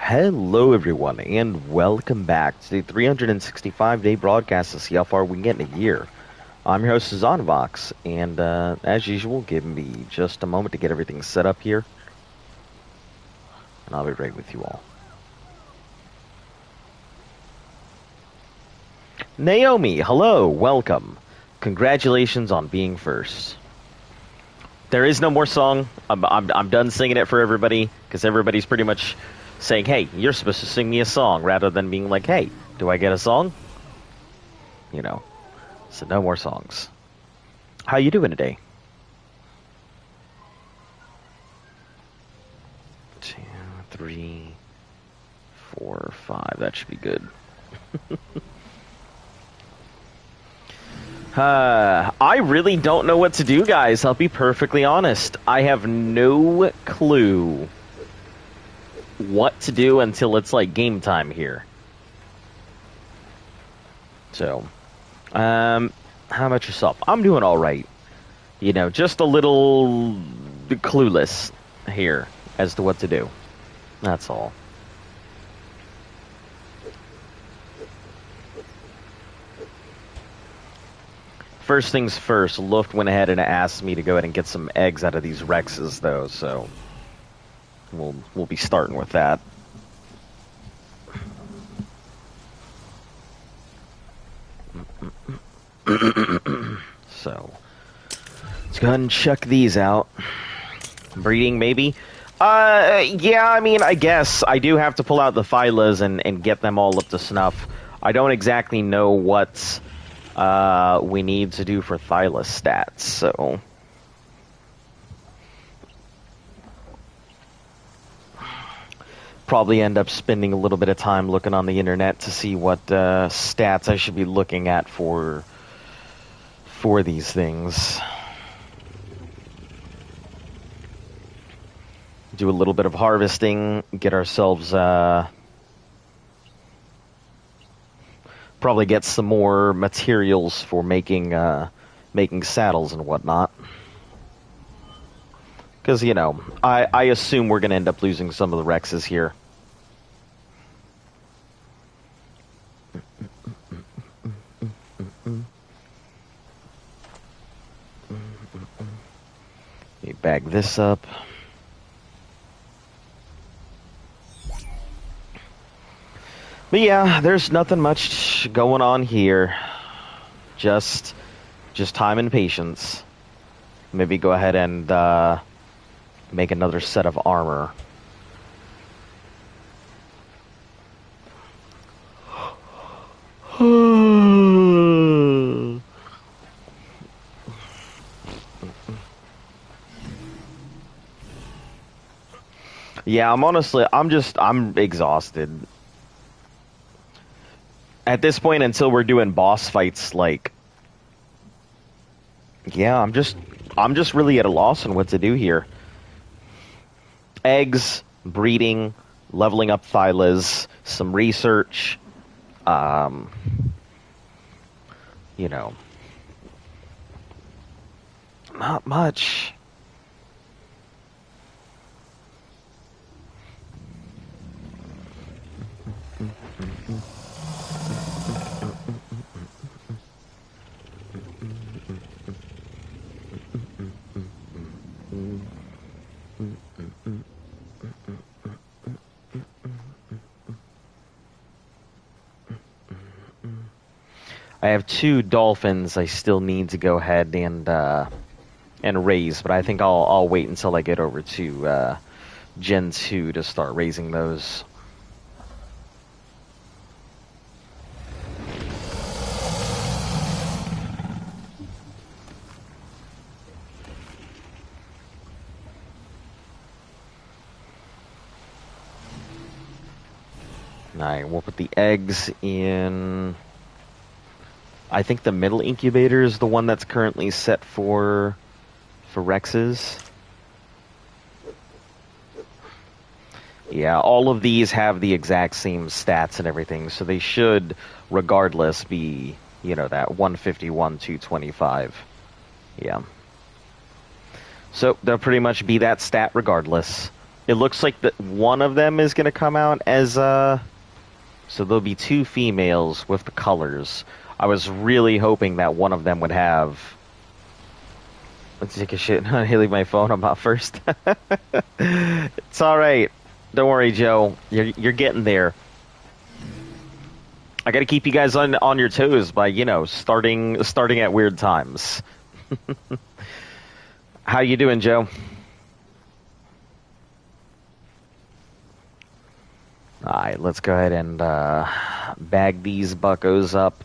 Hello, everyone, and welcome back to the 365-day broadcast to see how far we can get in a year. I'm your host, Zonvox, and as usual, give me just a moment to get everything set up here, and I'll be right with you all. Naomi, hello, welcome. Congratulations on being first. There is no more song. I'm done singing it for everybody, because everybody's pretty much saying, hey, you're supposed to sing me a song, rather than being like, hey, do I get a song? You know, so no more songs. How you doing today? 2, 3, 4, 5. That should be good. I really don't know what to do, guys. I'll be perfectly honest. I have no clue what to do until it's like game time here. So, how about yourself? I'm doing all right. You know, just a little clueless here as to what to do. That's all. First things first, Luft went ahead and asked me to go ahead and get some eggs out of these Rexes, though, so we'll be starting with that. So, let's go ahead and check these out. Breeding, maybe? Yeah, I mean, I guess. I do have to pull out the phylas and get them all up to snuff. I don't exactly know what we need to do for Thyla stats, so probably end up spending a little bit of time looking on the internet to see what stats I should be looking at for these things. Do a little bit of harvesting, get ourselves probably get some more materials for making saddles and whatnot. Because, you know, I assume we're going to end up losing some of the Rexes here. Let me bag this up. But yeah, there's nothing much going on here. Just time and patience. Maybe go ahead and make another set of armor. Yeah, I'm exhausted. At this point, until we're doing boss fights, like, yeah, I'm just really at a loss on what to do here. Eggs, breeding, leveling up Thylas, some research, you know, not much. I have 2 dolphins I still need to go ahead and raise, but I think I'll wait until I get over to Gen 2 to start raising those. Alright, we'll put the eggs in. I think the middle incubator is the one that's currently set for Rexes. Yeah, all of these have the exact same stats and everything, so they should, regardless, be, you know, that 151, 225. Yeah. So they'll pretty much be that stat regardless. It looks like that one of them is going to come out as so there'll be two females with the colors. I was really hoping that one of them would have. Let's take a shit. I leave my phone. I'm out first. It's all right. Don't worry, Joe. You're getting there. I got to keep you guys on your toes by starting at weird times. How you doing, Joe? All right, let's go ahead and bag these buckos up.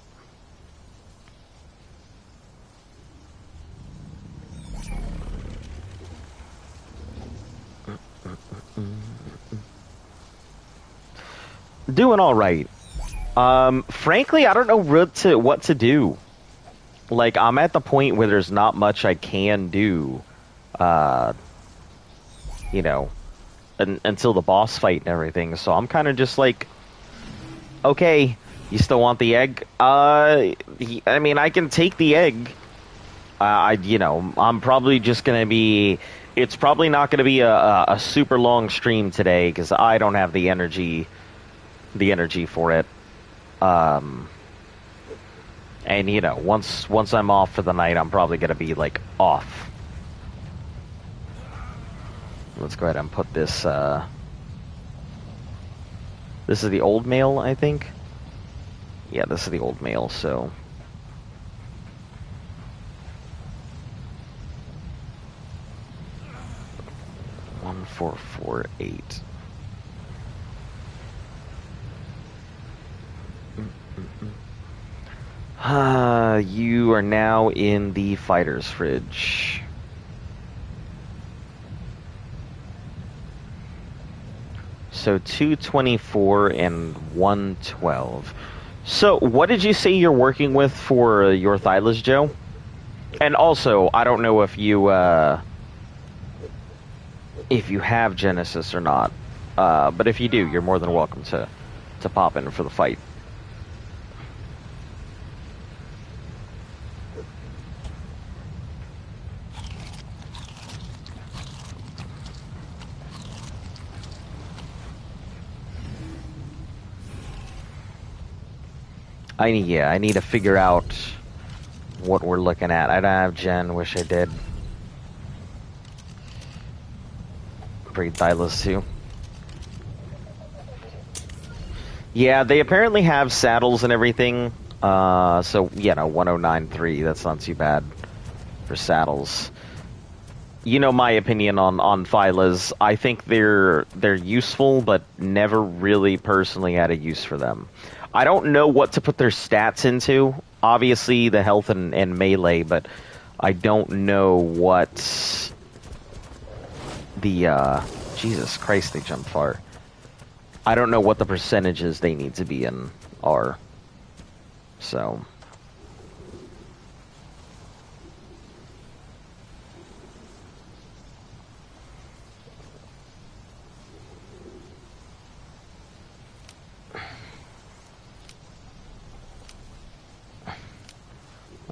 Doing all right. Frankly, I don't know what to do. Like, I'm at the point where there's not much I can do, you know, until the boss fight and everything. So I'm kind of just like, okay, you still want the egg? I mean, I can take the egg. I'm probably just gonna be. It's probably not gonna be a super long stream today because I don't have the energy for it. And once I'm off for the night, I'm probably gonna be like off. Let's go ahead and put this. This is the old mail, I think. Yeah, this is the old mail. So 1448. You are now in the fighter's fridge. So 224 and 112. So what did you say you're working with for your Thylas, Joe? And also, I don't know if you have Genesis or not. But if you do, you're more than welcome to pop in for the fight. I need to figure out what we're looking at. I don't have Gen. Wish I did. Breed Thylas too. Yeah, they apparently have saddles and everything. So 1093. That's not too bad for saddles. You know my opinion on Thylas. I think they're useful, but never really personally had a use for them. I don't know what to put their stats into. Obviously, the health and melee, but I don't know what the Jesus Christ, they jump far. I don't know what the percentages they need to be in are. So.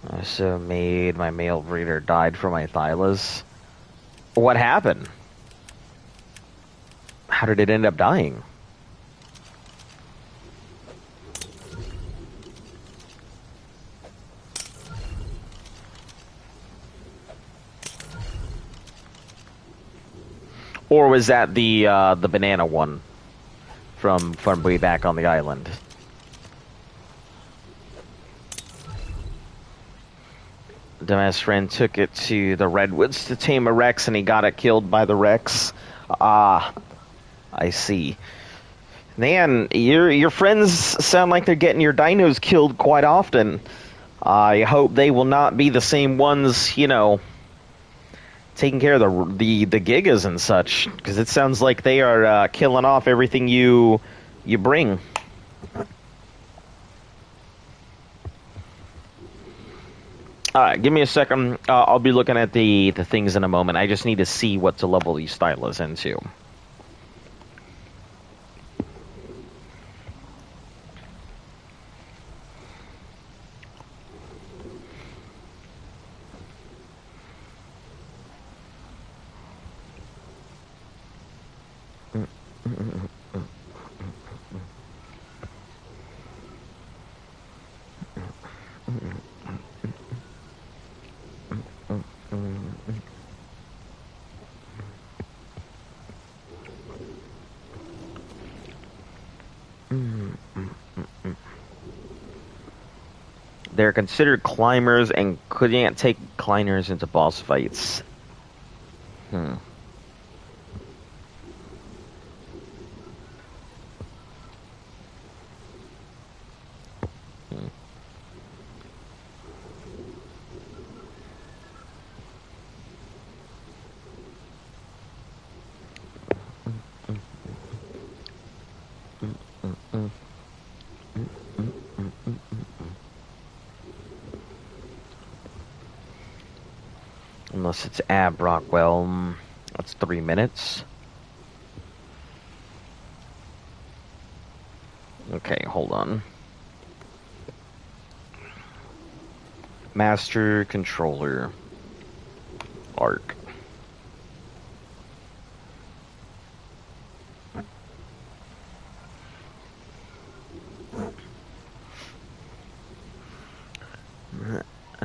I so made my male breeder died for my Thylas. What happened? How did it end up dying? Or was that the banana one from way back on the island? Dumbass friend took it to the redwoods to tame a Rex, and he got it killed by the Rex. Ah, I see. Man, your friends sound like they're getting your dinos killed quite often. I hope they will not be the same ones, taking care of the gigas and such, because it sounds like they are killing off everything you bring. Alright, give me a second. I'll be looking at the things in a moment. I just need to see what to level these stylas into. They're considered climbers and couldn't take climbers into boss fights. Unless it's Ab Rockwell. That's 3 minutes. Okay, hold on. Master Controller. Arc.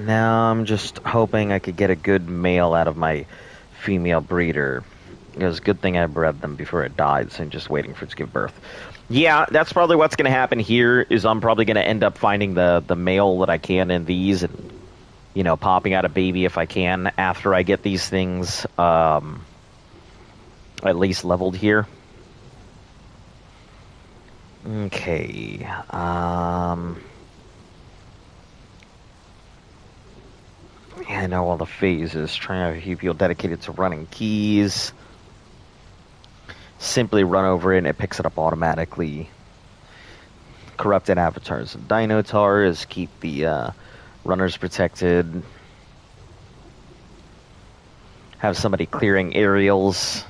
Now I'm just hoping I could get a good male out of my female breeder. It was a good thing I bred them before it died, so I'm just waiting for it to give birth. Yeah, that's probably what's going to happen here, is I'm probably going to end up finding the male that I can in these and, you know, popping out a baby if I can after I get these things at least leveled here. Okay. Yeah, I know all the phases. Trying to have a few people dedicated to running keys. Simply run over it and it picks it up automatically. Corrupted avatars and Dinotars. Keep the runners protected. Have somebody clearing aerials.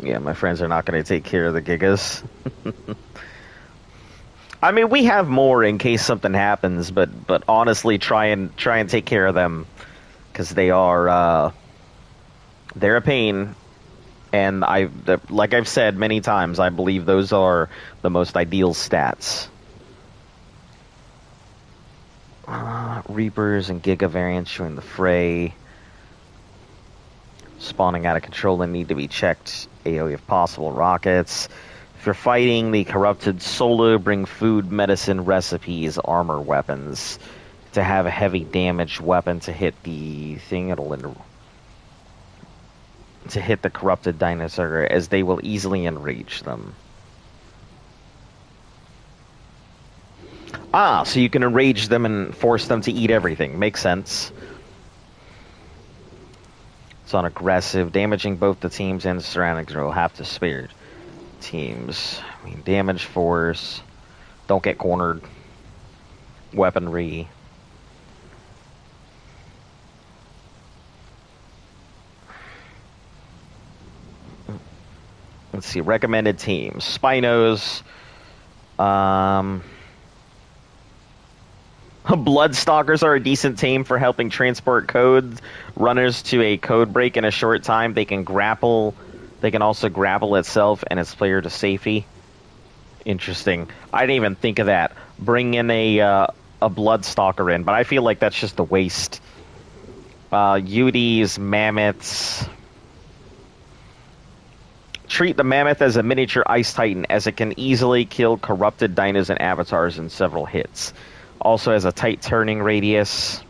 Yeah, my friends are not going to take care of the Gigas. I mean, we have more in case something happens, but honestly, try and take care of them because they're a pain. And like I've said many times, I believe those are the most ideal stats. Reapers and Giga variants join the fray. Spawning out of control and need to be checked. AoE if possible. Rockets. If you're fighting the corrupted solo, bring food, medicine, recipes, armor, weapons. To have a heavy damage weapon to hit the thing, to hit the corrupted dinosaur, as they will easily enrage them. So you can enrage them and force them to eat everything. Makes sense. It's on aggressive, damaging both the teams and the surroundings, or will have to spare teams. I mean, damage force. Don't get cornered. Weaponry. Let's see, recommended teams. Spinos. Bloodstalkers are a decent team for helping transport code runners to a code break in a short time. They can grapple. They can also grapple itself and its player to safety. Interesting. I didn't even think of that. Bring in a Bloodstalker in, but I feel like that's just a waste. UDs, mammoths. Treat the mammoth as a miniature ice titan, as it can easily kill corrupted dinos and avatars in several hits. Also has a tight turning radius.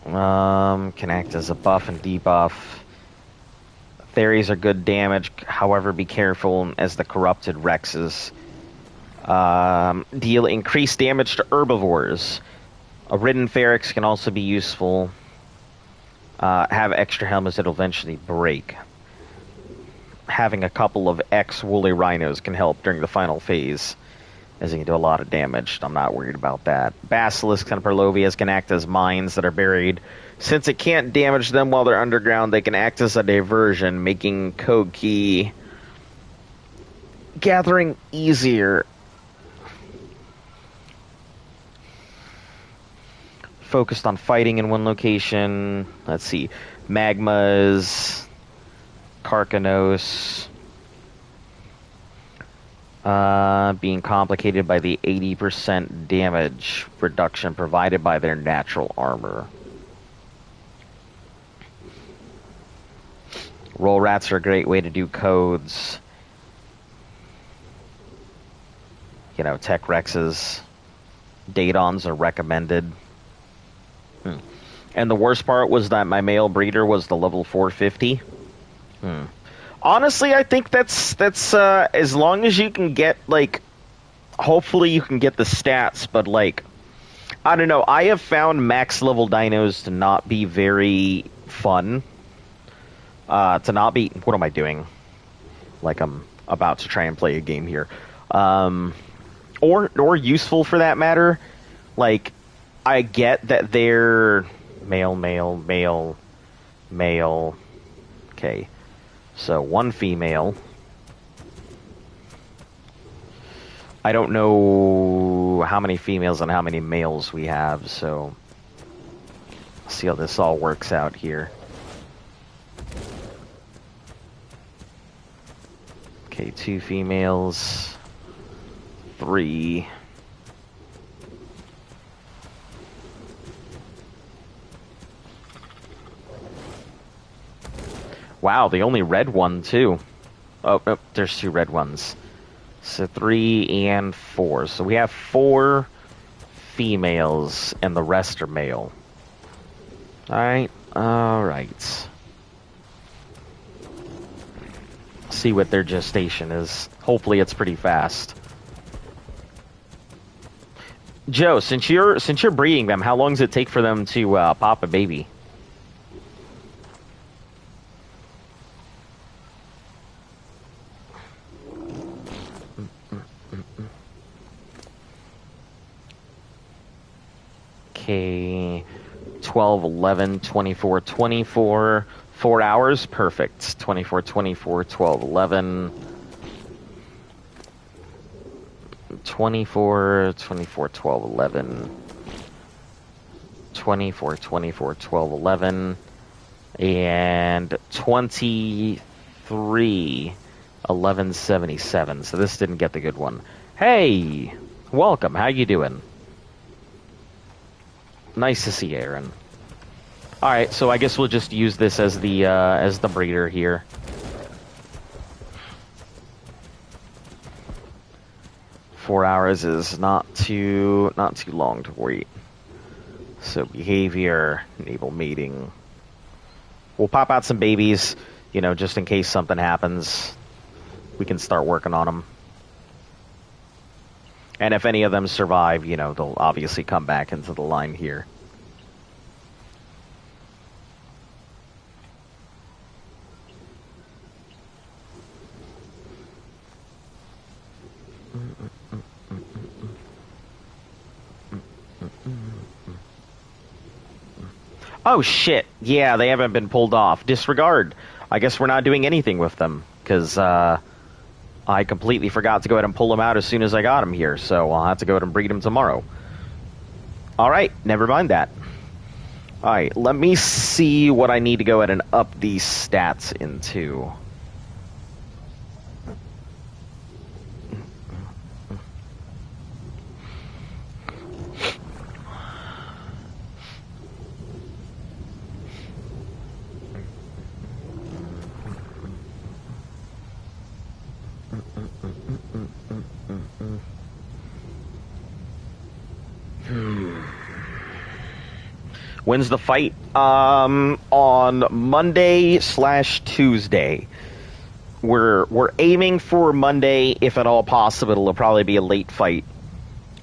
Can act as a buff and debuff. Fairies are good damage, however be careful as the corrupted Rexes. Deal increased damage to herbivores. A ridden Ferrex can also be useful. Have extra helmets that'll eventually break. Having a couple of X-woolly rhinos can help during the final phase, as it can do a lot of damage. I'm not worried about that. Basilisks and Perlovias can act as mines that are buried. Since it can't damage them while they're underground, they can act as a diversion, making code key gathering easier. focused on fighting in one location. Let's see. Magmas, Karkanos, being complicated by the 80% damage reduction provided by their natural armor. Roll rats are a great way to do codes. You know, Tech Rexes, Datons are recommended. And the worst part was that my male breeder was the level 450. Honestly, I think that's as long as you can get, like, hopefully you can get the stats, but, like, I don't know. I have found max level dinos to not be very fun. To not be... What am I doing? Like I'm about to try and play a game here. Or useful for that matter. Like, I get that they're male. Okay. So, one female. I don't know how many females and how many males we have, so... Let's see how this all works out here. Okay, 2 females. 3. Wow, the only red one, too. Oh, no, there's 2 red ones. So 3 and 4. So we have 4 females, and the rest are male. Alright, alright. See what their gestation is. Hopefully it's pretty fast. Joe, since you're breeding them, how long does it take for them to pop a baby? Okay, 12, 11, 24, 24, 4 hours, perfect. 24, 24, 12, 11, 24, 24, 12, 11, 24, 24, 12, 11, and 23, 11, 77. So this didn't get the good one. Hey, welcome. How you doing? Nice to see you, Aaron. All right, so I guess we'll just use this as the breeder here. Four hours is not too long to wait. So behavior, enable mating. We'll pop out some babies, you know, just in case something happens. We can start working on them. And if any of them survive, you know, they'll obviously come back into the line here. Oh shit, yeah, they haven't been pulled off. Disregard. I guess we're not doing anything with them, because I completely forgot to go ahead and pull them out as soon as I got them here, so I'll have to go ahead and breed them tomorrow. Alright, never mind that. Alright, let me see what I need to go ahead and up these stats into. When's the fight? On Monday/Tuesday. We're aiming for Monday, if at all possible. It'll probably be a late fight.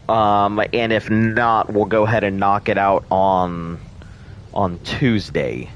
And if not, we'll go ahead and knock it out on Tuesday.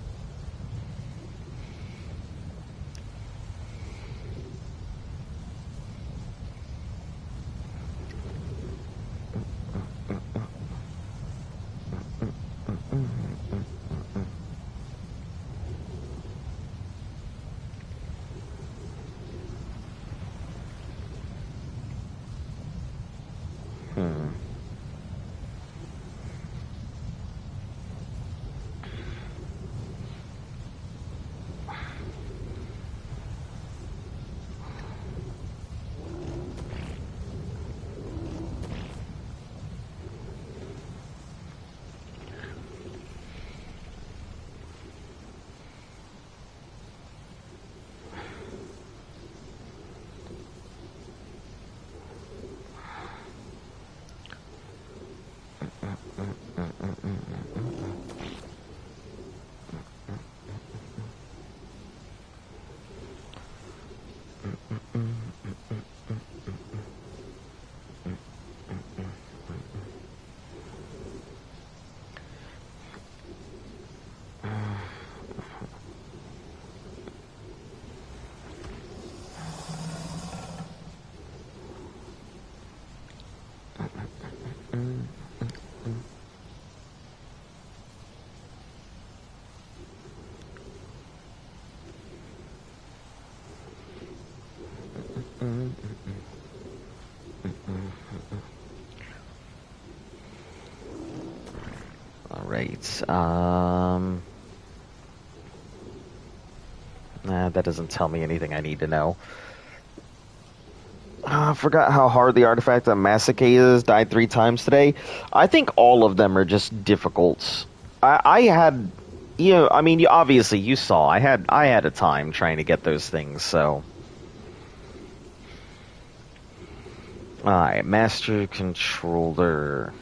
All right. That doesn't tell me anything I need to know. I forgot how hard the artifact on Massacre is. Died 3 times today. I think all of them are just difficult. I had, I mean, obviously you saw. I had a time trying to get those things. So, all right, Master Controller.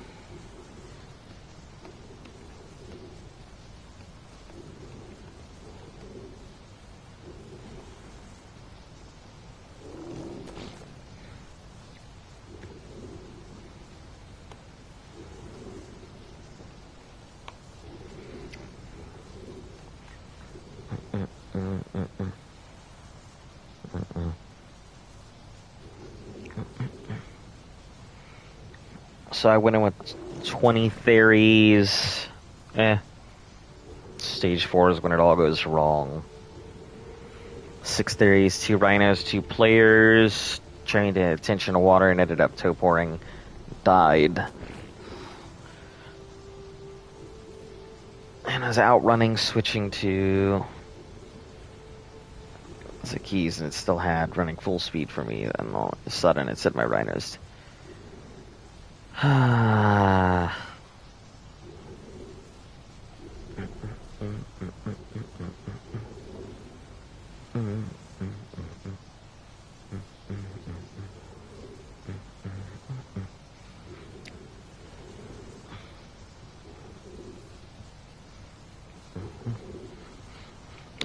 So I went in with 20 theories. Stage 4 is when it all goes wrong. 6 theories, 2 rhinos, 2 players. Trying to attention to water and ended up toe pouring. Died. And I was outrunning, switching to the keys, and it still had running full speed for me. And all of a sudden, it said my rhinos.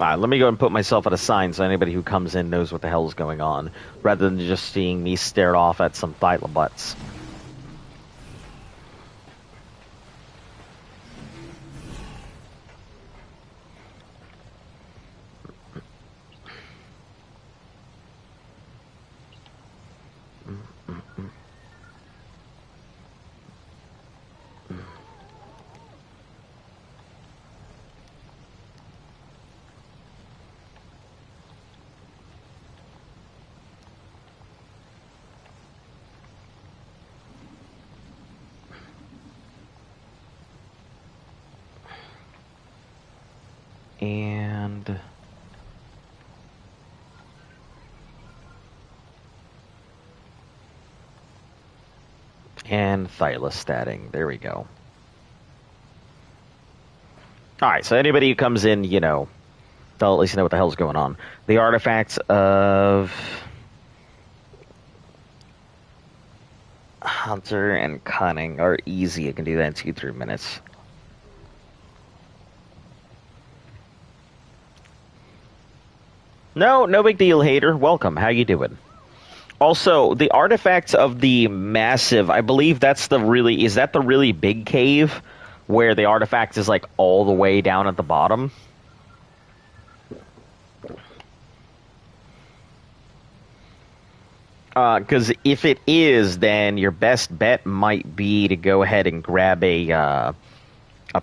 Alright, let me go and put myself at a sign so anybody who comes in knows what the hell is going on, rather than just seeing me stare off at some thyla butts. And thylastating. There we go. Alright, so anybody who comes in, they'll at least know what the hell's going on. The artifacts of Hunter and Cunning are easy. I can do that in 2-3 minutes. No big deal, hater. Welcome. How you doing? Also, the artifacts of the massive, I believe is that the really big cave where the artifact is like all the way down at the bottom? Because if it is, then your best bet might be to go ahead and grab a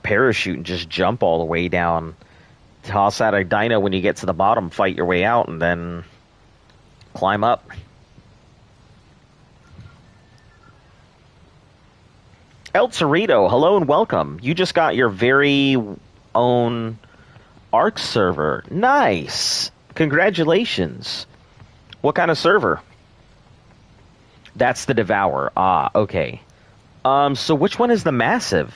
parachute and just jump all the way down. Toss out a dino when you get to the bottom, fight your way out, and then climb up. El Torito, hello and welcome. You just got your very own Ark server. Nice. Congratulations. What kind of server? That's the Devour. Ah, okay. So which one is the massive?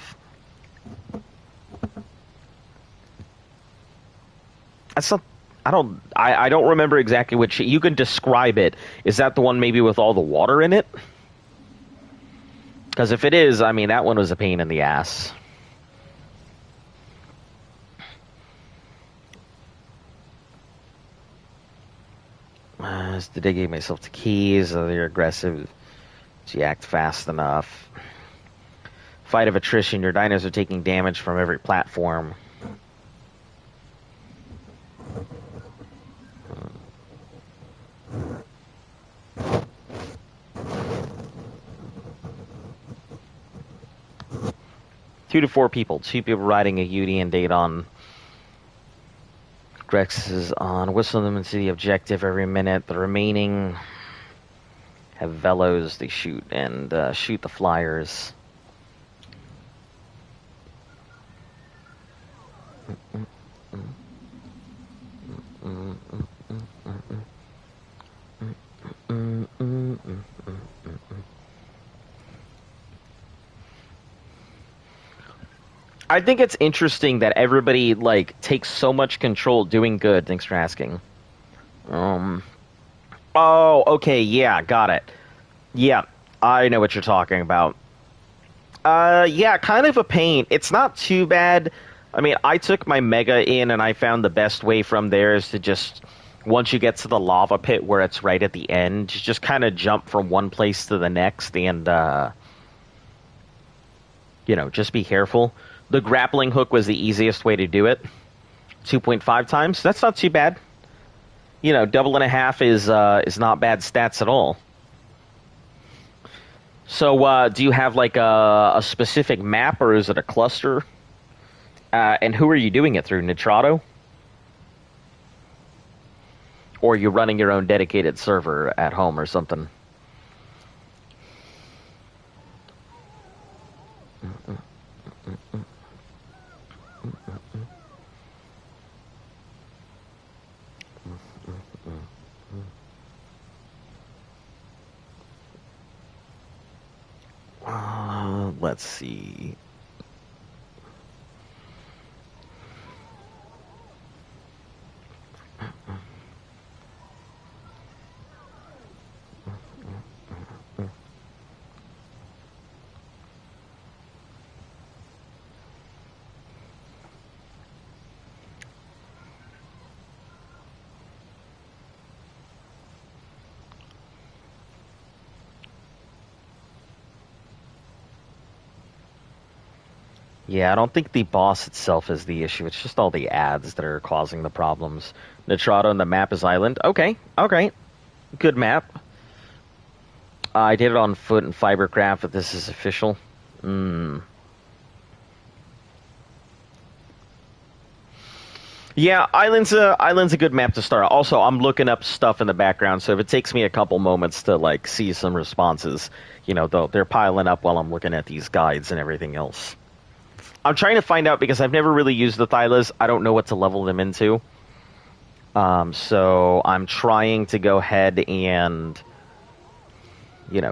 That's not, I don't remember exactly which. You can describe it. Is that the one maybe with all the water in it? Because if it is, I mean, that one was a pain in the ass. Did I give myself the keys? They're aggressive. Do you act fast enough? Fight of attrition. Your dinos are taking damage from every platform. 2 to 4 people. 2 people riding a UD and date on. Grex is on. Whistle them into the objective every minute. The remaining have velos they shoot and shoot the flyers. I think it's interesting that everybody like takes so much control. Doing good. Thanks for asking. Oh, okay. Yeah, got it. Yeah, I know what you're talking about. Yeah, kind of a pain. It's not too bad. I mean, I took my Mega in, and I found the best way from there is to just, once you get to the lava pit where it's right at the end, just kind of jump from one place to the next and, just be careful. The grappling hook was the easiest way to do it. 2.5 times. That's not too bad. Double and a half is not bad stats at all. So, do you have like a specific map, or is it a cluster? And who are you doing it through? Nitrado? Or are you running your own dedicated server at home or something? Let's see. Yeah, I don't think the boss itself is the issue. It's just all the ads that are causing the problems. Nitrado and the map is Island. Okay. Good map. I did it on foot and Fibercraft, but this is official. Yeah, Island's a good map to start. Also, I'm looking up stuff in the background, so if it takes me a couple moments to like see some responses, they're piling up while I'm looking at these guides and everything else. I'm trying to find out because I've never really used the Thylas. I don't know what to level them into. So I'm trying to go ahead and,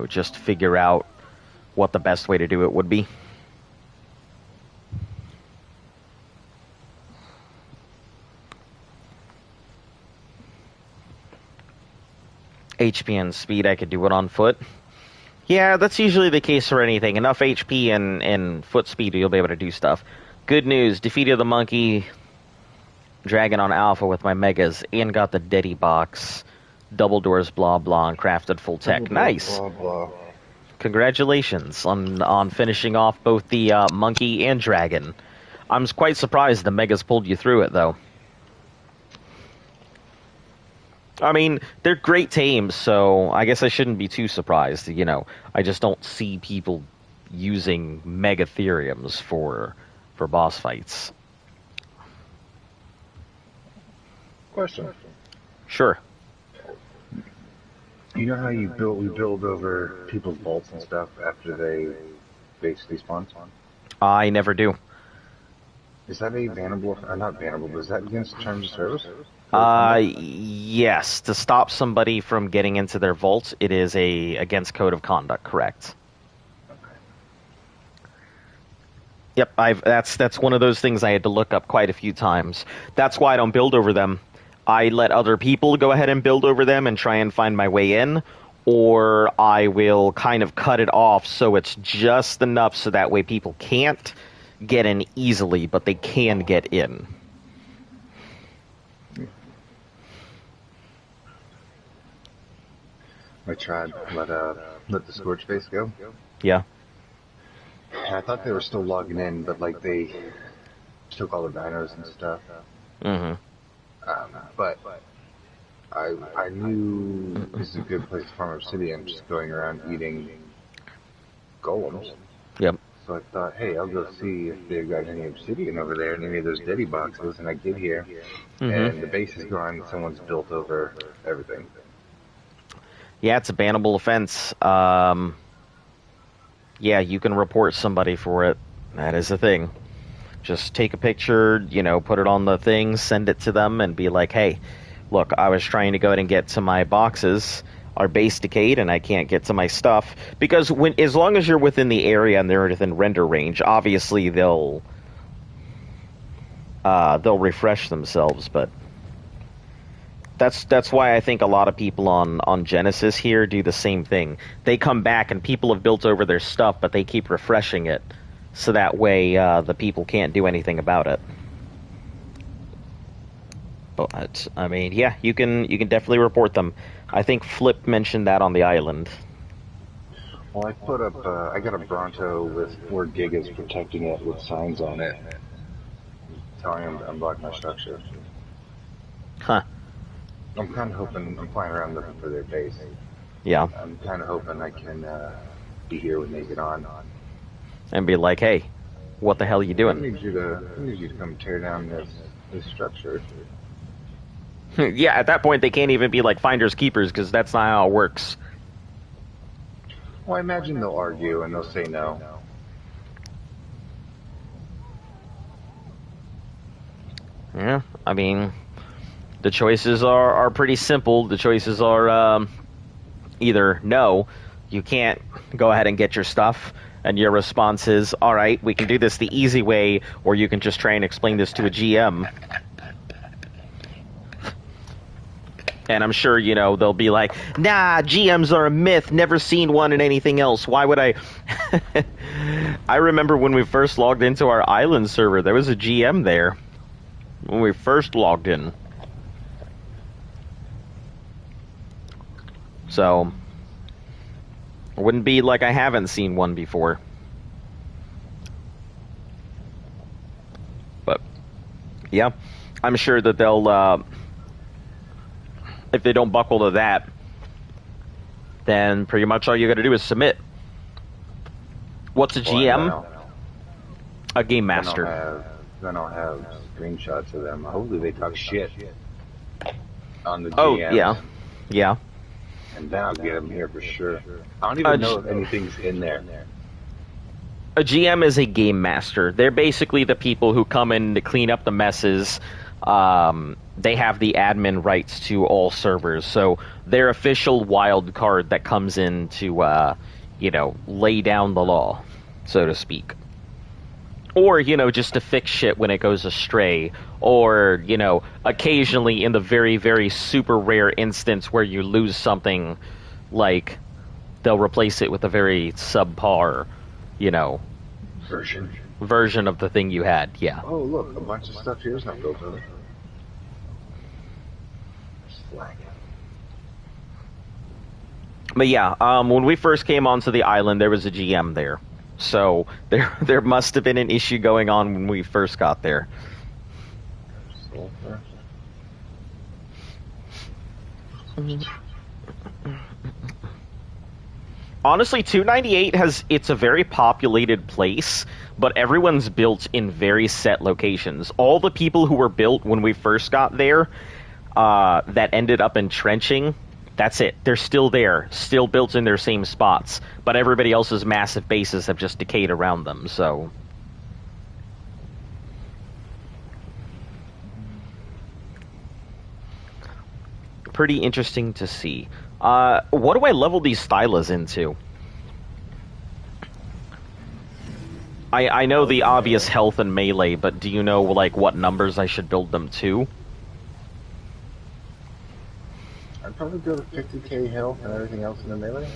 just figure out what the best way to do it would be. HP and speed, I could do it on foot. Yeah, that's usually the case for anything. Enough HP and foot speed, you'll be able to do stuff. Good news, defeated the monkey dragon on alpha with my megas and got the Deddy box. Double doors, blah, blah, and crafted full tech. Nice. Blah, blah. Congratulations on finishing off both the monkey and dragon. I'm quite surprised the megas pulled you through it, though. I mean, they're great tames, so I guess I shouldn't be too surprised. I just don't see people using Megatheriums for boss fights. Question. Sure. You know how we build over people's vaults and stuff after they basically spawn? I never do. Is that a bannable, or not bannable, but is that against terms of service? Yes. To stop somebody from getting into their vault, it is against code of conduct, correct. Yep, that's one of those things I had to look up quite a few times. That's why I don't build over them. I let other people go ahead and build over them and try and find my way in, or I will kind of cut it off so it's just enough so that way people can't get in easily, but they can get in. I tried let the scorch face go. Yeah. I thought they were still logging in, but like they took all the dinos and stuff. Mm-hmm. But I knew this is a good place to farm obsidian, just going around eating golems. Yep. So I thought, hey, I'll go see if they've got any obsidian over there in any of those Deddy boxes. And I get here, and the base is gone. Someone's built over everything. Yeah, it's a bannable offense. Yeah, you can report somebody for it. That is a thing. Just take a picture, put it on the thing, send it to them, and be like, hey, look, I was trying to go ahead and get to my boxes. Our base decayed, and I can't get to my stuff. Because as long as you're within the area and they're within render range, obviously they'll refresh themselves, but that's why I think a lot of people on Genesis here do the same thing. They come back and people have built over their stuff, but they keep refreshing it, so that way the people can't do anything about it. But I mean, yeah, you can definitely report them. I think Flip mentioned that on the island. Well, I put up I got a Bronto with 4 gigas protecting it with signs on it, telling them to unblock my structure. Huh. I'm kind of hoping, I'm flying around looking for their base. Yeah. I'm kind of hoping I can be here when they get on. And be like, hey, what the hell are you doing? I need you to come tear down this structure. Yeah, at that point they can't even be like finders keepers, because that's not how it works. Well, I imagine they'll argue and they'll say no. Yeah, I mean, the choices are pretty simple. The choices are either no, you can't go ahead and get your stuff, and your response is, all right, we can do this the easy way, or you can just try and explain this to a GM. And I'm sure, they'll be like, nah, GMs are a myth, never seen one in anything else. Why would I? I remember when we first logged into our island server, there was a GM there when we first logged in. So, it wouldn't be like I haven't seen one before. But, yeah, I'm sure that they'll, if they don't buckle to that, then pretty much all you gotta do is submit. What's a GM? A game master. Then I'll have screenshots of them. Hopefully they talk shit on the GM. Oh, yeah. Yeah. And then I'll get them here for sure. I don't even know if anything's in there. A GM is a game master. They're basically the people who come in to clean up the messes. They have the admin rights to all servers, so they're official wild card that comes in to, lay down the law, so to speak. Or, just to fix shit when it goes astray. Or, occasionally in the very, very super rare instance where you lose something, like, they'll replace it with a very subpar, version of the thing you had, yeah. Oh, look, a bunch of stuff here is not built over. But yeah, when we first came onto the island, there was a GM there. So there must have been an issue going on when we first got there. Honestly, 298 it's a very populated place, but everyone's built in very set locations. All the people who were built when we first got there, that ended up entrenching, that's it. They're still there, still built in their same spots, but everybody else's massive bases have just decayed around them, so... Pretty interesting to see. What do I level these stylas into? I know the obvious health and melee, but do you know, like, what numbers I should build them to? I'd probably go to 50k health and everything else in the melee.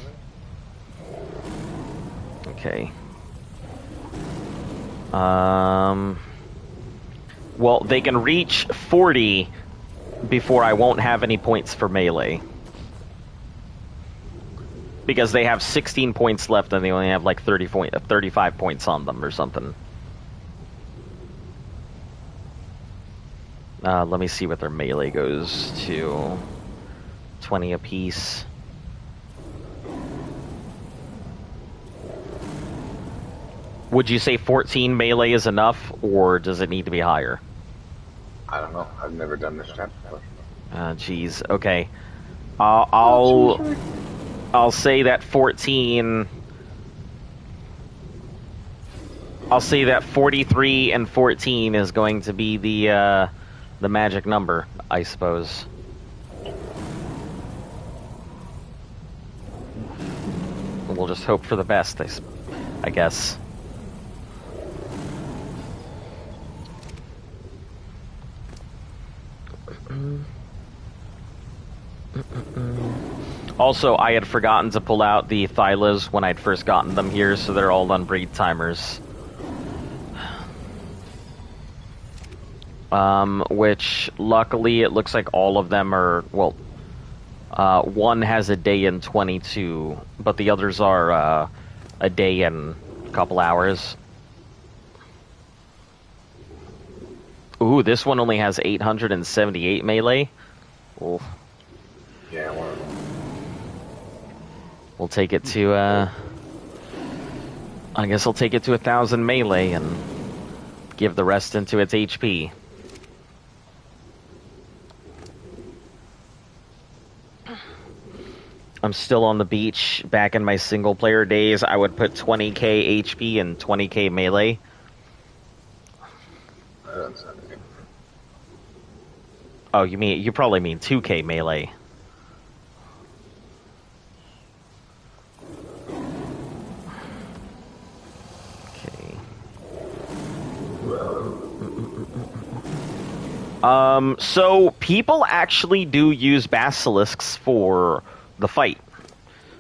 Okay. Well, they can reach 40 before I won't have any points for melee. Because they have 16 points left and they only have like 35 points on them or something. Let me see what their melee goes to. 20 apiece. Would you say 14 melee is enough, or does it need to be higher? I don't know. I've never done this chapter before. Jeez. Okay. I'll say that 14. I'll say that 43 and 14 is going to be the magic number, I suppose. We'll just hope for the best, I guess. Also, I had forgotten to pull out the Thylas when I'd first gotten them here, so they're all on breed timers. Which, luckily, it looks like all of them are, well, one has a day in 22, but the others are a day and a couple hours. Ooh, this one only has 878 melee. Ooh. Yeah, one of them. We'll take it to, I guess I'll take it to 1,000 melee and give the rest into its HP. I'm still on the beach. Back in my single-player days, I would put 20k HP and 20k melee. Oh, you probably mean 2k melee. So people actually do use basilisks for the fight,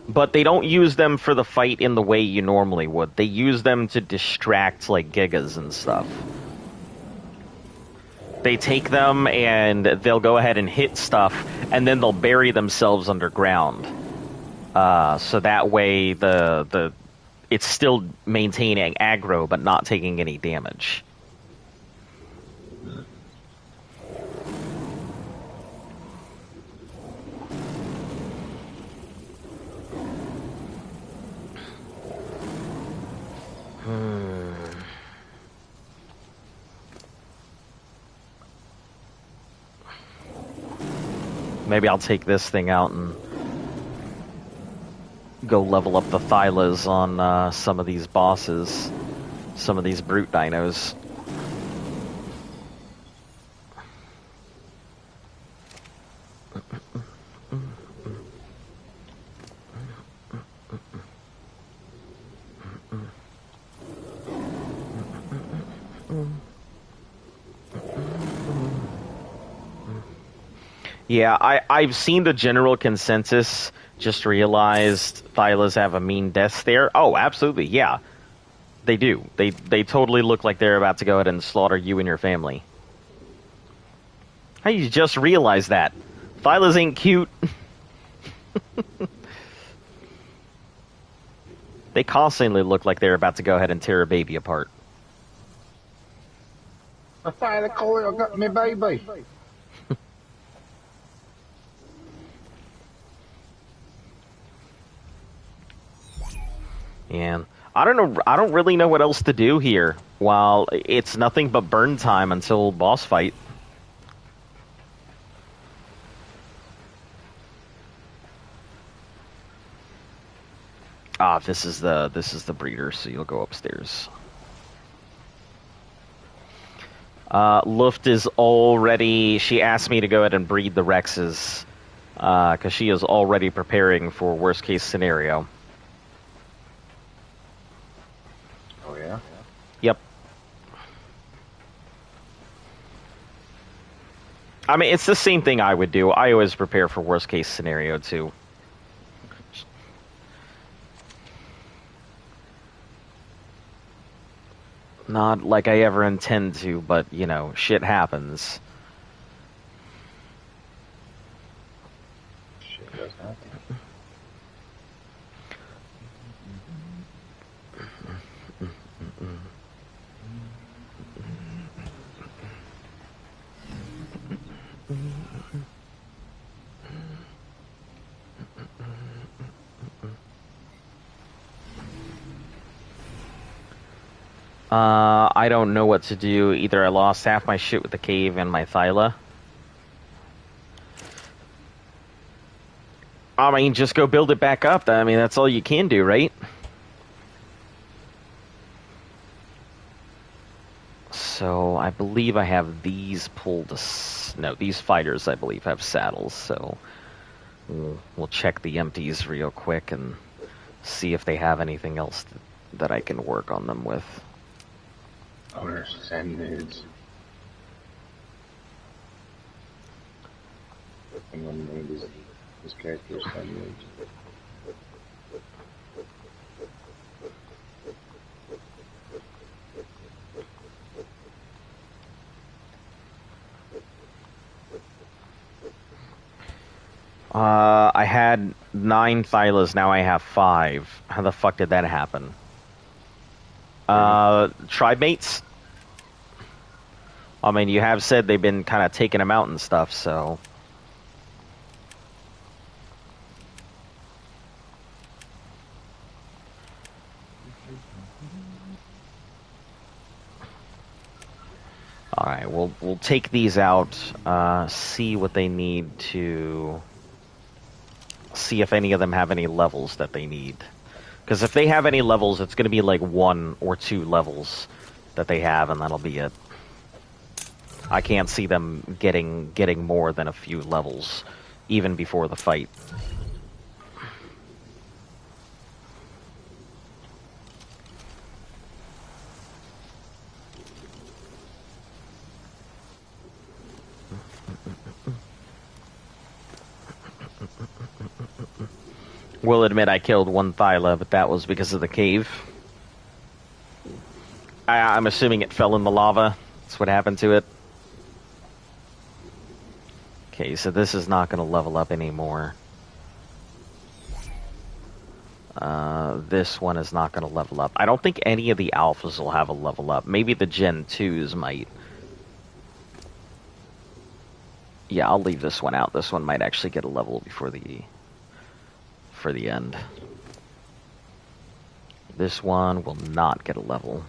but they don't use them for the fight in the way you normally would. They use them to distract, like, gigas and stuff. They take them and they'll go ahead and hit stuff, and then they'll bury themselves underground. So that way it's still maintaining aggro, but not taking any damage. Maybe I'll take this thing out and go level up the Thylas on some of these bosses, some of these brute dinos. Yeah, I've seen the general consensus, just realized Thylas have a mean death stare. Oh, absolutely, yeah. They do. They totally look like they're about to go ahead and slaughter you and your family. How you just realized that? Thylas ain't cute. They constantly look like they're about to go ahead and tear a baby apart. I find the coil got me baby. Yeah, I don't know. I don't really know what else to do here. While it's nothing but burn time until boss fight. Ah, this is the breeder, so you'll go upstairs. Luft is already. She asked me to go ahead and breed the Rexes, because she is already preparing for worst case scenario. Oh yeah. Yep. I mean, it's the same thing I would do. I always prepare for worst case scenario too. Not like I ever intend to, but you know, shit happens. Shit does happen. I don't know what to do. Either I lost half my shit with the cave and my Thyla. I mean, just go build it back up. I mean, that's all you can do, right? So, I believe I have these pulled... No, these fighters, I believe, have saddles, so... We'll check the empties real quick and see if they have anything else that I can work on them with. Owners send nudes. And when named his characters send nudes. I had 9 Thylas, now I have 5. How the fuck did that happen? Tribe mates? I mean, you have said they've been kind of taking them out and stuff, so... Alright, we'll take these out, see what they need to... See if any of them have any levels that they need. Because if they have any levels, it's going to be like 1 or 2 levels that they have, and that'll be it. I can't see them getting more than a few levels, even before the fight. Will admit I killed 1 Thyla, but that was because of the cave. I'm assuming it fell in the lava. That's what happened to it. Okay, so this is not going to level up anymore. This one is not going to level up. I don't think any of the alphas will have a level up. Maybe the Gen 2s might. Yeah, I'll leave this one out. This one might actually get a level before the end. This one will not get a level.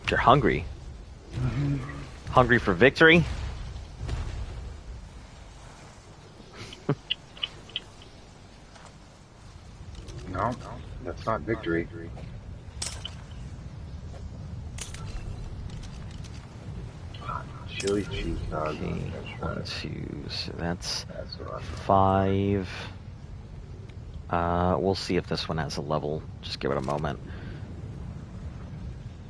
You're hungry. Hungry for victory? No, that's not victory. Chili cheese dog. Okay, 1, 2, so that's 5. We'll see if this one has a level. Just give it a moment.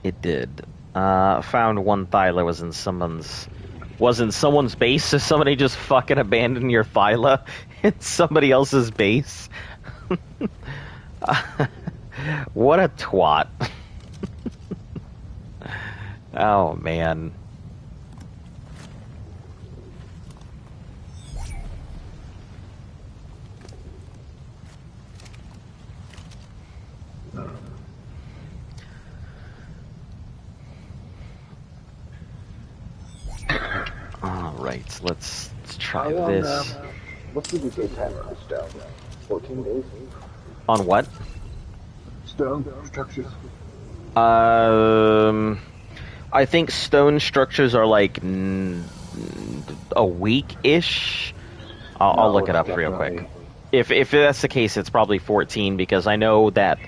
It did. Found 1 Thyla was in someone's base, so somebody just fucking abandoned your Thyla in somebody else's base. What a twat. Oh, man. Alright, let's try this. What's the UK timer on stone? 14 days? On what? Stone structures. I think stone structures are like a week-ish. I'll look it up real quick. If that's the case, it's probably 14, because I know that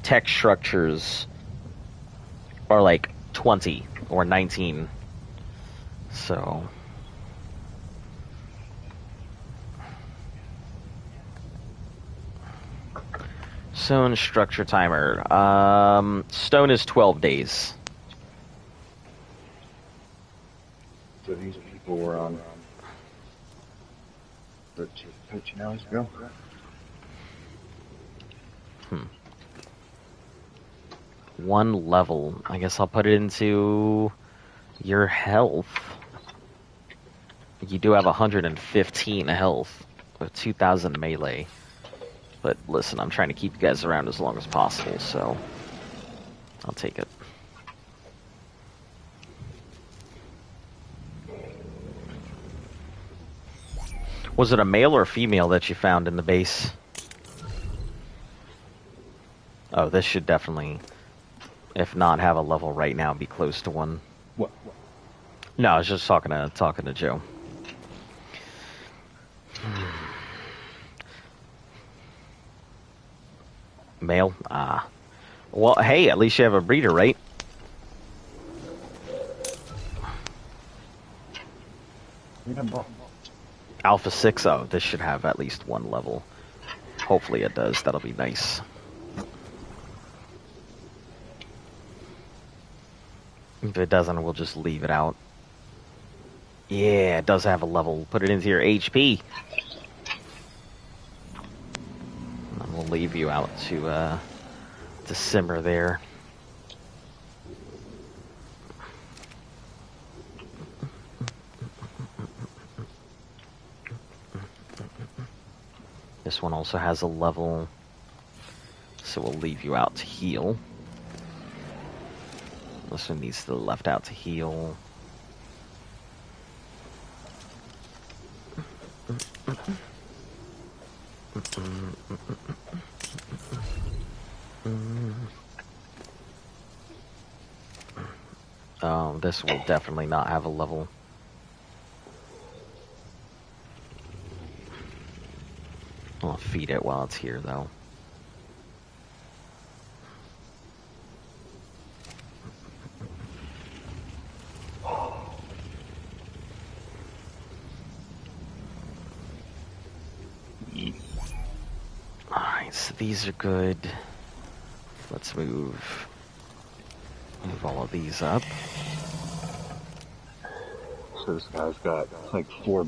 tech structures are like 20 or 19. So... Stone structure timer. Stone is 12 days. So these people were on 13 hours ago. One level. I guess I'll put it into your health. You do have 115 health with 2,000 melee. But listen, I'm trying to keep you guys around as long as possible, so I'll take it. Was it a male or female that you found in the base? Oh, this should definitely, if not have a level right now, be close to one. What? No, I was just talking to Joe. Male? Ah. Well, hey, at least you have a breeder, right? Alpha 6, oh, this should have at least one level. Hopefully it does, that'll be nice. If it doesn't, we'll just leave it out. Yeah, it does have a level. Put it into your HP. And we'll leave you out to simmer there. This one also has a level, so we'll leave you out to heal. This one needs to be left out to heal. This will definitely not have a level. I'll feed it while it's here, though. Alright, so these are good. Let's move all of these up. So this guy's got like 4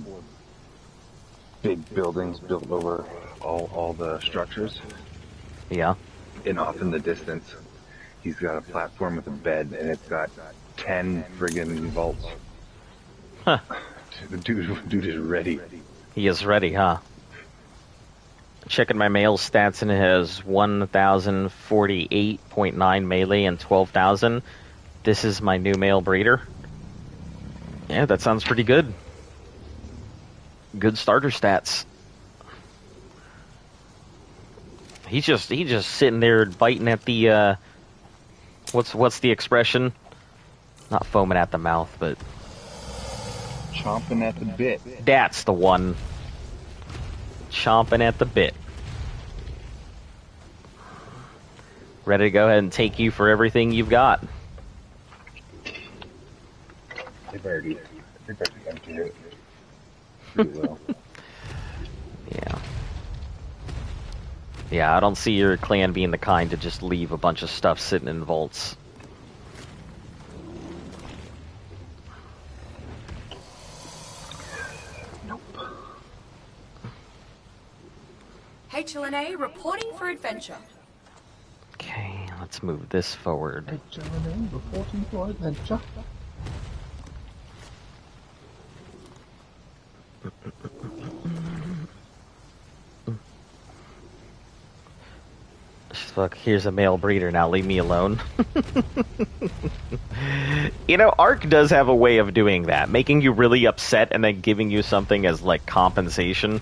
big buildings built over all the structures. Yeah. And off in the distance, he's got a platform with a bed, and it's got 10 friggin' vaults. Huh. The dude is ready. He is ready, huh? Checking my male stats, and it has 1,048.9 melee and 12,000. This is my new male breeder. Yeah, that sounds pretty good. Good starter stats. He's just sitting there biting at the what's the expression? Not foaming at the mouth, but Chomping at the bit. That's the one. Chomping at the bit. Ready to go ahead and take you for everything you've got. They've already emptied it. Pretty well. Yeah. Yeah, I don't see your clan being the kind to just leave a bunch of stuff sitting in vaults. Nope. HLNA reporting for adventure. Okay, let's move this forward. HLNA reporting for adventure. Fuck, here's a male breeder, now leave me alone. You know, Ark does have a way of doing that, making you really upset and then giving you something as, like, compensation.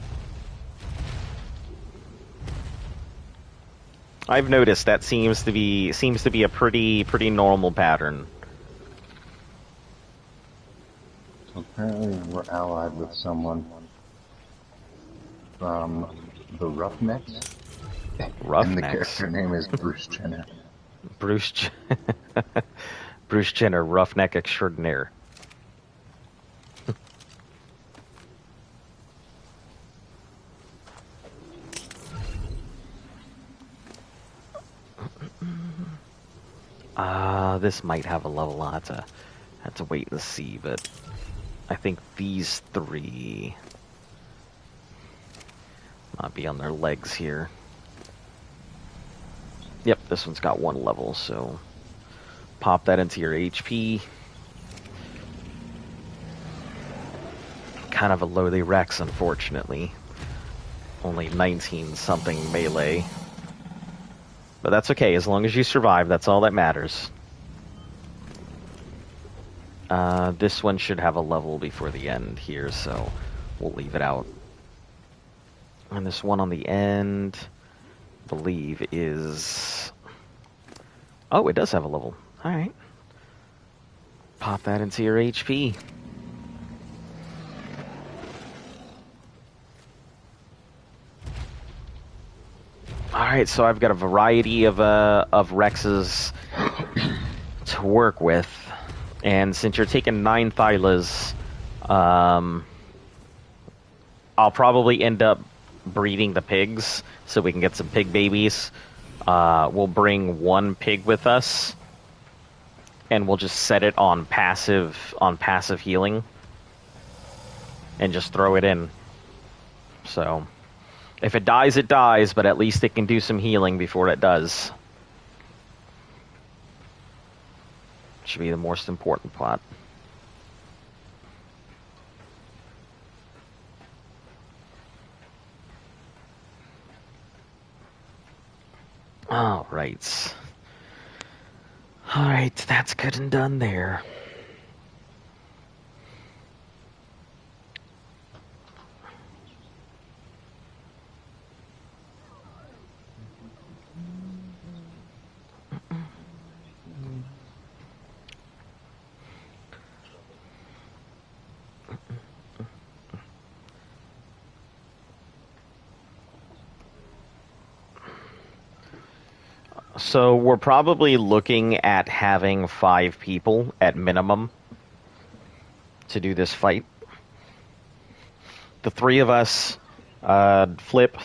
I've noticed that seems to be a pretty normal pattern. So apparently we're allied with someone from the Roughnecks. Roughnecks. And the character name is Bruce Jenner. Bruce Jenner, roughneck extraordinaire. This might have a level. I'll have to wait and see, but I think these three might be on their legs here. Yep, this one's got 1 level, so pop that into your HP. Kind of a lowly Rex, unfortunately. Only 19 something melee. But that's okay, as long as you survive, that's all that matters. This one should have a level before the end here, so we'll leave it out. And this one on the end, I believe, is... Oh, it does have a level. Alright. Pop that into your HP. Alright, so I've got a variety of Rexes to work with. And since you're taking 9 Thylas, I'll probably end up breeding the pigs so we can get some pig babies. We'll bring 1 pig with us, and we'll just set it on passive healing, and just throw it in. So, if it dies, it dies, but at least it can do some healing before it does. Should be the most important part. Alright. Alright, that's good and done there. So we're probably looking at having 5 people at minimum to do this fight. The 3 of us, Flip,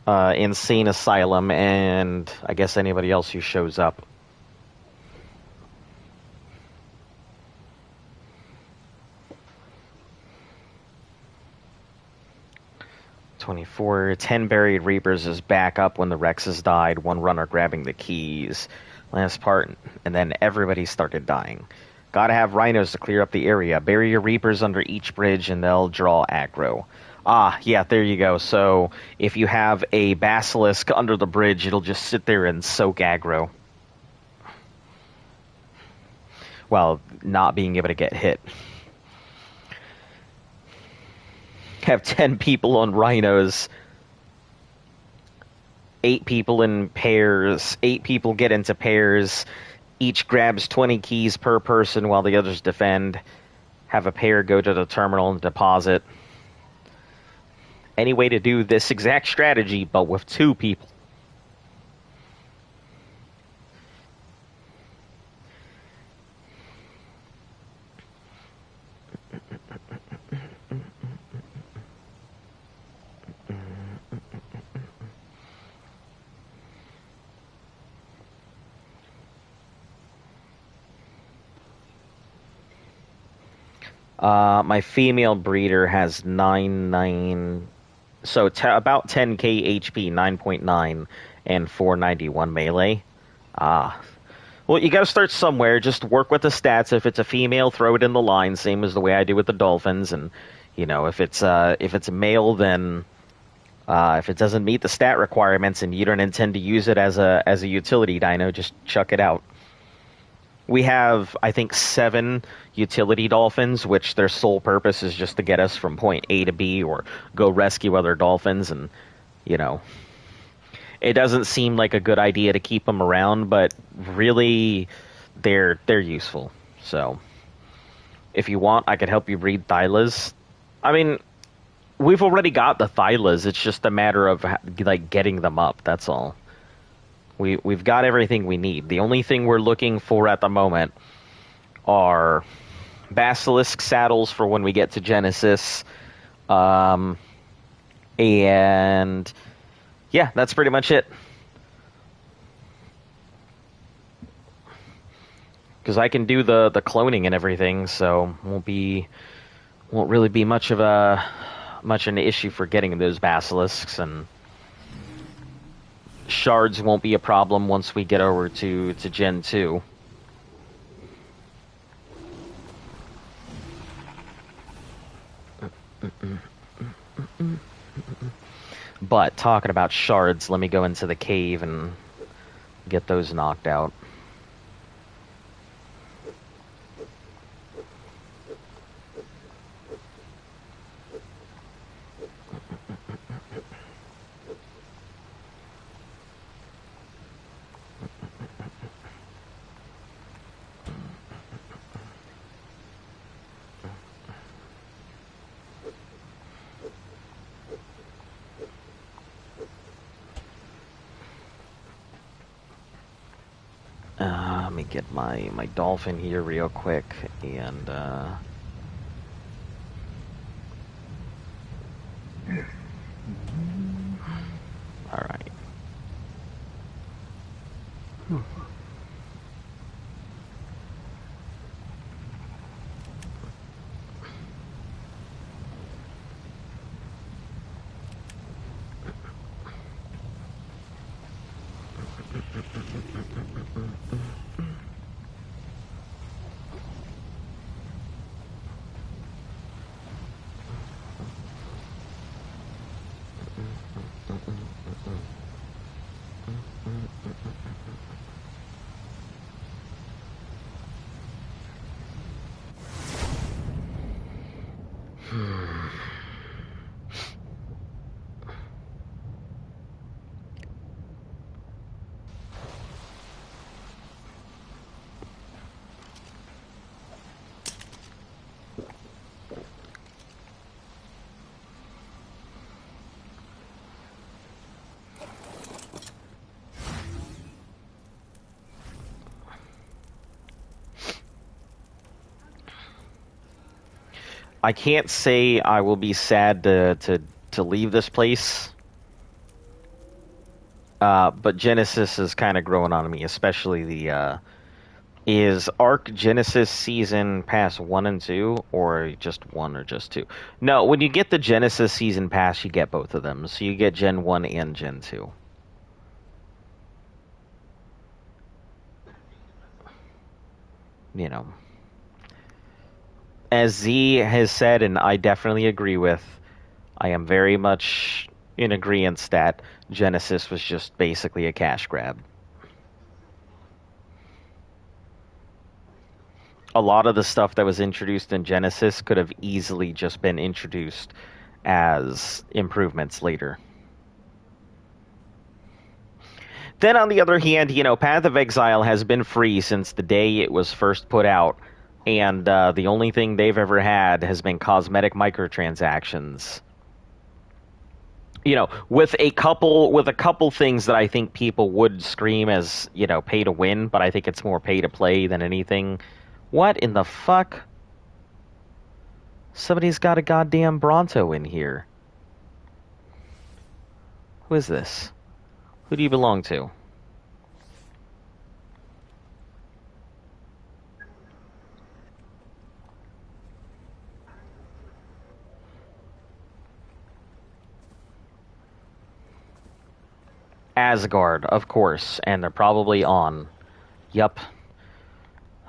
Insane Asylum, and I guess anybody else who shows up. (24) 10 buried reapers is back up when the Rexes died. 1 runner grabbing the keys. Last part, and then everybody started dying. Gotta have rhinos to clear up the area. Bury your reapers under each bridge and they'll draw aggro. Ah, yeah, there you go. So if you have a basilisk under the bridge, it'll just sit there and soak aggro. While not being able to get hit. Have 10 people on rhinos. 8 people in pairs. 8 people get into pairs. Each grabs 20 keys per person while the others defend. Have a pair go to the terminal and deposit. Any way to do this exact strategy, but with 2 people. My female breeder has 9, so about 10k HP, 9.9, and 491 melee. Well, you gotta start somewhere. Just work with the stats. If it's a female, throw it in the line, same as the way I do with the dolphins. And you know, if it's a male, then if it doesn't meet the stat requirements and you don't intend to use it as a utility dino, just chuck it out. We have, I think, 7 utility dolphins, which their sole purpose is just to get us from point A to B or go rescue other dolphins. And, you know, it doesn't seem like a good idea to keep them around, but really, they're useful. So, if you want, I could help you breed Thylas. I mean, we've already got the Thylas. It's just a matter of, like, getting them up. That's all. We've got everything we need. The only thing we're looking for at the moment are basilisk saddles for when we get to Genesis. And yeah, that's pretty much it. Because I can do the cloning and everything, so won't really be much an issue for getting those basilisks, and shards won't be a problem once we get over to Gen 2. But talking about shards, let me go into the cave and get those knocked out. Let me get my dolphin here real quick, and all right. I can't say I will be sad to leave this place. But Genesis is kind of growing on me, especially the is Arc Genesis Season Pass 1 and 2, or just 1 or just 2? No, when you get the Genesis Season Pass, you get both of them. So you get Gen 1 and Gen 2. You know. As Z has said, and I definitely agree with, I am very much in agreement that Genesis was just basically a cash grab. A lot of the stuff that was introduced in Genesis could have easily just been introduced as improvements later. Then on the other hand, Path of Exile has been free since the day it was first put out, and the only thing they've ever had has been cosmetic microtransactions. With a couple things that I think people would scream as, pay to win, but I think it's more pay to play than anything. What in the fuck? Somebody's got a goddamn Bronto in here. Who is this? Who do you belong to? Asgard, of course, and they're probably on. Yup.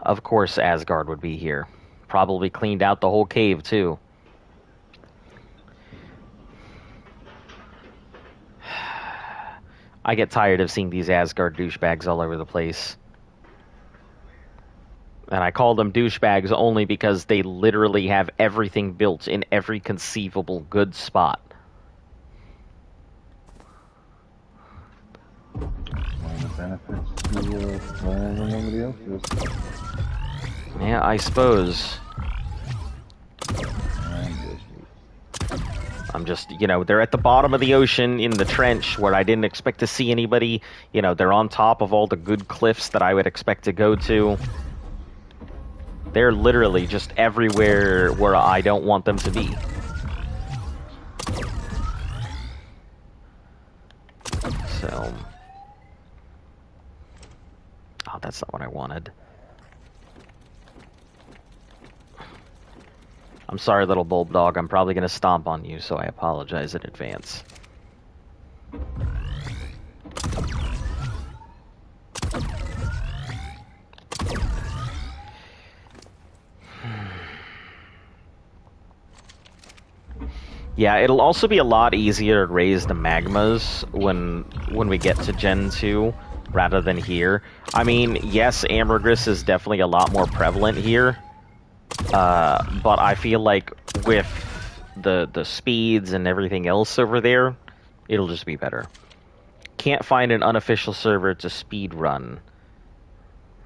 Of course Asgard would be here. Probably cleaned out the whole cave, too. I get tired of seeing these Asgard douchebags all over the place. And I call them douchebags only because they literally have everything built in every conceivable good spot. Yeah, I suppose. I'm just, they're at the bottom of the ocean in the trench where I didn't expect to see anybody. They're on top of all the good cliffs that I would expect to go to. They're literally just everywhere where I don't want them to be. So... Oh, that's not what I wanted. I'm sorry, little bulldog. I'm probably gonna stomp on you, so I apologize in advance. Yeah, it'll also be a lot easier to raise the magmas when we get to Gen 2 rather than here. I mean, yes, ambergris is definitely a lot more prevalent here, but I feel like with the speeds and everything else over there, it'll just be better. Can't find an unofficial server to speed run.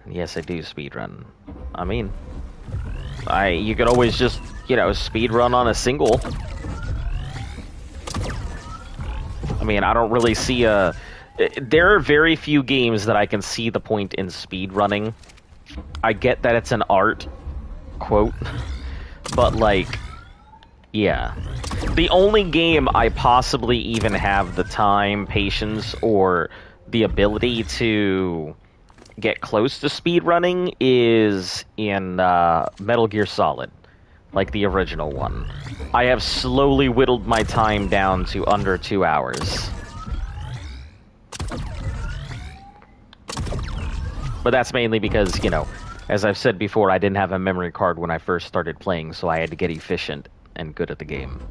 Yes, I do speed run. I mean, you could always just, speed run on a single. I mean, I don't really see there are very few games that I can see the point in speed running. I get that it's an art, quote, but yeah. The only game I possibly even have the time, patience, or the ability to get close to speed running is in Metal Gear Solid, like the original one. I have slowly whittled my time down to under 2 hours. But that's mainly because, as I've said before, I didn't have a memory card when I first started playing, so I had to get efficient and good at the game.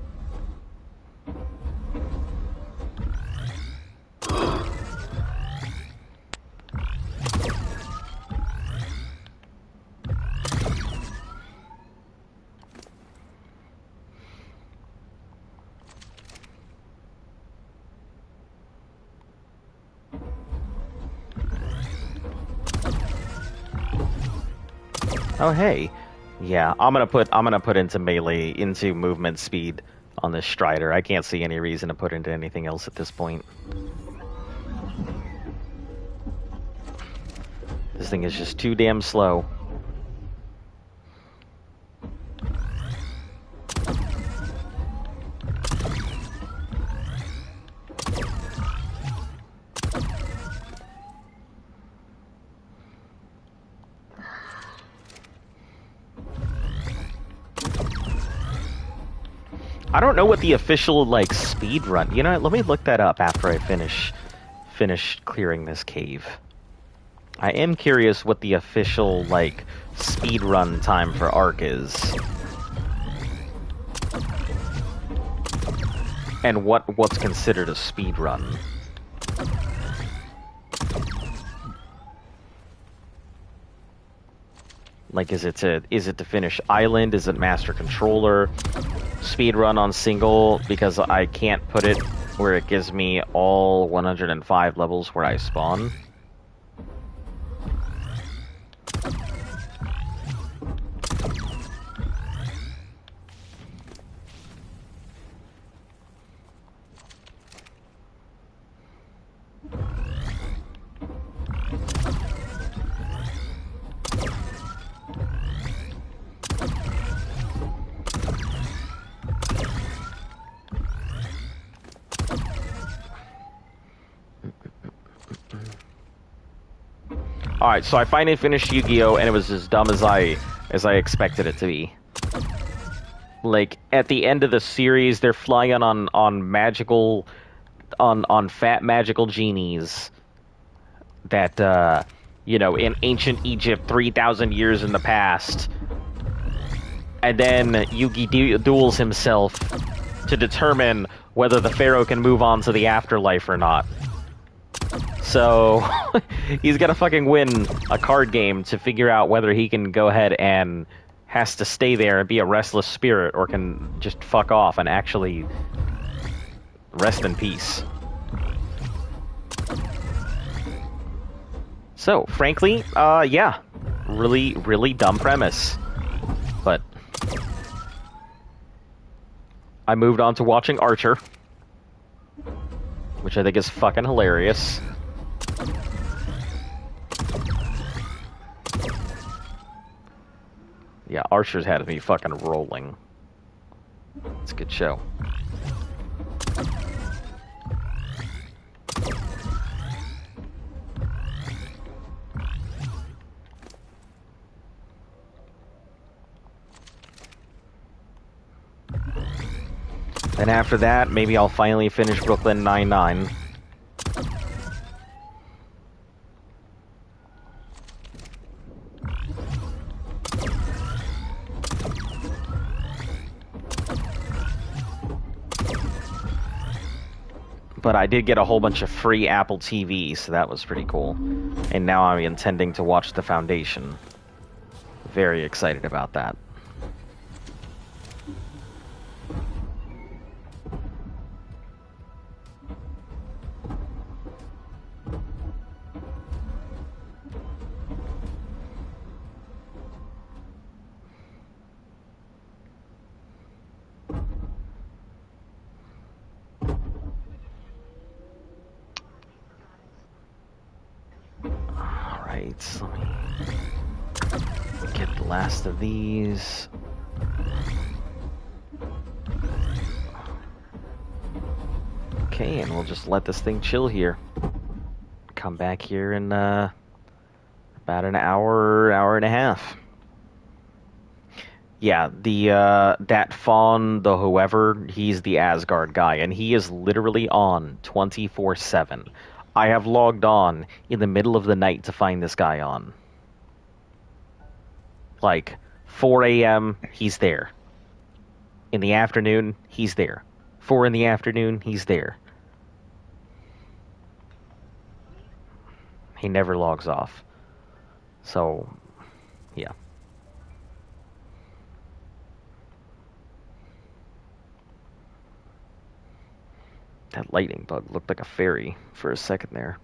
Oh hey, yeah, I'm gonna put into melee, into movement speed on this Strider. I can't see any reason to put into anything else at this point. This thing is just too damn slow. I don't know what the official, speed run... You know what? Let me look that up after I finish clearing this cave. I am curious what the official, speed run time for Ark is. And what's considered a speed run. Is it to finish Island? Is it Master Controller? Speedrun on single, because I can't put it where it gives me all 105 levels where I spawn. Alright, so I finally finished Yu-Gi-Oh! And it was as dumb as I expected it to be. At the end of the series, they're flying on magical... on fat magical genies that, in ancient Egypt 3,000 years in the past. And then Yugi duels himself to determine whether the pharaoh can move on to the afterlife or not. So, he's gotta fucking win a card game to figure out whether he can go ahead and has to stay there and be a restless spirit, or can just fuck off and actually rest in peace. So, frankly, yeah. Really, really dumb premise. But I moved on to watching Archer, which I think is fucking hilarious. Yeah, Archer's had me fucking rolling. It's a good show. And after that, maybe I'll finally finish Brooklyn Nine-Nine. But I did get a whole bunch of free Apple TVs, so that was pretty cool. And now I'm intending to watch The Foundation. Very excited about that. Alright, let me get the last of these. Okay, and we'll just let this thing chill here. Come back here in about an hour and a half. Yeah, that Fawn, the whoever, he's the Asgard guy, and he is literally on 24/7. I have logged on in the middle of the night to find this guy on. Like, 4 a.m., he's there. In the afternoon, he's there. 4 in the afternoon, he's there. He never logs off. So, yeah. That lightning bug looked like a fairy for a second there.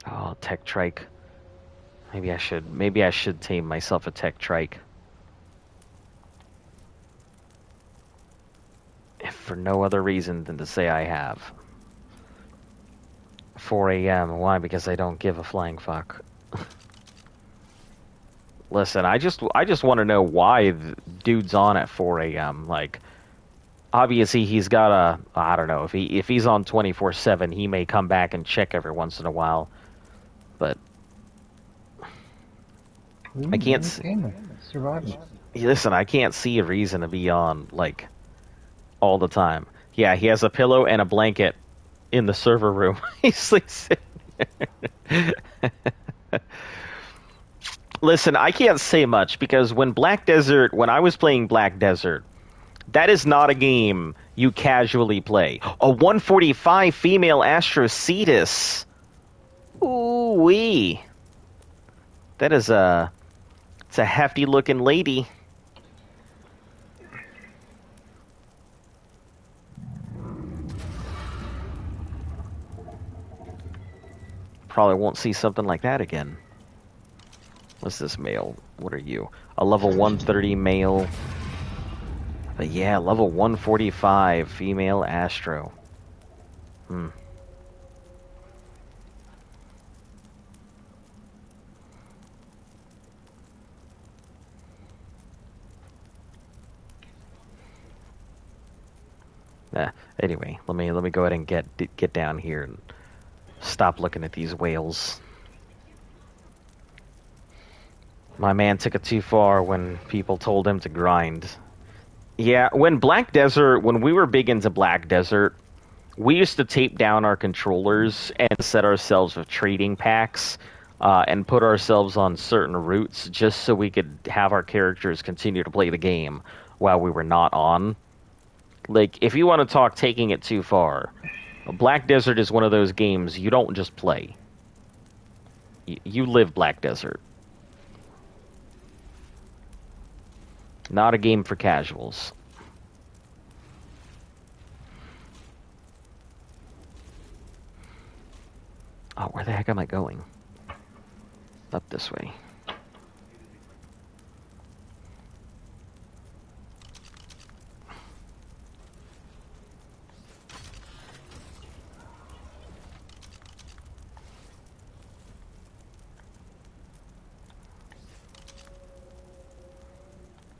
Oh, tech trike. Maybe I should tame myself a tech trike. If for no other reason than to say I have. 4 a.m. Why? Because I don't give a flying fuck. Listen, I just want to know why the dude's on at 4 a.m. Like, obviously he's got I don't know, if he's on 24/7, he may come back and check every once in a while. But I can't survive. Listen, I can't see a reason to be on like all the time. Yeah, he has a pillow and a blanket in the server room. He sleeps in. Listen, I can't say much because when I was playing Black Desert, that is not a game you casually play. A 145 female Astrocetus. Ooh-wee. That is it's a hefty looking lady. Probably won't see something like that again. What's this male? What are you? A level 130 male. But yeah, level 145 female Astro. Anyway, let me go ahead and get down here and stop looking at these whales. My man took it too far when people told him to grind. Yeah, when we were big into Black Desert, we used to tape down our controllers and set ourselves with trading packs and put ourselves on certain routes just so we could have our characters continue to play the game while we were not on. Like, if you want to talk taking it too far, Black Desert is one of those games you don't just play. You live Black Desert. Not a game for casuals. Oh, where the heck am I going? Up this way.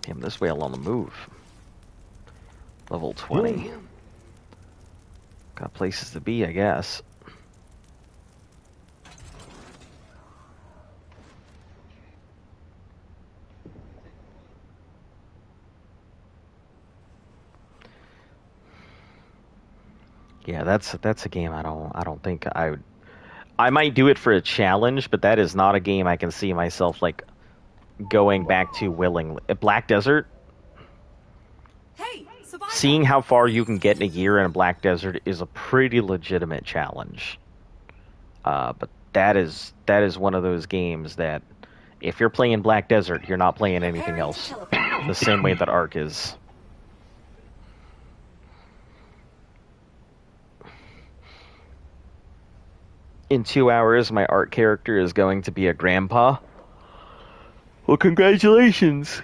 Damn, this whale on the move. Level 20. Ooh. Got places to be, I guess. Yeah, that's a game I don't think I would. I might do it for a challenge, but that is not a game I can see myself like going back to willingly. Black Desert. Hey, survivor! Seeing how far you can get in a year in a Black Desert is a pretty legitimate challenge. But that is one of those games that if you're playing Black Desert, you're not playing anything Preparing to else. teleport. The same way that Ark is. In 2 hours, my Ark character is going to be a grandpa. Well, congratulations.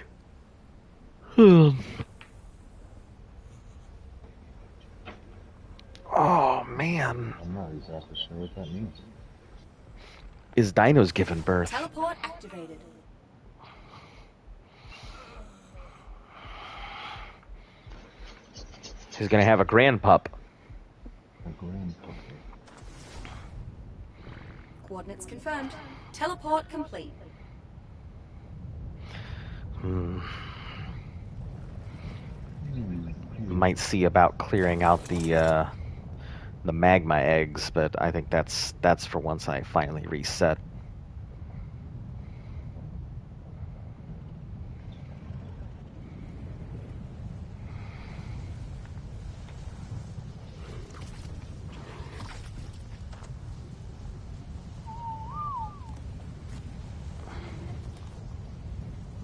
Oh man. I'm not exactly sure what that means. Is Dino's given birth? Teleport activated. He's gonna have a grandpup. A grandpa. Coordinates confirmed. Teleport complete. Might see about clearing out the magma eggs, but I think that's for once I finally reset.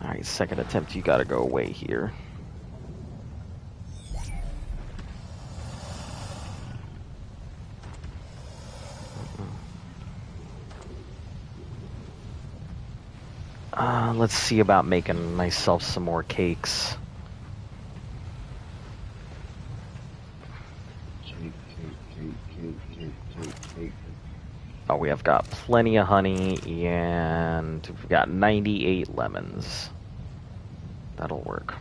Alright, second attempt, you gotta go away here. Let's see about making myself some more cakes. Cake. Oh, we have got plenty of honey, and we've got 98 lemons. That'll work.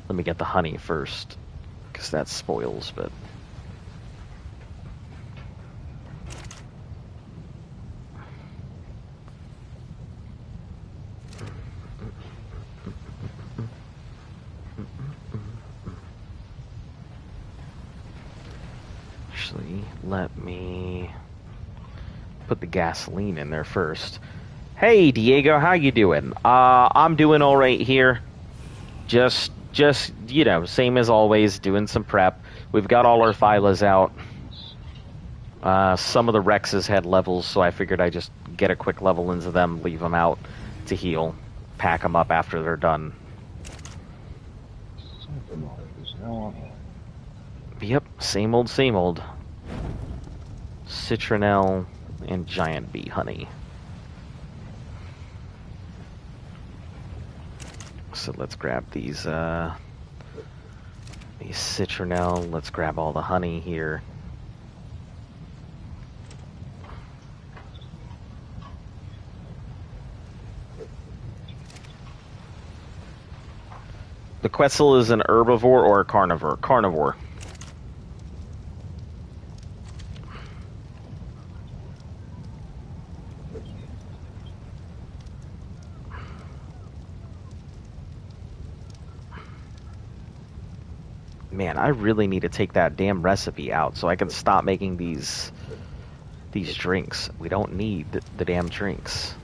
Let me get the honey first, because that spoils, but... Actually, let me put the gasoline in there first. Hey, Diego, how you doing? I'm doing all right here. Just you know, same as always, doing some prep. We've got all our phylas out. Some of the Rexes had levels, so I figured I'd just get a quick level into them, leave them out to heal, pack them up after they're done. Yep, same old, same old. Citronelle and giant bee honey. So let's grab these citronelle. Let's grab all the honey here. The Quetzal is an herbivore or a carnivore? Carnivore. Man, I really need to take that damn recipe out so I can stop making these drinks. We don't need the damn drinks.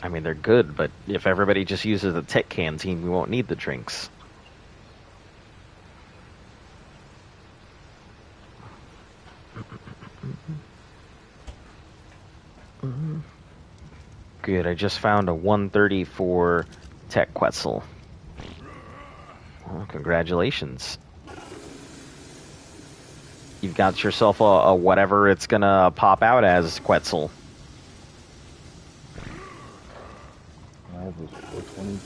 I mean, they're good, but if everybody just uses the tech canteen, we won't need the drinks. Good, I just found a 134 Tech Quetzal. Well, congratulations. You've got yourself a whatever it's gonna pop out as Quetzal. I have this 420.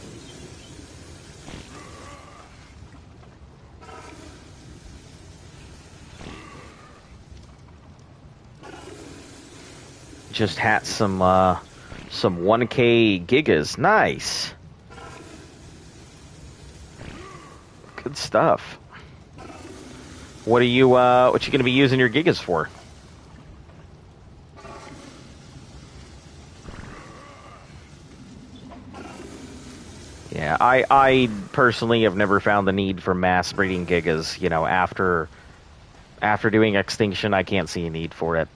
Just had some 1K gigas. Nice. Good stuff. What are you what you gonna be using your gigas for? I personally have never found the need for mass breeding gigas. You know, after doing Extinction, I can't see a need for it.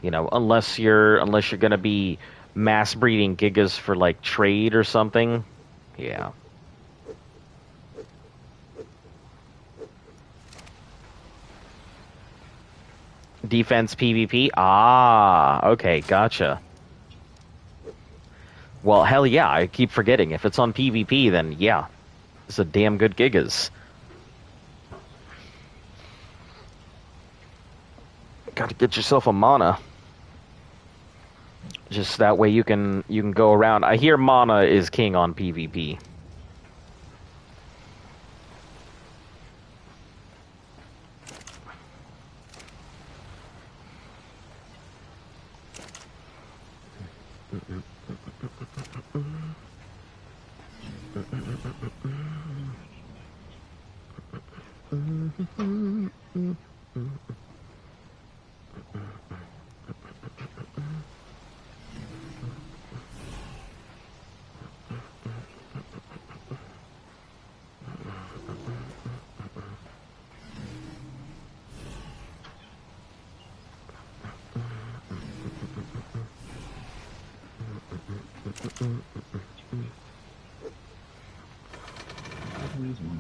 You know, unless you're gonna be mass breeding gigas for like trade or something. Yeah. Defense PvP? Ah, okay, gotcha. Well, hell yeah, I keep forgetting. If it's on PvP, then yeah, it's a damn good gigas. Gotta get yourself a mana. Just that way you can go around. I hear mana is king on PvP.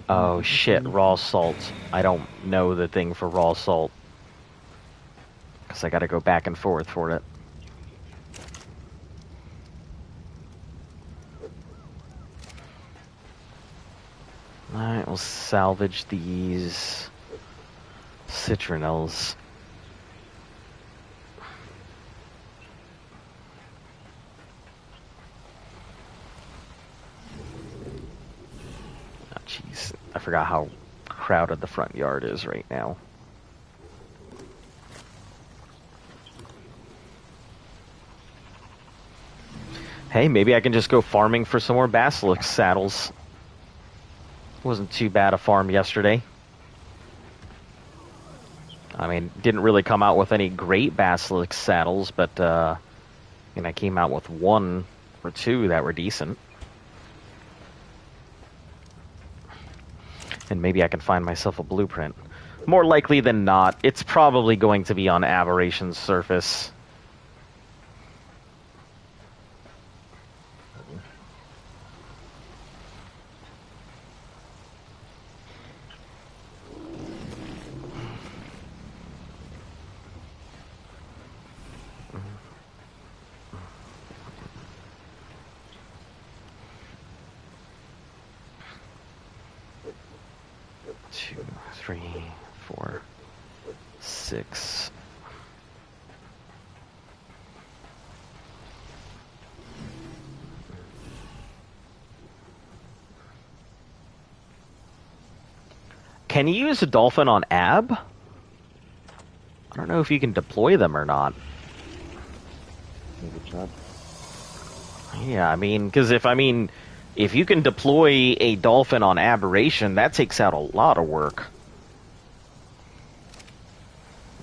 Oh shit, raw salt. I don't know the thing for raw salt. Because I gotta go back and forth for it. Alright, we'll salvage these citronels. Oh, jeez. I forgot how crowded the front yard is right now. Hey, maybe I can just go farming for some more basilisk saddles. Wasn't too bad a farm yesterday. I mean, didn't really come out with any great basilisk saddles, but I came out with one or two that were decent. And maybe I can find myself a blueprint. More likely than not, it's probably going to be on Aberration's surface. Can you use a dolphin on Ab? I don't know if you can deploy them or not. Yeah, I mean, because if you can deploy a dolphin on Aberration, that takes out a lot of work.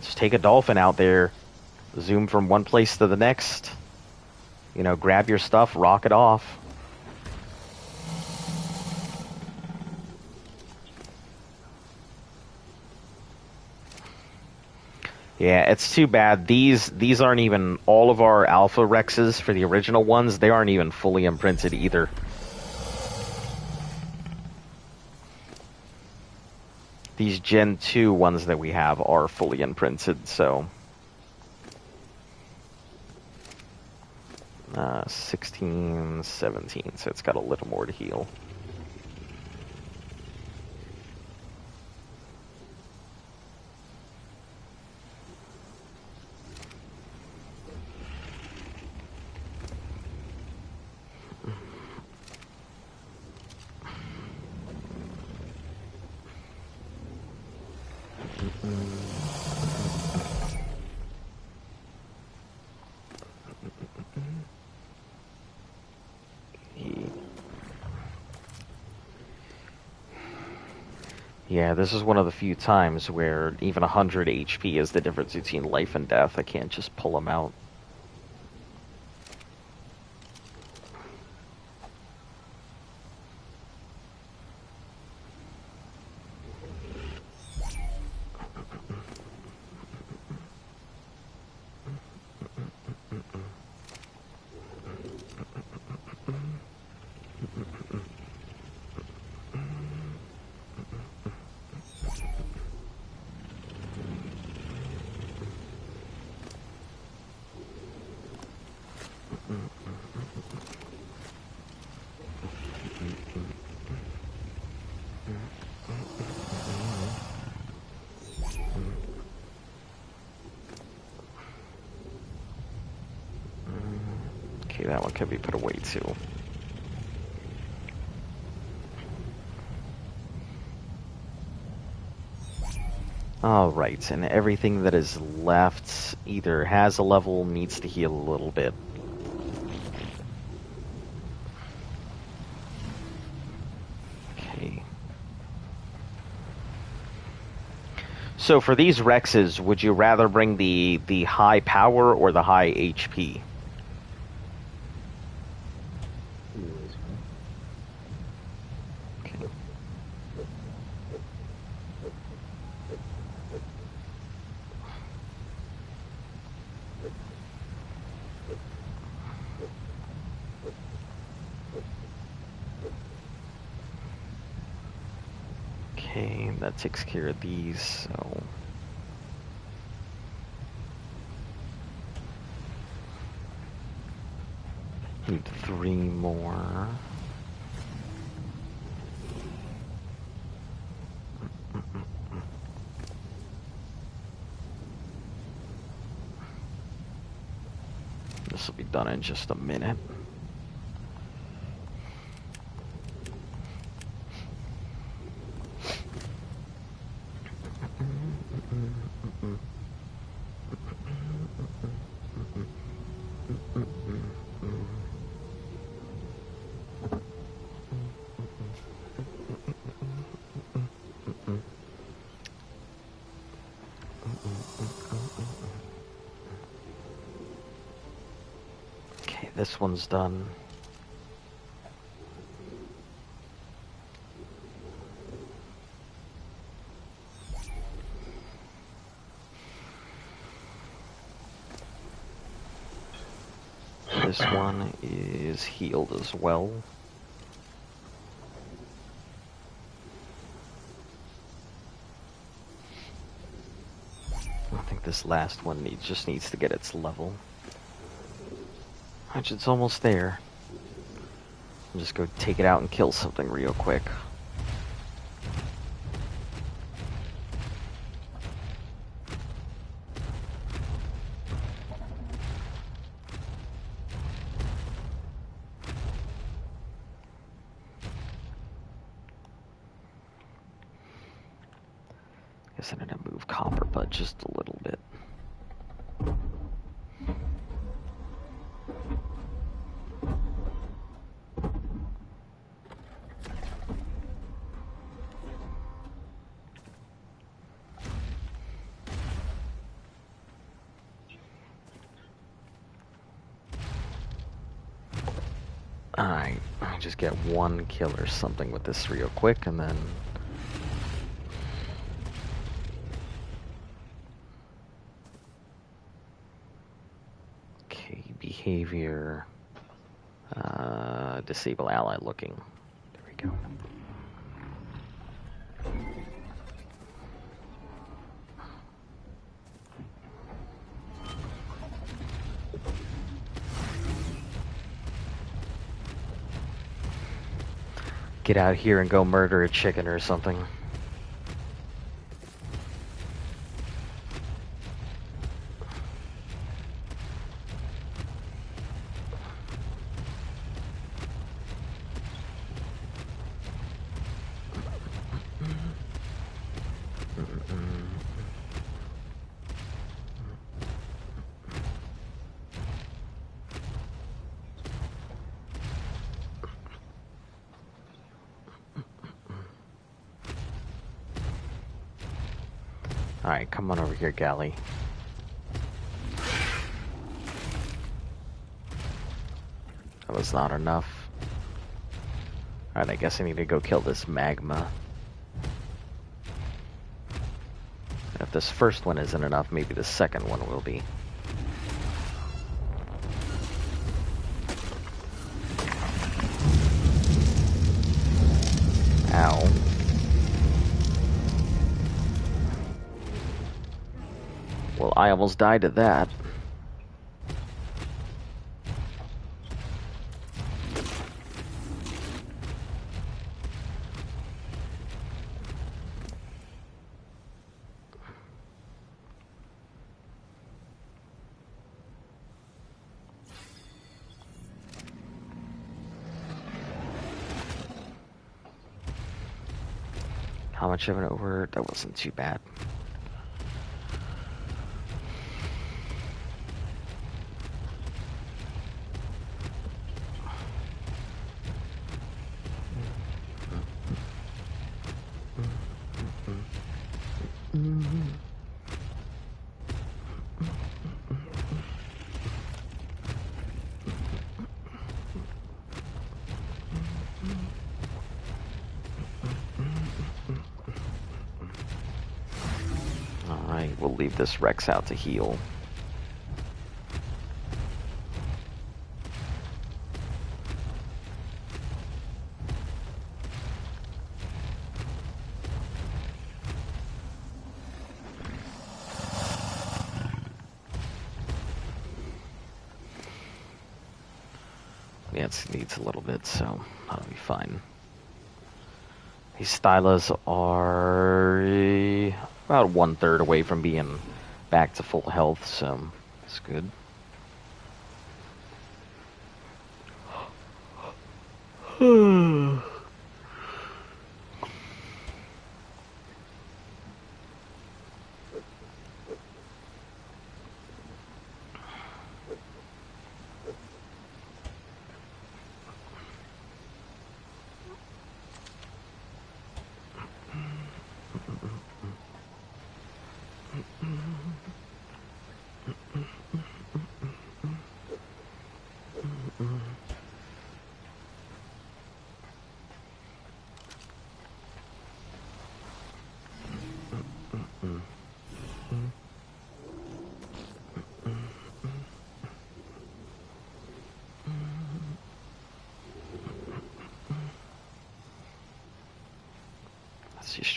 Just take a dolphin out there, zoom from one place to the next. You know, grab your stuff, rock it off. Yeah, it's too bad. These aren't even all of our Alpha Rexes for the original ones. They aren't even fully imprinted either. These Gen 2 ones that we have are fully imprinted, so... 16, 17, so it's got a little more to heal. Yeah, this is one of the few times where even 100 HP is the difference between life and death. I can't just pull them out. Okay, that one can be put away too. Alright, and everything that is left either has a level, needs to heal a little bit. Okay. So for these Rexes, would you rather bring the high power or the high HP? Okay, that takes care of these, so... Need 3 more. This will be done in just a minute. Okay, this one's done. This one is healed as well. I think this last one just needs to get its level. Which it's almost there. I'll just go take it out and kill something real quick. Guess I need to move copper, but just a little bit. Alright, I just get one kill or something with this real quick, and then... Okay, behavior... disable ally looking. There we go. Get out here and go murder a chicken or something. Alright, come on over here, Galley. That was not enough. Alright, I guess I need to go kill this magma. And if this first one isn't enough, maybe the second one will be. I almost died at that. How much of an over? That wasn't too bad. Alright, we'll leave this Rex out to heal. Yeah, it needs a little bit, so that'll be fine. These Stylas are about 1/3 away from being back to full health, so it's good. These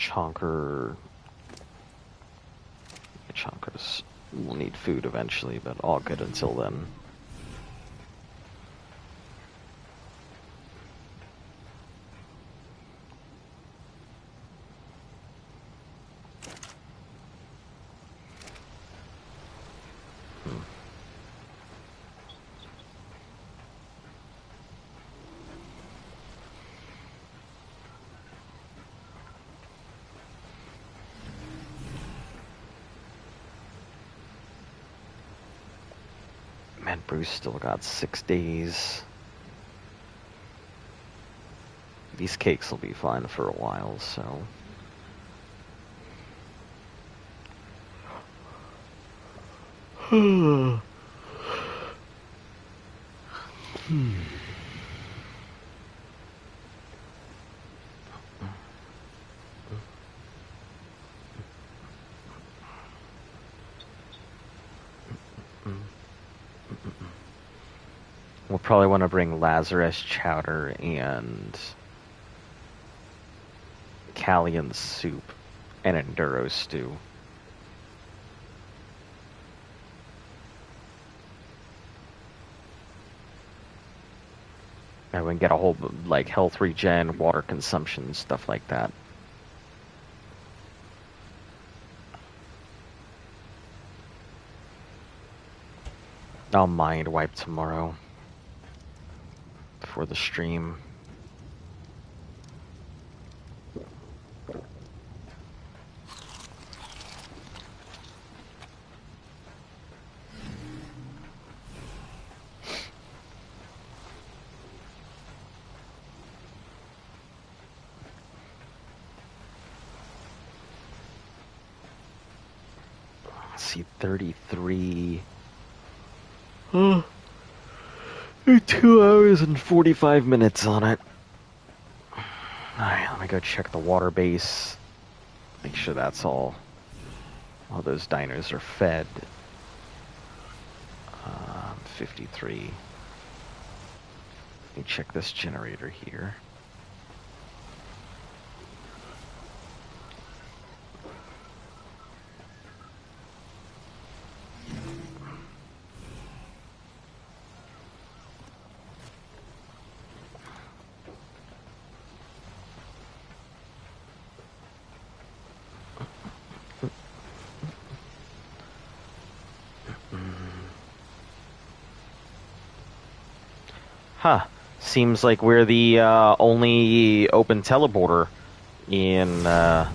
Chonkers will need food eventually, but all good until then. Man, Bruce still got 6 days. These cakes will be fine for a while, so... We'll probably want to bring Lazarus chowder and Callian soup and Enduro stew. And we can get a whole, like, health regen, water consumption, stuff like that. I'll mind wipe tomorrow for the stream. Let's see, 33. 2 hours and 45 minutes on it. Alright, let me go check the water base. Make sure that's all those diners are fed. 53. Let me check this generator here. Huh. Seems like we're the only open teleporter in our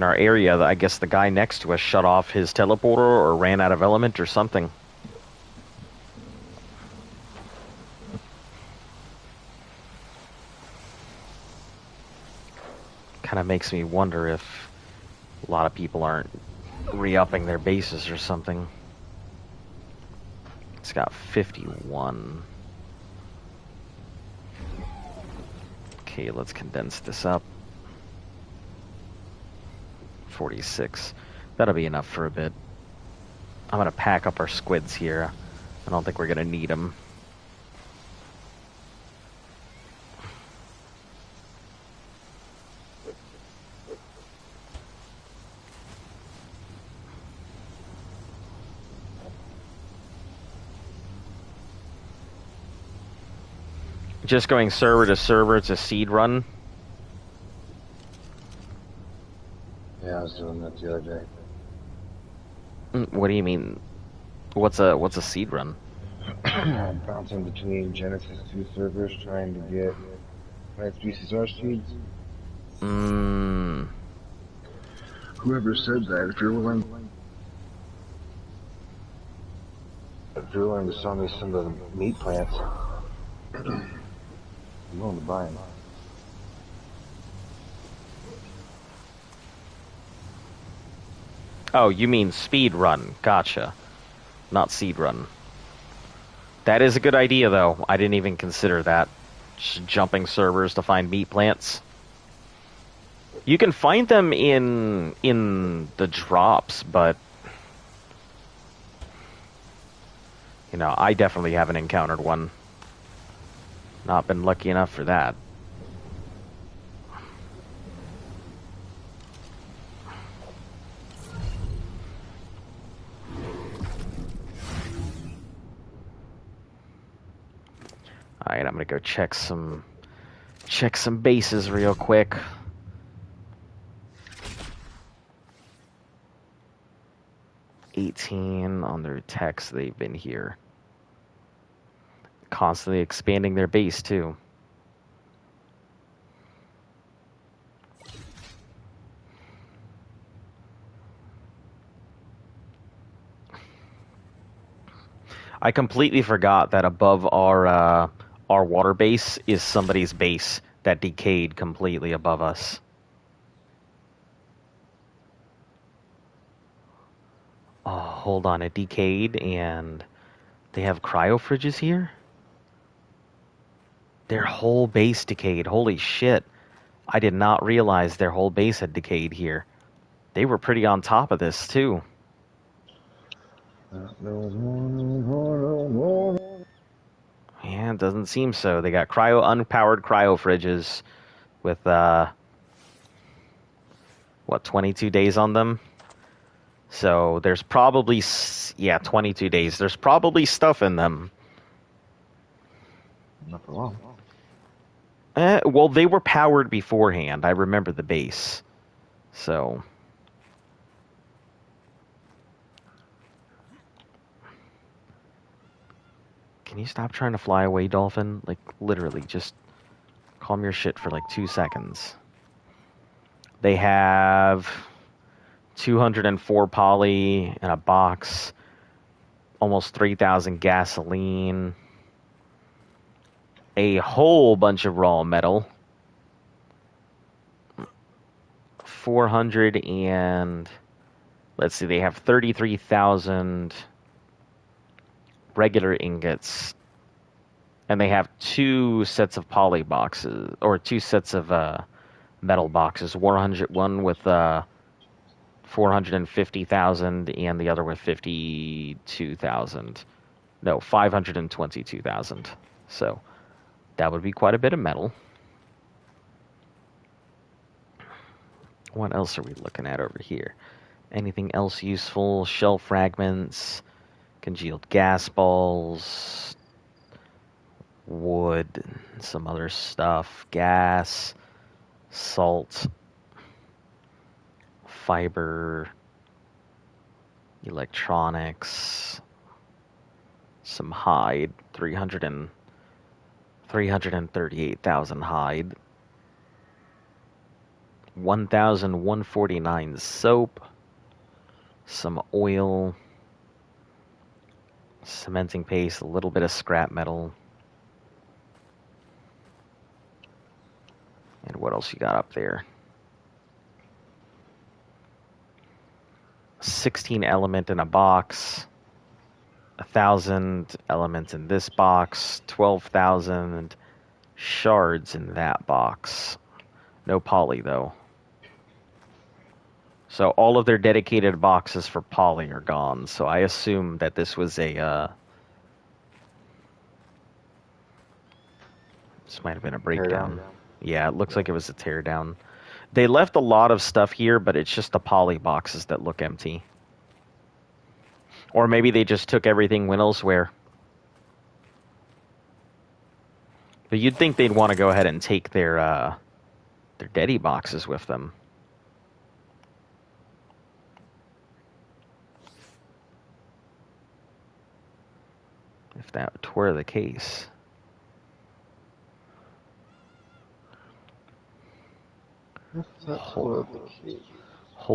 area. I guess the guy next to us shut off his teleporter or ran out of element or something. Kind of makes me wonder if a lot of people aren't re-upping their bases or something. It's got 51. Okay, let's condense this up. 46. That'll be enough for a bit. I'm gonna pack up our squids here. I don't think we're gonna need them. Just going server to server, it's a seed run. Yeah, I was doing that the other day. What do you mean? What's a seed run? I'm bouncing between Genesis 2 servers trying to get plant species R seeds. Whoever said that, if you're willing to sell me some of the meat plants, I'm willing to buy them. Oh, you mean speed run. Gotcha. Not seed run. That is a good idea, though. I didn't even consider that. Just jumping servers to find meat plants. You can find them in the drops, but you know, I definitely haven't encountered one. Not been lucky enough for that. Alright, I'm gonna go check some bases real quick. $18 on their techs, they've been here. Constantly expanding their base too. I completely forgot that above our water base is somebody's base that decayed completely above us. Oh, hold on, it decayed and they have cryo fridges here? Their whole base decayed. Holy shit. I did not realize their whole base had decayed here. They were pretty on top of this too. Yeah, it doesn't seem so. They got unpowered cryo fridges with 22 days on them. So there's probably 22 days. There's probably stuff in them. Not for long. Well, they were powered beforehand. I remember the base. So can you stop trying to fly away, Dolphin? Like, literally, just calm your shit for like 2 seconds. They have 204 poly in a box, almost 3,000 gasoline, a whole bunch of raw metal, 400 and... Let's see, they have 33,000 regular ingots. And they have 2 sets of poly boxes, or 2 sets of metal boxes. One with 450,000 and the other with 52,000. No, 522,000. So that would be quite a bit of metal. What else are we looking at over here? Anything else useful? Shell fragments, congealed gas balls, wood, some other stuff, gas, salt, fiber, electronics, some hide, 300 and 338,000 hide. 1,149 soap. Some oil. Cementing paste, a little bit of scrap metal. And what else you got up there? 16 element in a box. 1,000 elements in this box. 12,000 shards in that box. No poly, though. So all of their dedicated boxes for poly are gone. So I assume that this was a... this might have been a breakdown. Yeah, it looks like it was a teardown. They left a lot of stuff here, but it's just the poly boxes that look empty. Or maybe they just took everything went elsewhere. But you'd think they'd want to go ahead and take their Dedi boxes with them. If that were the case. Whole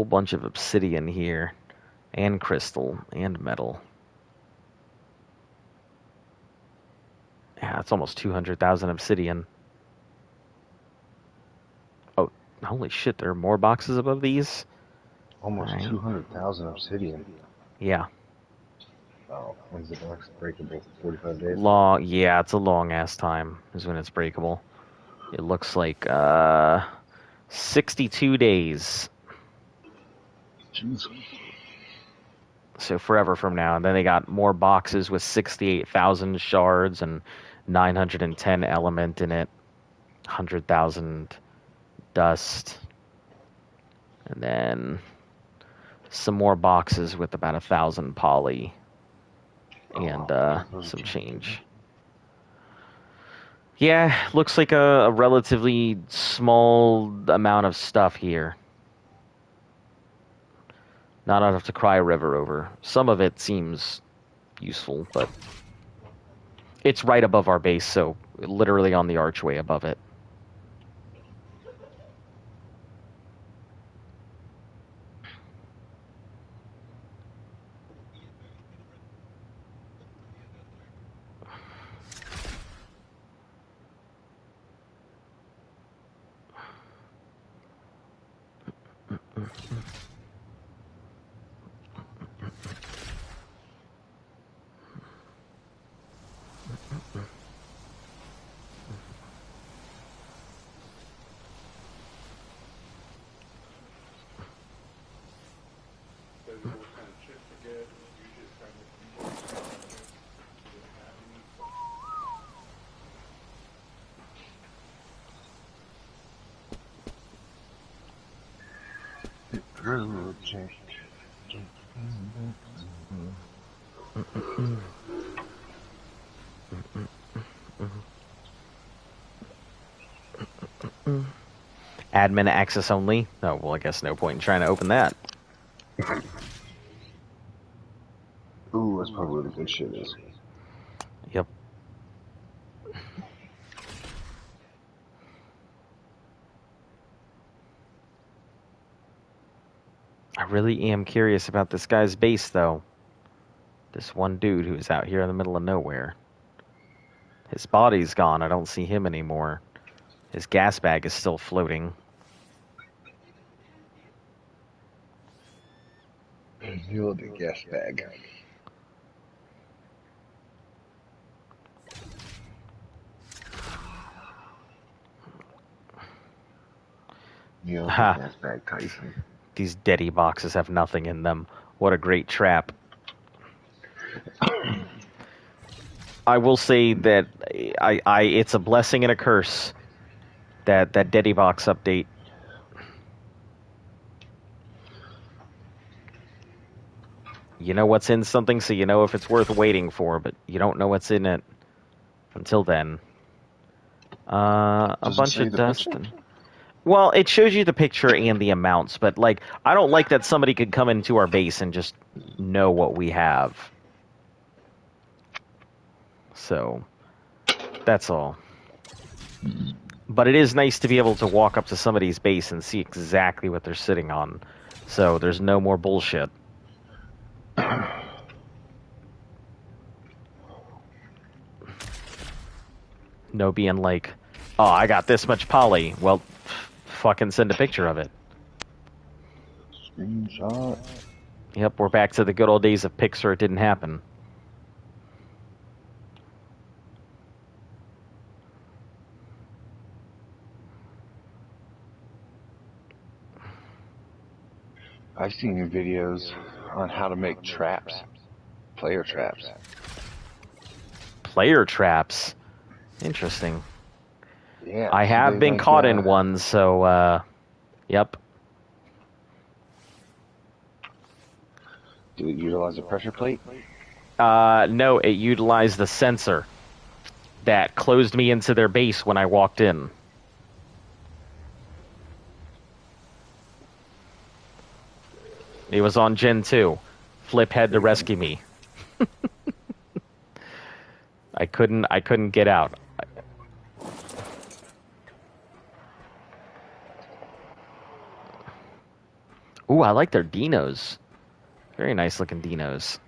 bunch of obsidian here. And crystal. And metal. Yeah, it's almost 200,000 obsidian. Oh, holy shit, there are more boxes above these? Almost 200,000 obsidian. Yeah. Oh, when's the box breakable? 45 days? Long, yeah, it's a long-ass time is when it's breakable. It looks like 62 days. Jeez. So forever from now. And then they got more boxes with 68,000 shards and 910 element in it. 100,000 dust. And then some more boxes with about 1,000 poly. And some change. Yeah, looks like a relatively small amount of stuff here. Not enough to cry a river over. Some of it seems useful, but it's right above our base, so literally on the archway above it. Admin access only? Oh, well, I guess no point in trying to open that. Ooh, that's probably where the good shit is. Yep. I really am curious about this guy's base, though. This one dude who is out here in the middle of nowhere. His body's gone. I don't see him anymore. His gas bag is still floating. You're the gas bag. You're the gas bag, Tyson. These Dedi boxes have nothing in them. What a great trap. I will say that it's a blessing and a curse, that Dedi box update. You know what's in something, so you know if it's worth waiting for, but you don't know what's in it until then. A bunch of dust. Well, it shows you the picture and the amounts, but like I don't like that somebody could come into our base and just know what we have. So, that's all. But it is nice to be able to walk up to somebody's base and see exactly what they're sitting on. So there's no more bullshit. No being like, oh, I got this much poly. Well, fucking send a picture of it. Screenshot. Yep, we're back to the good old days of pics or it didn't happen. I've seen videos on how to make traps, player traps. Player traps. Interesting. Yeah, I have been caught in one, so, yep. Do it utilize a pressure plate? No, it utilized the sensor that closed me into their base when I walked in. It was on Gen 2. Flip had to rescue me. I couldn't get out. Ooh, I like their dinos. Very nice looking dinos.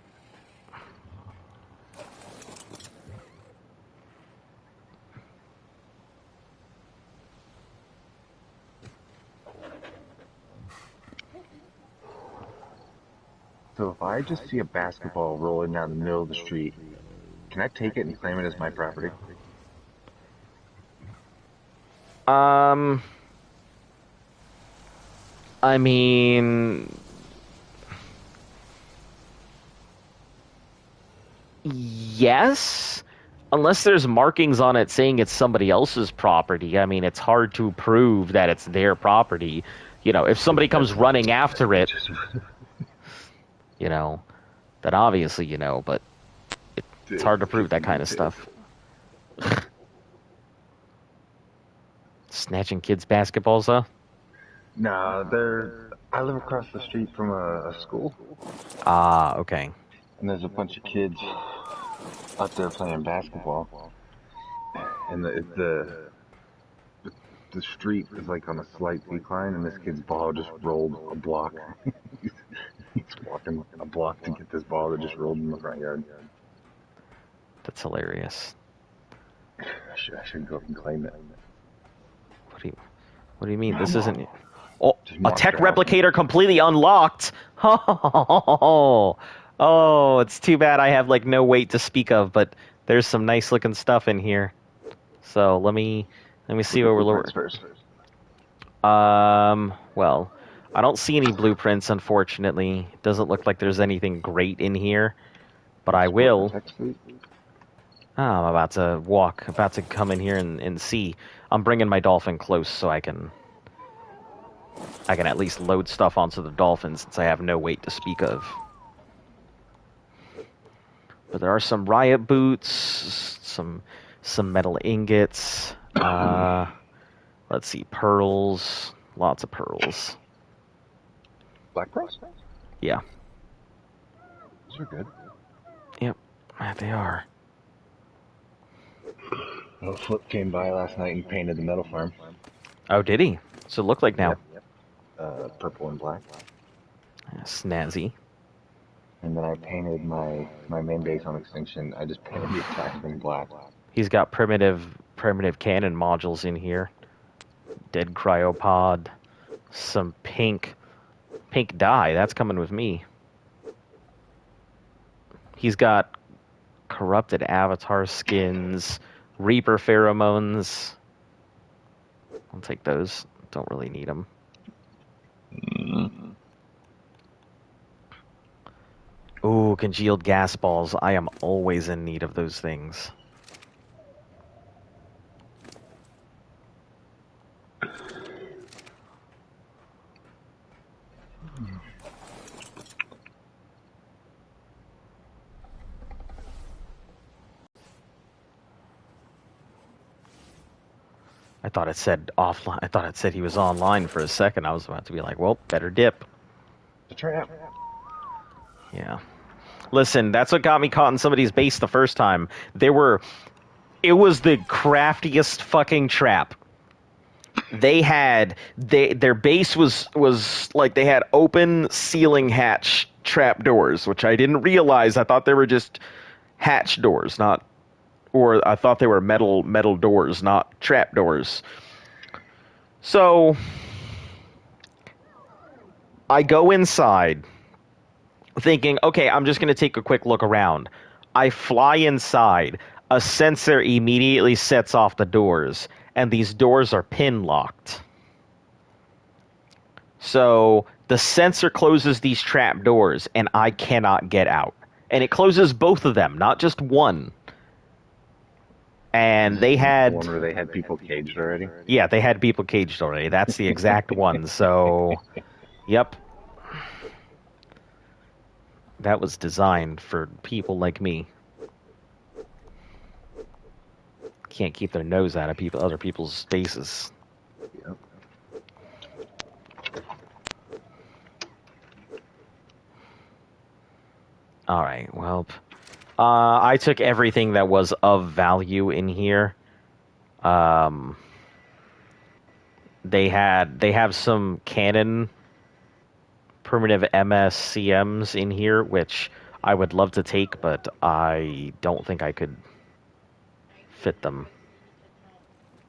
So if I just see a basketball rolling down the middle of the street, can I take it and claim it as my property? I mean, yes, unless there's markings on it saying it's somebody else's property. I mean, it's hard to prove that it's their property. You know, if somebody comes running after it, you know, then obviously, you know, but it's hard to prove that kind of stuff. Snatching kids' basketballs, though? Nah, I live across the street from a school. Ah, okay. And there's a bunch of kids out there playing basketball. And the street is like on a slight decline, and this kid's ball just rolled a block. He's walking a block to get this ball that just rolled in the front yard. That's hilarious. I should go up and claim it. What do you mean? This isn't... Oh, Just a mark tech it out. replicator completely unlocked. Oh, it's too bad I have like no weight to speak of, but there's some nice looking stuff in here. So let me see what we're looking first. Well, I don't see any blueprints, unfortunately. It doesn't look like there's anything great in here, but I will. Oh, I'm about to come in here and see. I'm bringing my dolphin close so I can at least load stuff onto the dolphin since I have no weight to speak of. But there are some riot boots, some metal ingots. Let's see, pearls, lots of pearls. Black pearls? Yeah. Those are good. Yep, they are. Well, Flip came by last night and painted the metal farm. Oh, did he? So it look like now. Yep. Purple and black. Snazzy. And then I painted my main base on Extinction. I just painted the entire thing black. He's got primitive cannon modules in here. Dead cryopod. Some pink dye. That's coming with me. He's got corrupted avatar skins, Reaper pheromones. I'll take those. Don't really need them. Ooh, congealed gas balls. I am always in need of those things. I thought it said offline. I thought it said he was online for a second. I was about to be like, well, better dip. The trap. Yeah. Listen, that's what got me caught in somebody's base the first time. There were It was the craftiest fucking trap. Their base was like they had open ceiling hatch trap doors, which I didn't realize. I thought they were just hatch doors, or I thought they were metal doors, not trap doors. So I go inside thinking, okay, I'm just going to take a quick look around. I fly inside. A sensor immediately sets off the doors, and these doors are pin locked. So the sensor closes these trap doors, and I cannot get out. And it closes both of them, not just one. And they had... One where they had people caged already? Yeah, they had people caged already. That's the exact one. So, yep. That was designed for people like me. Can't keep their nose out of other people's faces. Yep. All right, well, I took everything that was of value in here. They have some cannon primitive MSCMs in here, which I would love to take, but I don't think I could fit them.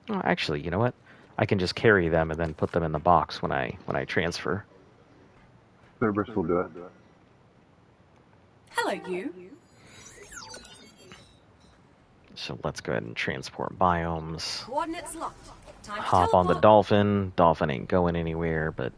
Oh, actually, you know what? I can just carry them and then put them in the box when I transfer. Cerberus will do it. Hello, you. So let's go ahead and transport biomes. Coordinates locked. Time to Hop on the teleport. dolphin. Dolphin ain't going anywhere, but...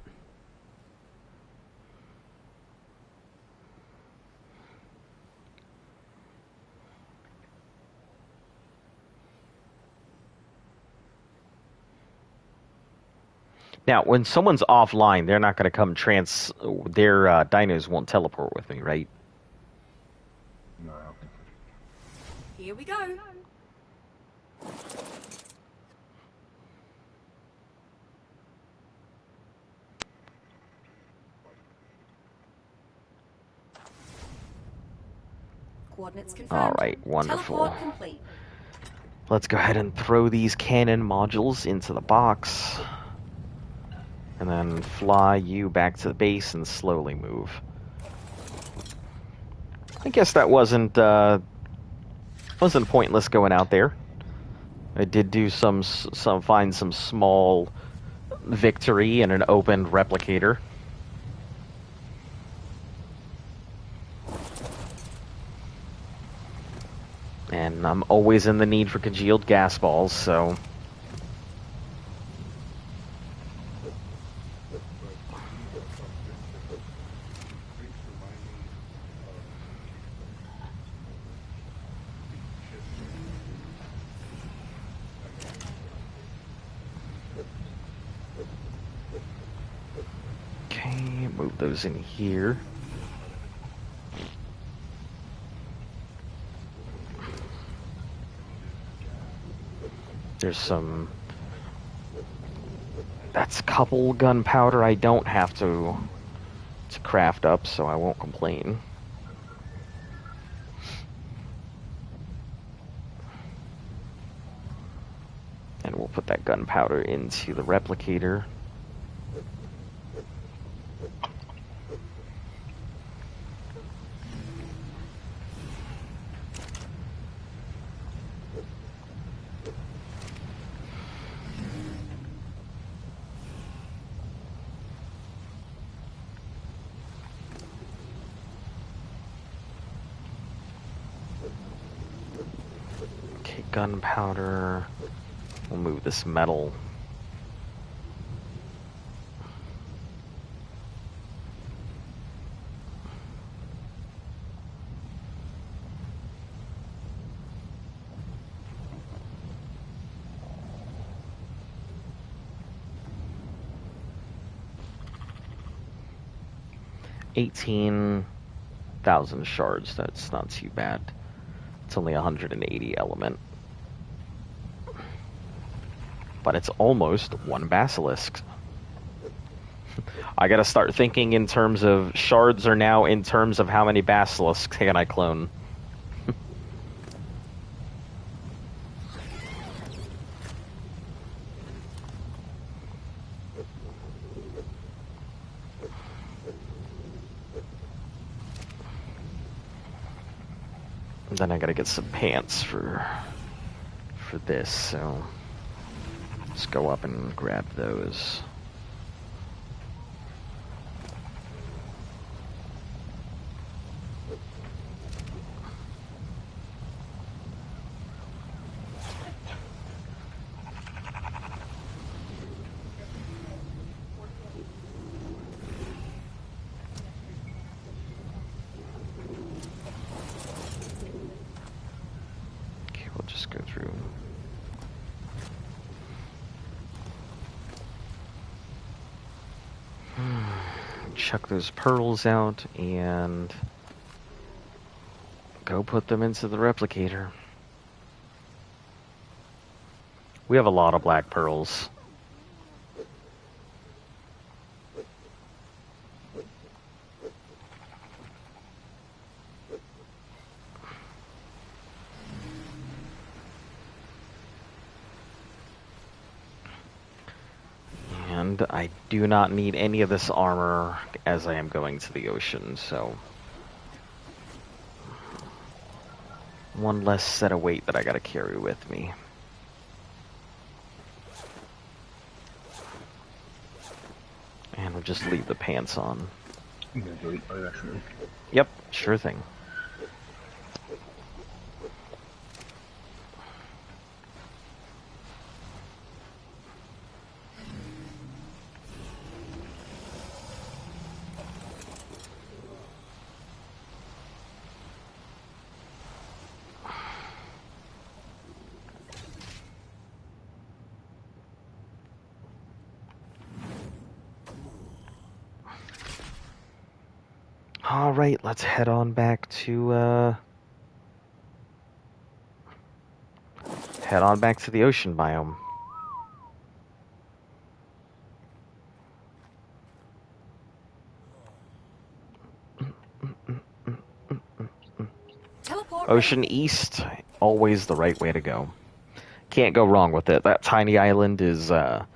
Now, when someone's offline, they're not going to come their dinos won't teleport with me, right? No, I don't think so. Here we go. Coordinates confirmed. All right, wonderful. Teleport complete. Let's go ahead and throw these cannon modules into the box. And then fly you back to the base and slowly move. I guess that wasn't pointless going out there. I did do find some small victory in an opened replicator. And I'm always in the need for congealed gas balls, so... Okay, move those in here. There's some... That's a couple gunpowder I don't have to craft up, so I won't complain. And we'll put that gunpowder into the replicator. Gunpowder. We'll move this metal. $18,000 shards. That's not too bad. It's only 180 element. But it's almost one basilisk. I gotta start thinking in terms of shards are now in terms of how many basilisks can I clone. Then I gotta get some pants for this, so let's go up and grab those. Okay, we'll just go through. Chuck those pearls out and go put them into the replicator. We have a lot of black pearls. And I do not need any of this armor as I am going to the ocean, so one less set of weight that I gotta carry with me. And we'll just leave the pants on. Yep, sure thing. All right, let's head on back to the ocean biome. Teleport Ocean ready. East, always the right way to go. Can't go wrong with it. That tiny island is a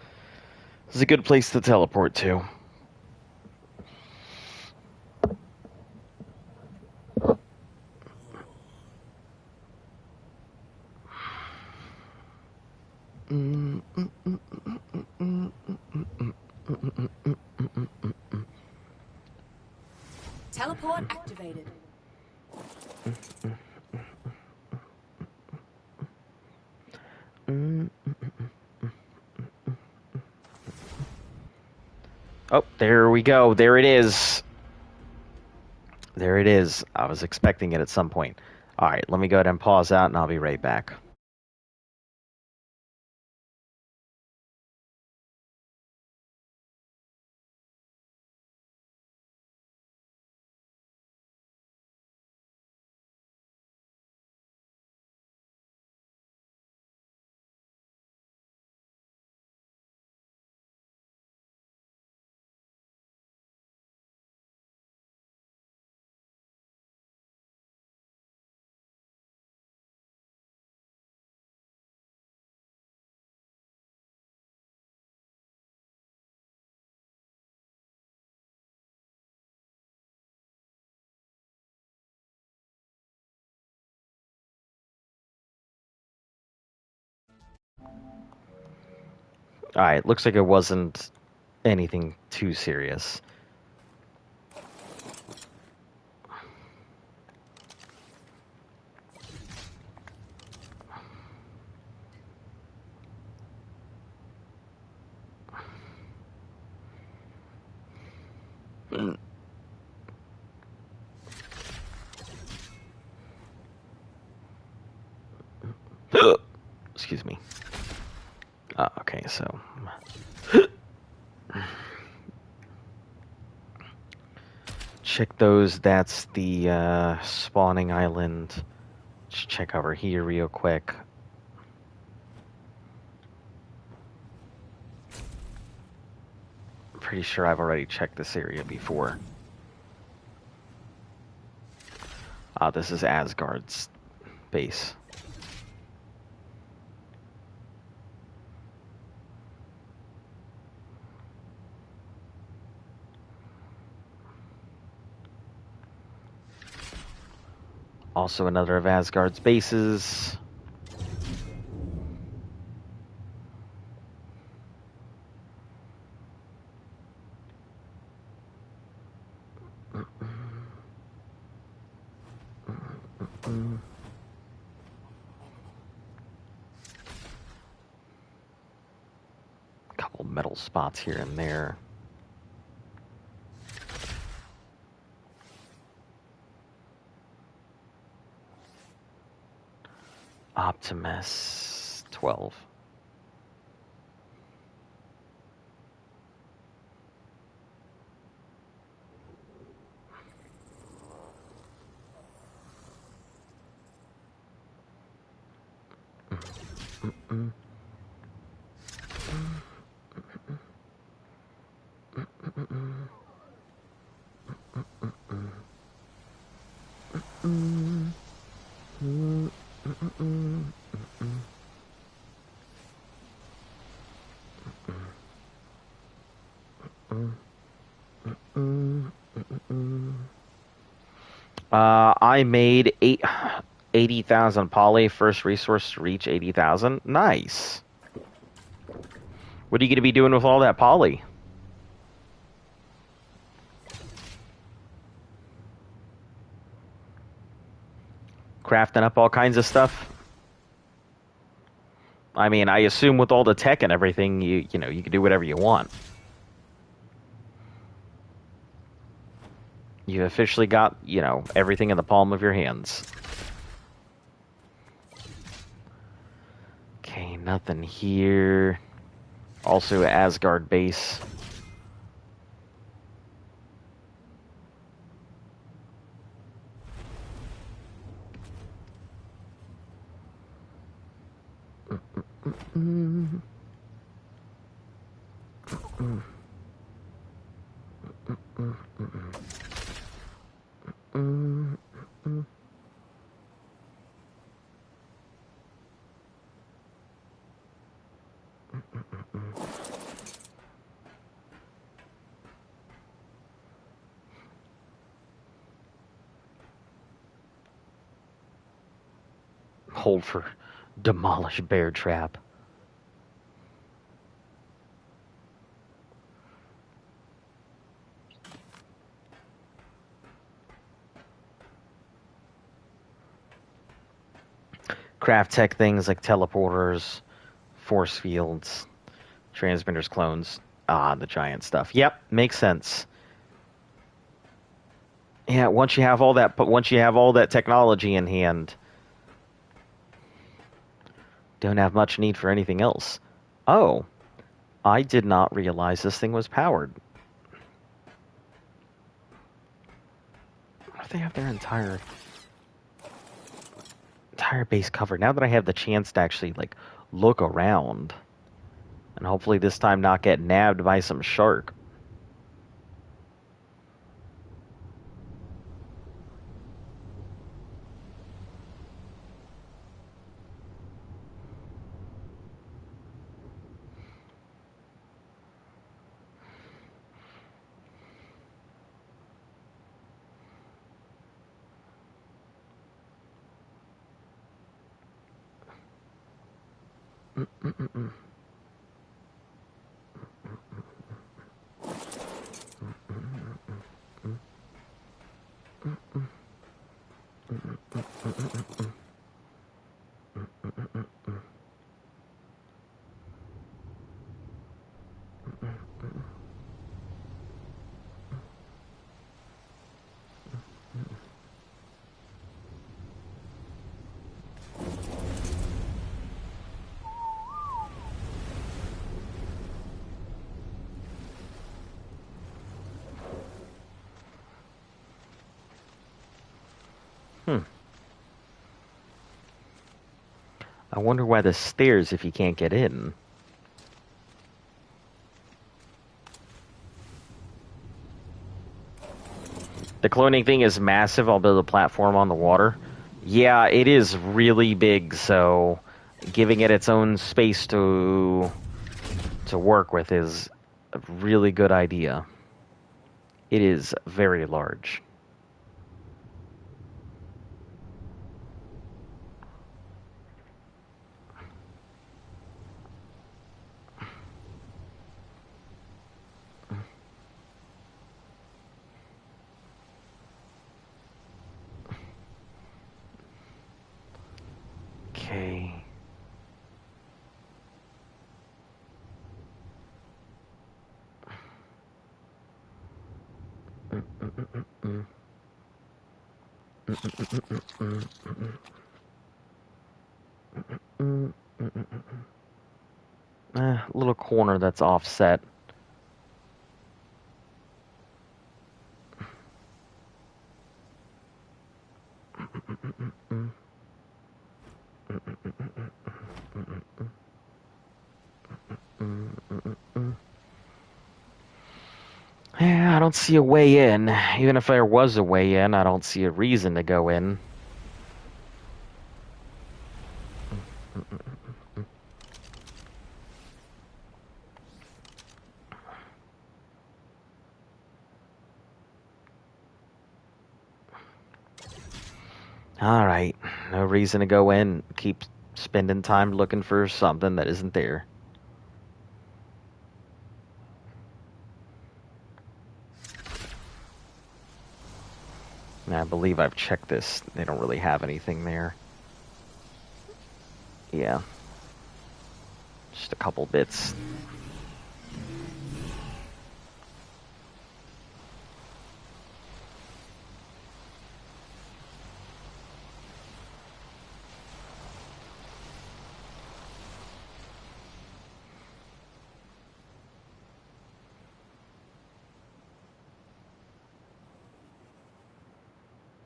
good place to teleport to. Teleport activated. Oh, there we go. There it is. There it is. I was expecting it at some point. All right, let me go ahead and pause out, and I'll be right back. All right, looks like it wasn't anything too serious. Excuse me. Okay, so check those. That's the spawning island. Just check over here real quick. I'm pretty sure I've already checked this area before. This is Asgard's base. Also another of Asgard's bases. Couple metal spots here and there. Optimus 12. I made 80,000 poly, first resource to reach 80,000. Nice. What are you going to be doing with all that poly? Crafting up all kinds of stuff? I mean, I assume with all the tech and everything, you can do whatever you want. You've officially got, everything in the palm of your hands. Okay, nothing here. Also Asgard base. Hold for demolish bear trap. Craft tech things like teleporters, force fields, transmitters, clones. The giant stuff. Yep, makes sense. Yeah, once you have all that technology in hand, don't have much need for anything else. Oh, I did not realize this thing was powered. What if they have their entire base covered? Now that I have the chance to actually look around, and hopefully this time not get nabbed by some shark. I wonder why the stairs if you can't get in. The cloning thing is massive. I'll build a platform on the water. Yeah, it is really big, so giving it its own space to work with is a really good idea. It is very large. Okay. Little corner that's offset. Yeah, I don't see a way in. Even if there was a way in, I don't see a reason to go in. Alright, no reason to go in. Keep spending time looking for something that isn't there. I believe I've checked this. They don't really have anything there. Yeah. Just a couple bits.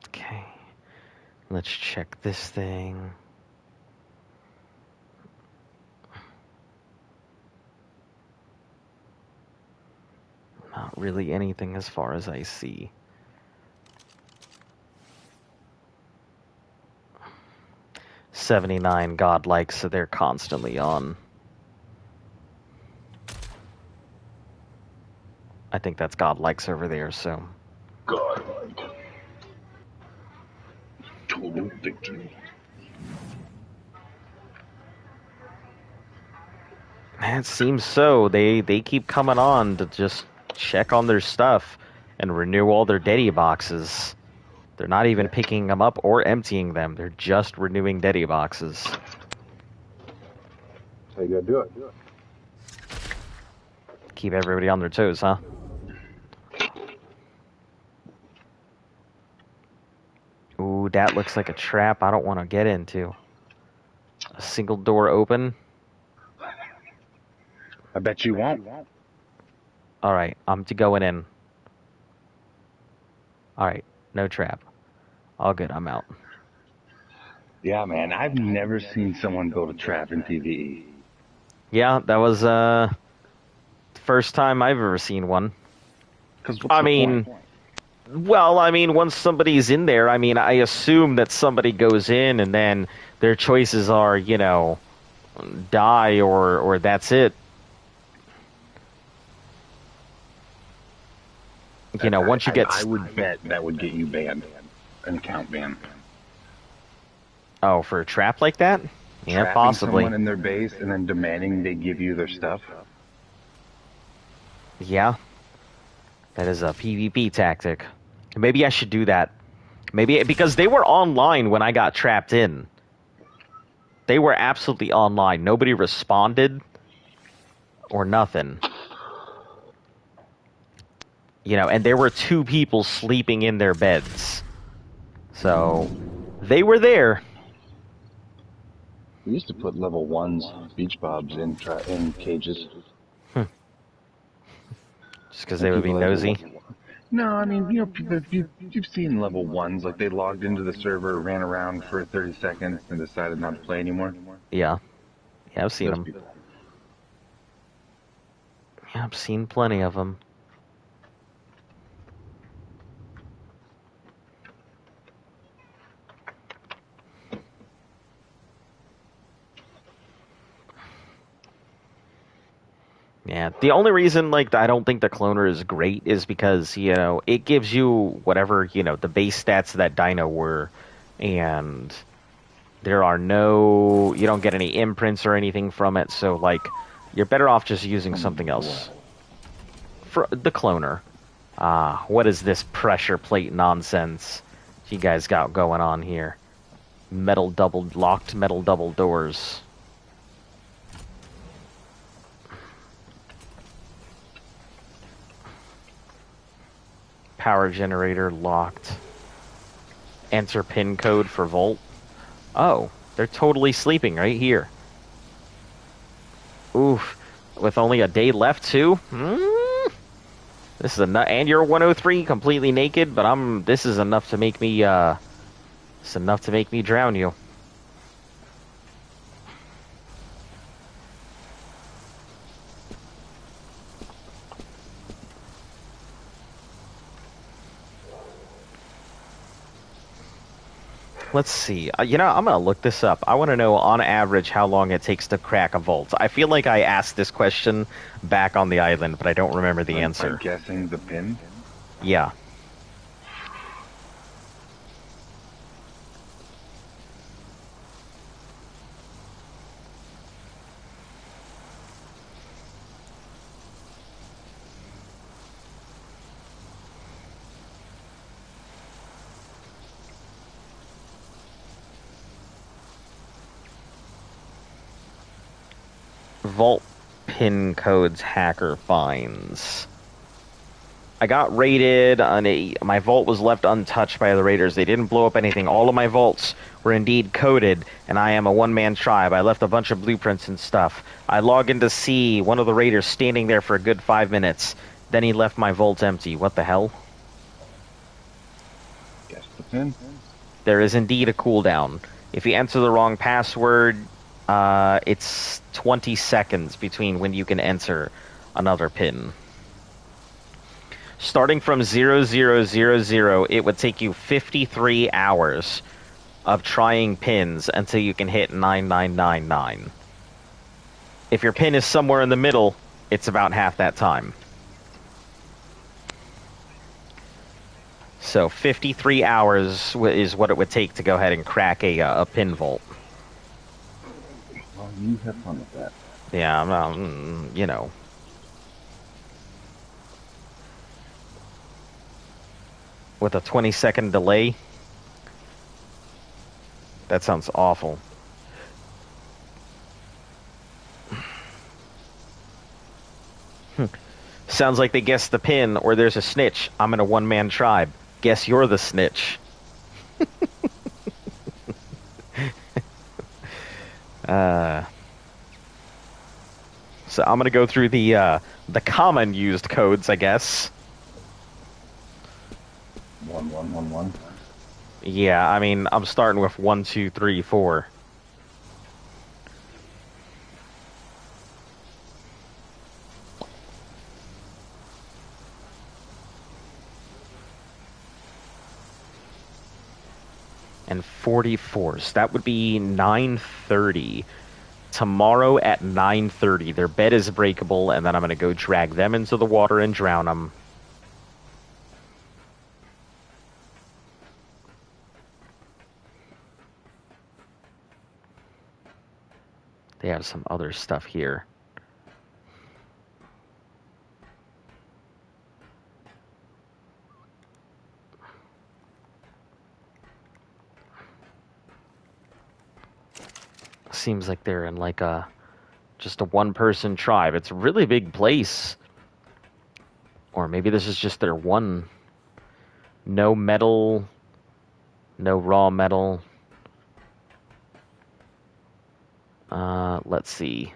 Okay. Let's check this thing. Not really anything as far as I see. $79 godlike, so they're constantly on. I think that's godlikes over there, so. Godlike. Total victory. It seems so. They keep coming on to just check on their stuff and renew all their Deddy boxes. They're not even picking them up or emptying them. They're just renewing Deddy boxes. That's how you gotta do it. Keep everybody on their toes, huh? Ooh, that looks like a trap I don't want to get into. A single door open. I bet you won't. Alright, I'm going in. Alright, no trap. All good, I'm out. Yeah, man, I've never seen someone build a trap in PvE. Yeah, that was the first time I've ever seen one. I mean, well, I mean, once somebody's in there, I mean, I assume that somebody goes in and then their choices are, you know, die or that's it. You know, once you get... I would bet that would get you banned. An account ban. Oh, for a trap like that? Yeah, Trapping possibly. someone in their base and then demanding they give you their stuff. Yeah. That is a PvP tactic. Maybe I should do that. Maybe, because they were online when I got trapped in. They were absolutely online. Nobody responded or nothing. You know, and there were 2 people sleeping in their beds. So, they were there. We used to put level 1s, beach bobs, in cages. Just because they would be nosy? No, I mean, you know, people, you've seen level 1s, like they logged into the server, ran around for 30 seconds, and decided not to play anymore. Yeah. Yeah, I've seen them. Yeah, I've seen plenty of them. Yeah, the only reason, like, I don't think the cloner is great is because, you know, it gives you whatever, you know, the base stats that Dino were, and there are no, you don't get any imprints or anything from it, so, like, you're better off just using something else. For the cloner. What is this pressure plate nonsense you guys got going on here? Locked metal double doors. Power generator locked. Enter pin code for Vault. Oh, they're totally sleeping right here. Oof. With only a day left, too? This is and you're 103, completely naked, but this is enough to make me, it's enough to make me drown you. Let's see. I'm going to look this up. I want to know, on average, how long it takes to crack a vault. I feel like I asked this question back on the island, but I don't remember the answer. I'm guessing the pin? Yeah. Vault pin codes hacker finds. I got raided. My vault was left untouched by the raiders. They didn't blow up anything. All of my vaults were indeed coded, and I am a one-man tribe. I left a bunch of blueprints and stuff. I log in to see one of the raiders standing there for a good 5 minutes. Then he left my vault empty. What the hell? Guess the pin. There is indeed a cooldown. If you enter the wrong password, it's 20 seconds between when you can enter another pin. Starting from 0000, it would take you 53 hours of trying pins until you can hit 9999. If your pin is somewhere in the middle, it's about half that time. So 53 hours is what it would take to go ahead and crack a pin vault. Well, you have fun with that. Yeah, with a 20-second delay. That sounds awful. Sounds like they guessed the pin, or there's a snitch. I'm in a one-man tribe. Guess you're the snitch. So I'm gonna go through the common used codes, I guess. 1111. Yeah, I mean, I'm starting with 1, 2, 3, 4. And 44s. That would be 9:30. Tomorrow at 9:30, their bed is breakable, and then I'm going to go drag them into the water and drown them. They have some other stuff here. Seems like they're in like just a one-person tribe. It's a really big place. Or maybe this is just their one. No metal, no raw metal. Let's see.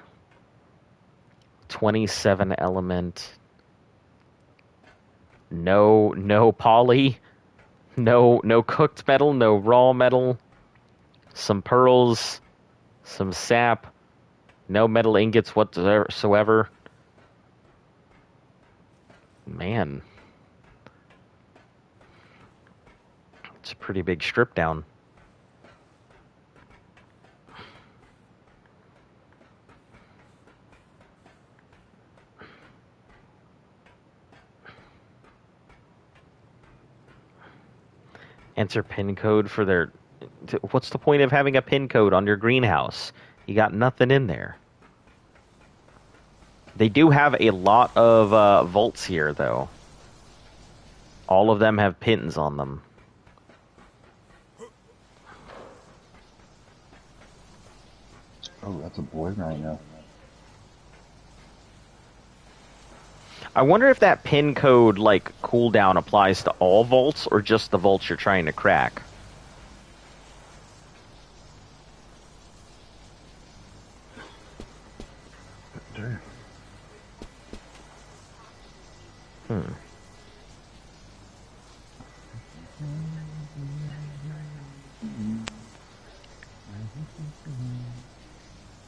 27 element. No poly. No cooked metal, no raw metal. Some pearls, some sap. No metal ingots whatsoever. Man. It's a pretty big strip down. Enter pin code for their... What's the point of having a pin code on your greenhouse? You got nothing in there. They do have a lot of vaults here, though. All of them have pins on them. Oh, that's a boy right now. I wonder if that pin code, like, cooldown applies to all vaults or just the vaults you're trying to crack.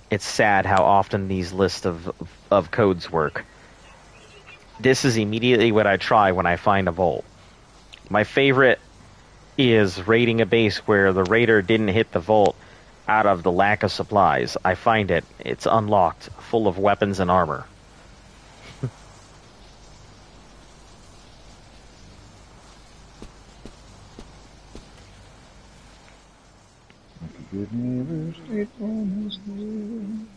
It's sad how often these lists of codes work. This is immediately what I try when I find a vault. My favorite is raiding a base where the raider didn't hit the vault out of the lack of supplies. I find it. It's unlocked, full of weapons and armor. Give me the state from his name.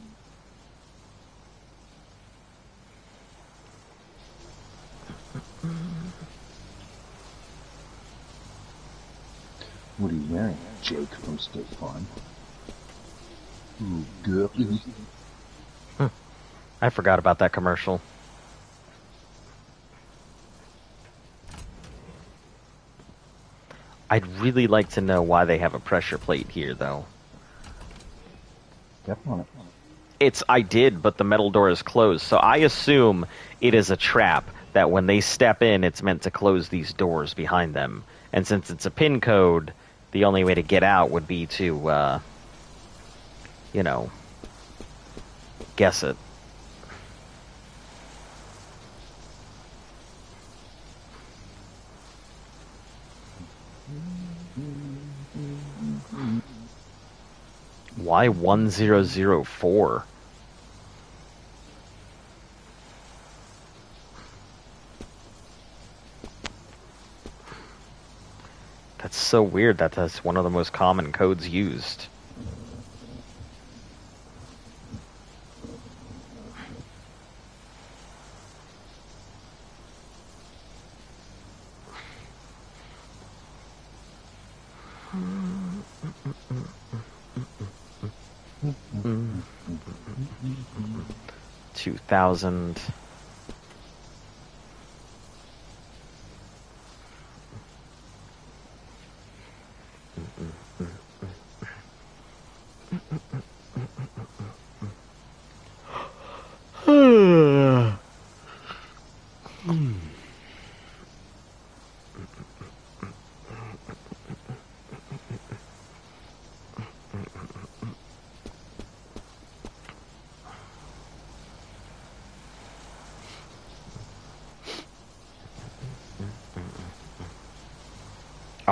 What are you wearing, Jake from State Farm? Ooh, girly. I forgot about that commercial. I'd really like to know why they have a pressure plate here, though. Step on it. I did, but the metal door is closed, so I assume it is a trap that when they step in, it's meant to close these doors behind them. And since it's a pin code, the only way to get out would be to, guess it. Why 1004? That's so weird that that's one of the most common codes used. Mm. 2000.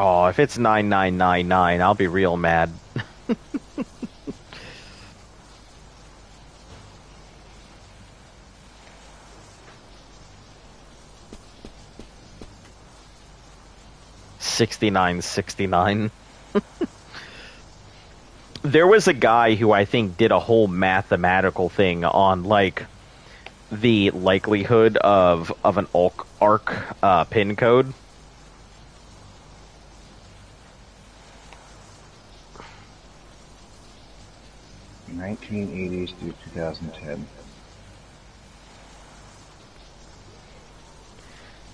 Oh, if it's 9999, I'll be real mad. $69.69. There was a guy who I think did a whole mathematical thing on like the likelihood of an ARC pin code. In 1980s through 2010.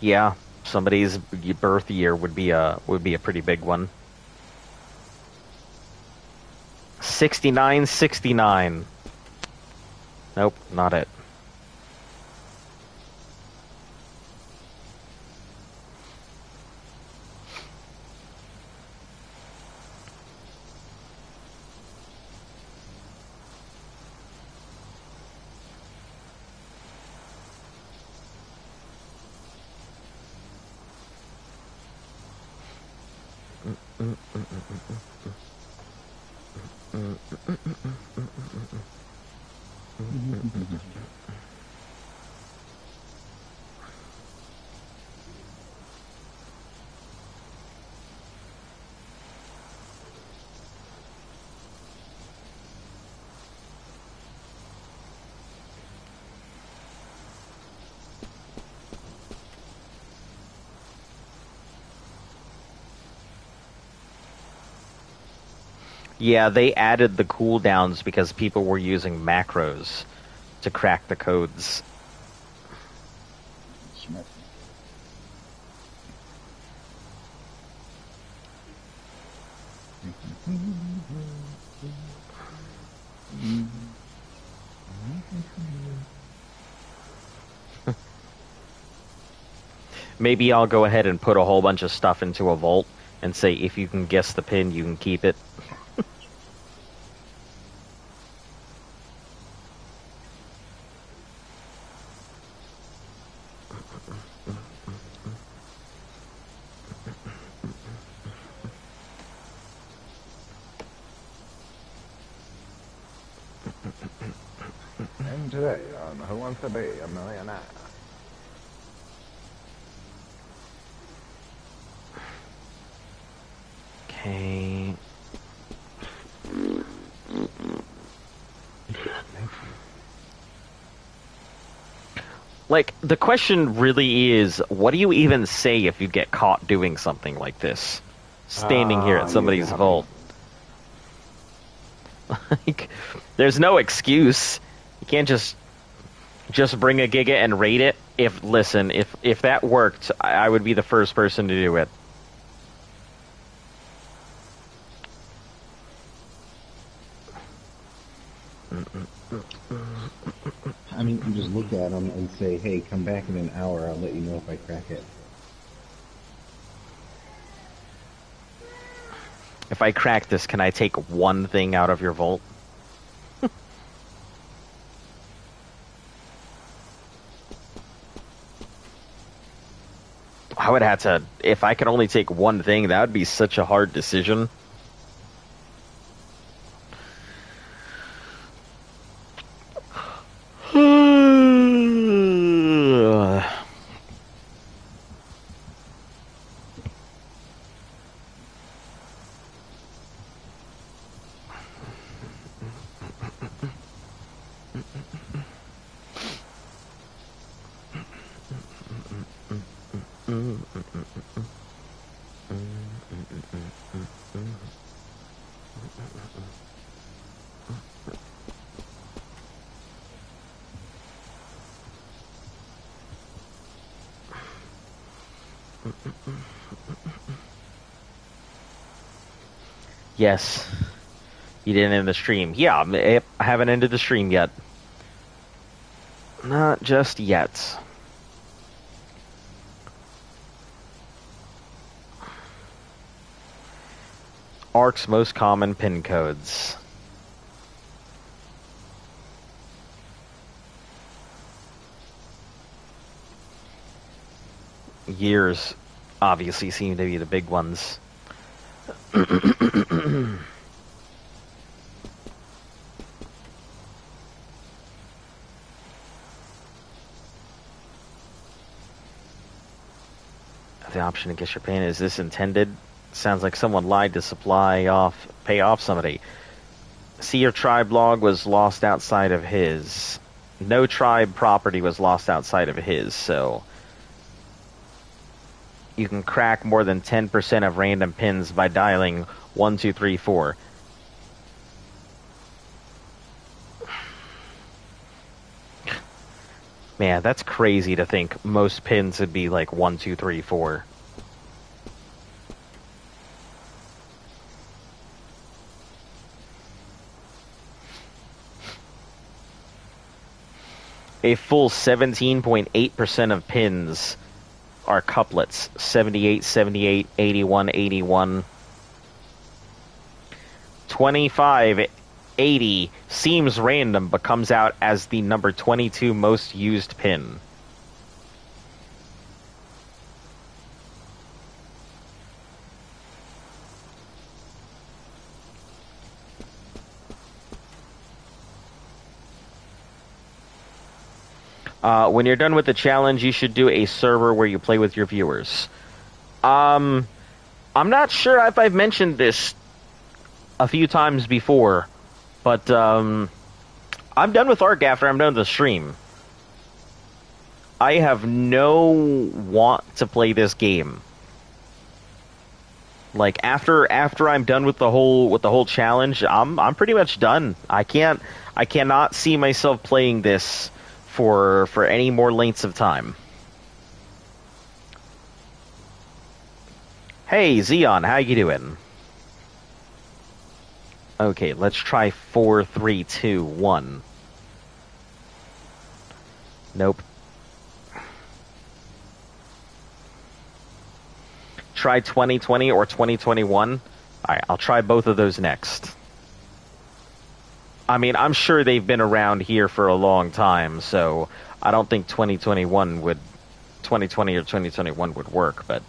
Yeah, somebody's birth year would be a pretty big one. 6969. Nope, not it. Yeah, they added the cooldowns because people were using macros to crack the codes. Smart. Maybe I'll go ahead and put a whole bunch of stuff into a vault and say if you can guess the pin, you can keep it. And today on Who Wants to Be a Millionaire? Okay. Like, the question really is, what do you even say if you get caught doing something like this? Standing here at somebody's vault. Like, there's no excuse. You can't just bring a Giga and raid it. Listen, if that worked, I would be the first person to do it. I mean, you just look at them and say, hey, come back in an hour, I'll let you know if I crack it. If I crack this, can I take one thing out of your vault? I would have to, if I could only take one thing, that would be such a hard decision. Yes. You didn't end the stream. Yeah, I haven't ended the stream yet. Not just yet. Ark's most common pin codes. Years obviously seem to be the big ones. The option to guess your pin, is this intended? Sounds like someone lied to pay off somebody. See, your tribe log was lost outside of his. No tribe property was lost outside of his, so you can crack more than 10% of random pins by dialing 1234. Man, that's crazy to think most pins would be like 1234. A full 17.8% of pins are couplets. 78, 78, 81, 81. 25, 80 seems random, but comes out as the number 22 most used pin. When you're done with the challenge, you should do a server where you play with your viewers. I'm not sure if I've mentioned this a few times before, but I'm done with Arc after I'm done with the stream. I have no want to play this game. Like after I'm done with the whole challenge, I'm pretty much done. I cannot see myself playing this for any more lengths of time. Hey Xeon, how you doing? Okay, let's try 4, 3, 2, 1. Nope. Try 2020 or 2021. Alright, I'll try both of those next. I mean, I'm sure they've been around here for a long time, so I don't think 2020 or 2021 would work, but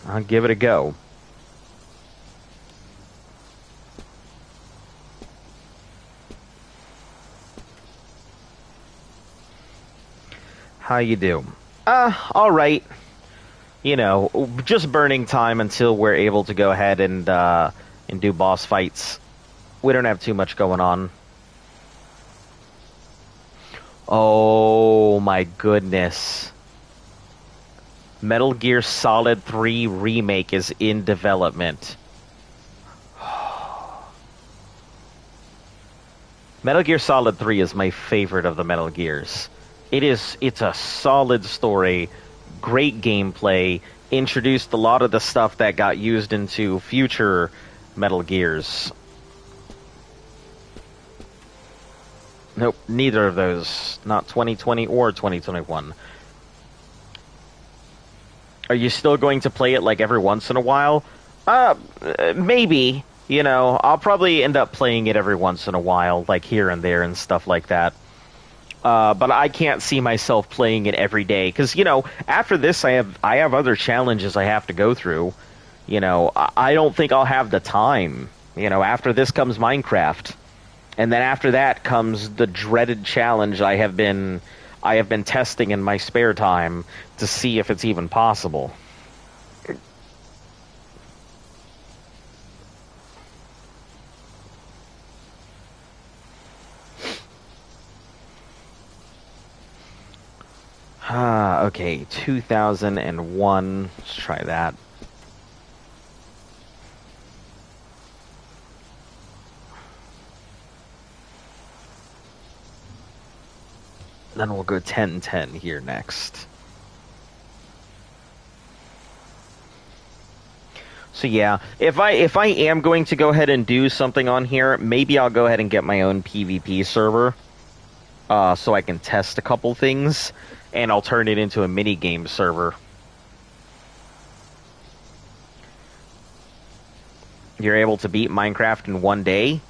I'll give it a go. How you do? All right. You know, just burning time until we're able to go ahead and do boss fights. We don't have too much going on. Oh my goodness. Metal Gear Solid 3 Remake is in development. Metal Gear Solid 3 is my favorite of the Metal Gears. It's a solid story, great gameplay, introduced a lot of the stuff that got used into future Metal Gears. Nope, neither of those. Not 2020 or 2021. Are you still going to play it like every once in a while? Maybe. You know, I'll probably end up playing it every once in a while, like here and there and stuff like that. But I can't see myself playing it every day because, you know, after this I have other challenges I have to go through. You know, I don't think I'll have the time. You know, after this comes Minecraft, and then after that comes the dreaded challenge I have been testing in my spare time to see if it's even possible. Okay, 2001. Let's try that. Then we'll go 1010 here next. So yeah, if I am going to go ahead and do something on here, maybe I'll go ahead and get my own PvP server, so I can test a couple things, and I'll turn it into a mini-game server. You're able to beat Minecraft in one day?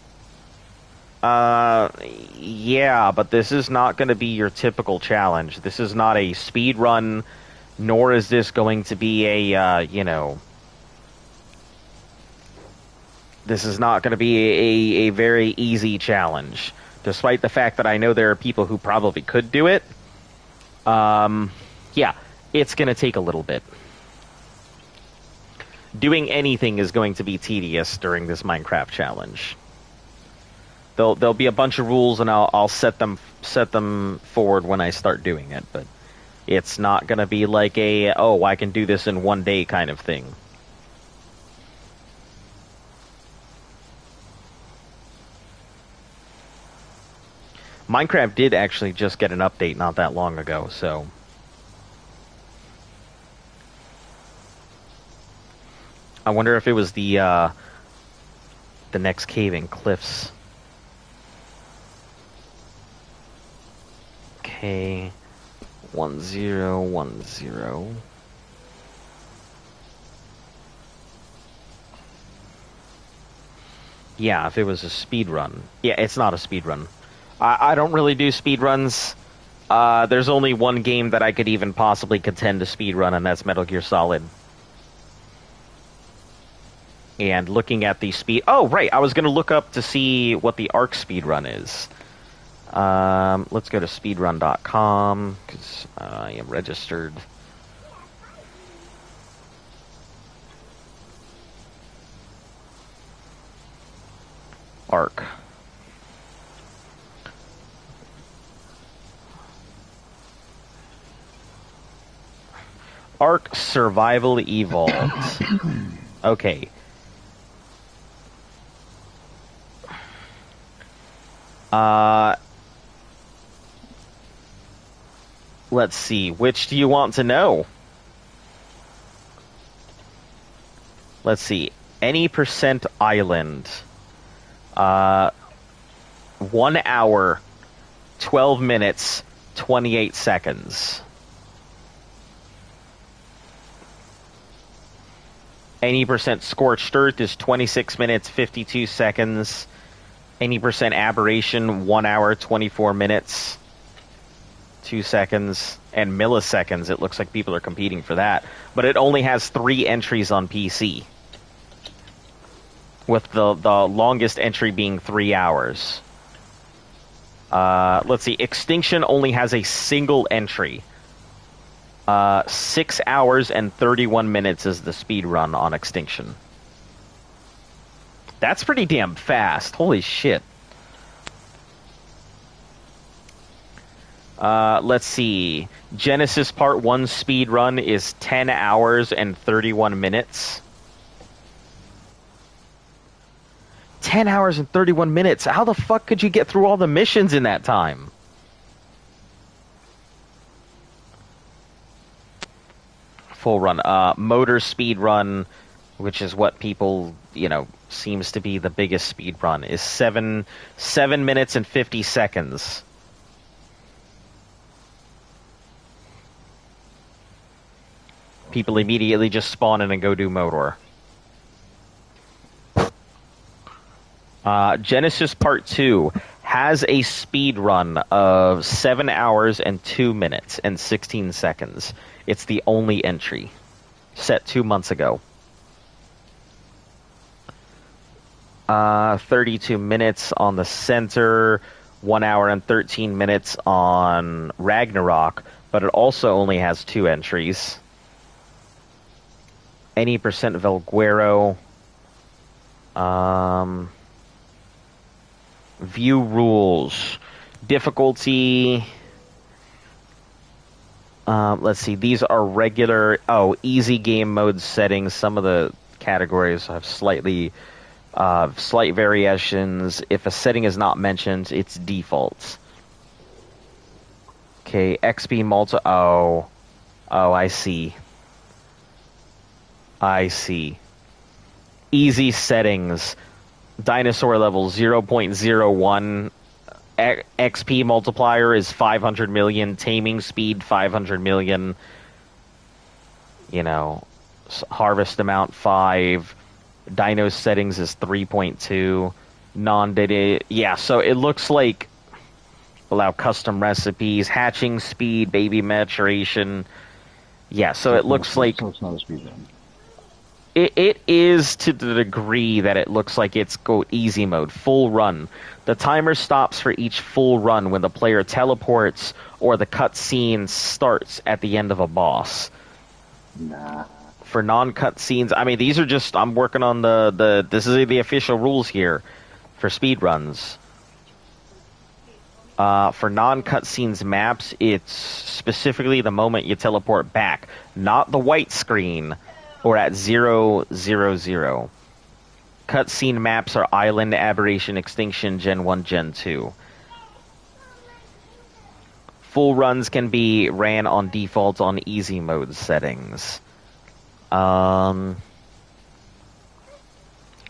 Yeah, but this is not going to be your typical challenge. This is not a speed run, nor is this going to be a, you know... This is not going to be a very easy challenge. Despite the fact that I know there are people who probably could do it. Yeah, it's going to take a little bit. Doing anything is going to be tedious during this Minecraft challenge. There'll be a bunch of rules, and I'll set them forward when I start doing it. But it's not going to be like a, oh, I can do this in one day kind of thing. Minecraft did actually just get an update not that long ago, so... I wonder if it was the next cave in Cliffs. Okay, 1010. Yeah, if it was a speed run. Yeah, it's not a speed run. I don't really do speed runs. There's only one game that I could even possibly contend to speed run, and that's Metal Gear Solid. And looking at the speed... Oh, right, I was going to look up to see what the ARC speed run is. Let's go to speedrun.com, because I am registered. ARC. Ark Survival Evolved. Okay. Let's see. Which do you want to know? Let's see. Any percent island. 1 hour, 12 minutes, 28 seconds. Any percent scorched earth is 26 minutes, 52 seconds. Any percent aberration, 1 hour, 24 minutes, 2 seconds. And milliseconds, it looks like people are competing for that. But it only has 3 entries on PC. With the longest entry being 3 hours. Let's see, Extinction only has a single entry. 6 hours and 31 minutes is the speed run on Extinction. That's pretty damn fast. Holy shit. Let's see. Genesis Part 1 speed run is 10 hours and 31 minutes. 10 hours and 31 minutes. How the fuck could you get through all the missions in that time? Full run. Motor speed run, which is what people, seems to be the biggest speed run, is 7 minutes and 50 seconds. People immediately just spawn in and go do Motor. Genesis Part 2 has a speed run of 7 hours and 2 minutes and 16 seconds. It's the only entry. Set 2 months ago. 32 minutes on the center, 1 hour and 13 minutes on Ragnarok, but it also only has 2 entries. Any percent Velguero. View rules. Difficulty. Let's see. These are regular. Easy game mode settings. Some of the categories have slight variations. If a setting is not mentioned, it's default. Okay. XP multi. Oh, I see. Easy settings. Dinosaur level 0.01. XP multiplier is 500 million. Taming speed 500 million. Harvest amount 5. Dino settings is 3.2. Non-data. Yeah, so it looks like allow custom recipes. Hatching speed, baby maturation. Yeah, so it looks like. So it's not a speed run. It is to the degree that it looks like it's easy mode, full run. The timer stops for each full run when the player teleports or the cutscene starts at the end of a boss. Nah. For non-cutscenes, these are just, I'm working on this is the official rules here for speedruns. For non-cutscenes maps, it's specifically the moment you teleport back, not the white screen. Or at 000. Cutscene maps are Island, Aberration, Extinction, Gen 1, Gen 2. Full runs can be ran on default on easy mode settings.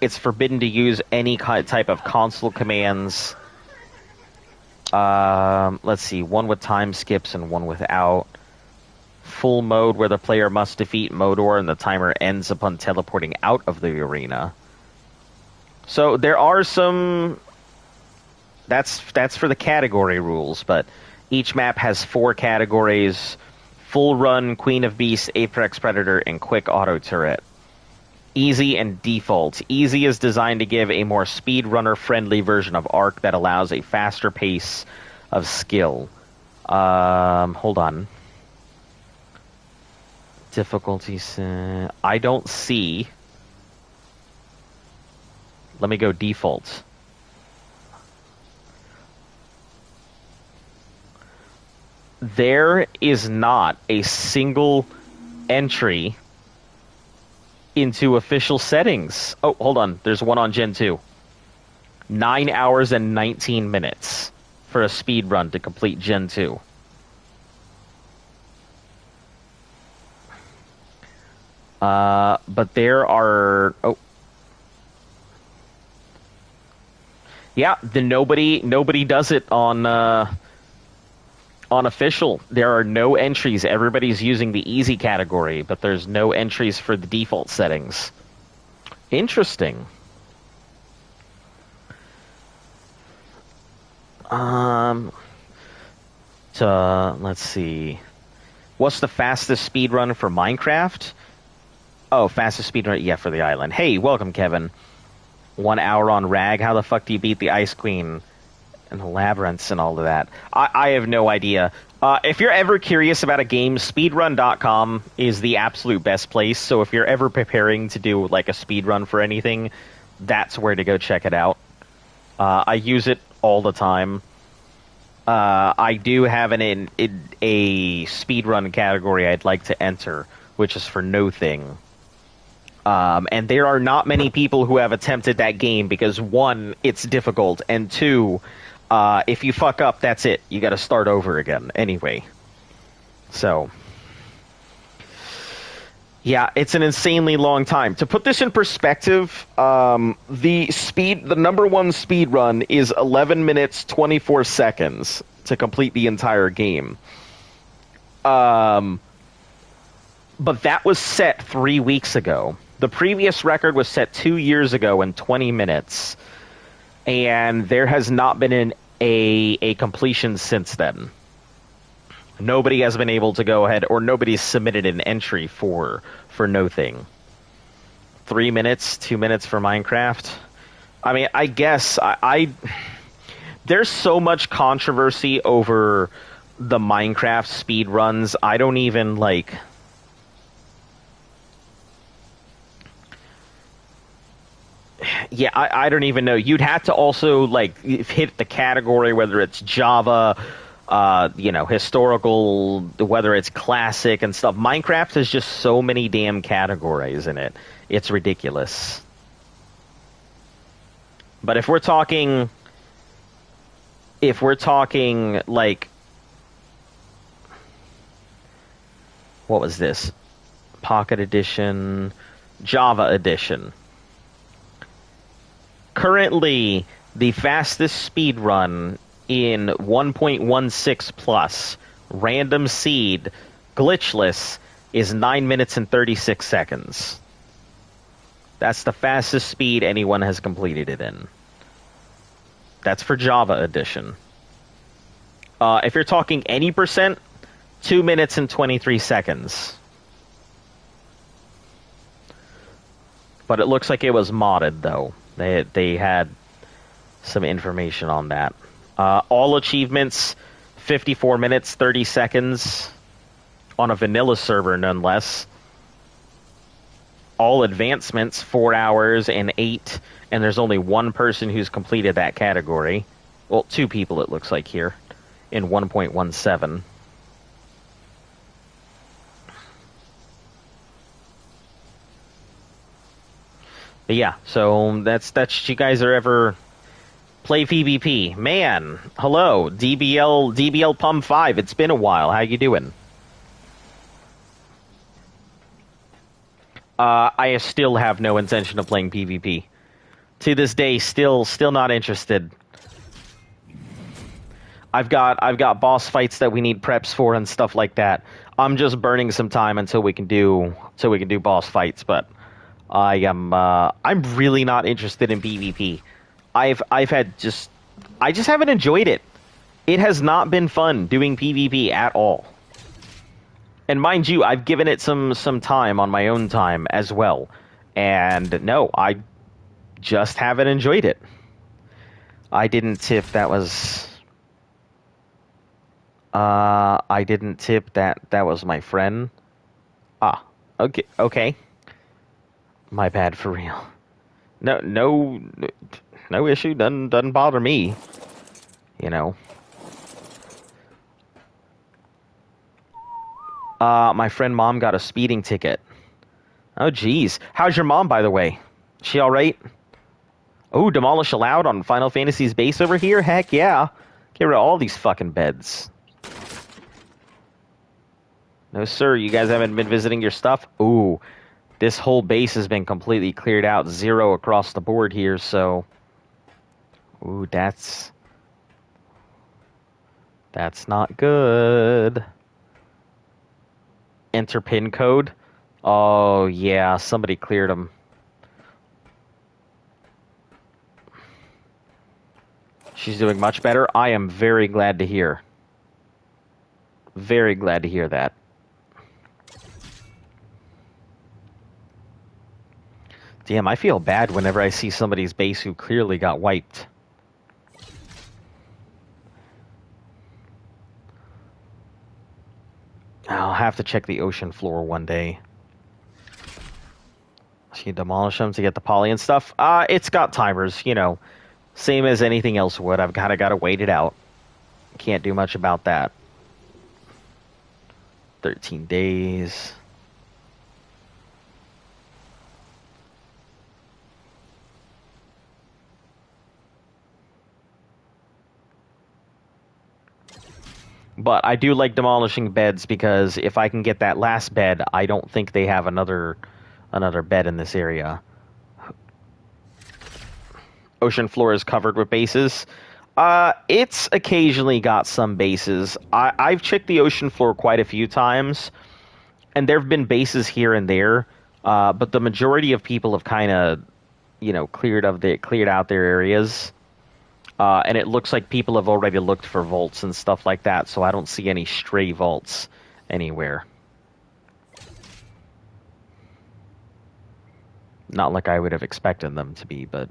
It's forbidden to use any type of console commands. Let's see, one with time skips and one without. Full mode where the player must defeat Modor and the timer ends upon teleporting out of the arena. So there are some. That's for the category rules, but each map has 4 categories: full run, Queen of Beasts, Apex Predator, and quick auto turret. Easy and default. Easy is designed to give a more speedrunner friendly version of Ark that allows a faster pace of skill. Hold on. Difficulties. I don't see. Let me go default. There is not a single entry into official settings. Oh, hold on. There's one on Gen 2. 9 hours and 19 minutes for a speed run to complete Gen 2. But there are... Oh. Yeah, nobody does it on official. There are no entries. Everybody's using the easy category, but there's no entries for the default settings. Interesting. Let's see. What's the fastest speedrun for Minecraft? Oh, fastest speedrun, yeah, for the island. Hey, welcome, Kevin. 1 hour on Rag. How the fuck do you beat the Ice Queen and the labyrinths and all of that? I have no idea. If you're ever curious about a game, speedrun.com is the absolute best place. So if you're ever preparing to do like a speedrun for anything, that's where to go check it out. I use it all the time. I do have a speedrun category I'd like to enter, which is for no thing. And there are not many people who have attempted that game because, one, it's difficult, and two, if you fuck up, that's it. You got to start over again anyway. So, yeah, it's an insanely long time. To put this in perspective, the number one speed run is 11 minutes 24 seconds to complete the entire game. But that was set 3 weeks ago. The previous record was set 2 years ago in 20 minutes, and there has not been a completion since then. Nobody has been able to go ahead, or nobody's submitted an entry for no thing. 3 minutes, 2 minutes for Minecraft. I mean, I guess there's so much controversy over the Minecraft speed runs. I don't even like. Yeah, I don't even know. You'd have to also like hit the category, whether it's Java, historical, whether it's classic and stuff. Minecraft has just so many damn categories in it. It's ridiculous. But if we're talking like, what was this? Pocket Edition, Java Edition. Currently, the fastest speed run in 1.16 plus, random seed, glitchless, is 9 minutes and 36 seconds. That's the fastest speed anyone has completed it in. That's for Java Edition. If you're talking any percent, 2 minutes and 23 seconds. But it looks like it was modded, though. They had some information on that. All achievements, 54 minutes, 30 seconds on a vanilla server, nonetheless. All advancements, 4 hours and 8, and there's only one person who's completed that category. Well, 2 people it looks like here in 1.17. But yeah, so that's you guys are ever play PvP. Man, hello, DBL Pum 5. It's been a while. How you doing? I still have no intention of playing PvP. To this day, still not interested. I've got boss fights that we need preps for and stuff like that. I'm just burning some time until we can do boss fights, but I'm really not interested in PvP. I just haven't enjoyed it. It has not been fun doing PvP at all. And mind you, I've given it some time on my own time as well. And no, I just haven't enjoyed it. I didn't tip that was I didn't tip that was my friend. Ah, okay. My bad, for real. No issue. Doesn't bother me. You know. My friend mom got a speeding ticket. Oh, geez. How's your mom, by the way? She all right? Oh, demolish allowed on Final Fantasy's base over here? Heck yeah. Get rid of all these fucking beds. No, sir. You guys haven't been visiting your stuff? Ooh, this whole base has been completely cleared out. 0 across the board here, so... Ooh, that's not good. Enter pin code. Oh, yeah, somebody cleared them. She's doing much better. I am very glad to hear. Very glad to hear that. Damn, I feel bad whenever I see somebody's base who clearly got wiped. I'll have to check the ocean floor one day. So you demolish them to get the poly and stuff? It's got timers, you know. Same as anything else would. I've got to wait it out. Can't do much about that. 13 days. But I do like demolishing beds because if I can get that last bed, I don't think they have another bed in this area. Ocean floor is covered with bases. It's occasionally got some bases. I've checked the ocean floor quite a few times, and there have been bases here and there, but the majority of people have kind of, you know, cleared out their areas. And it looks like people have already looked for vaults and stuff like that, so I don't see any stray vaults anywhere. Not like I would have expected them to be, but...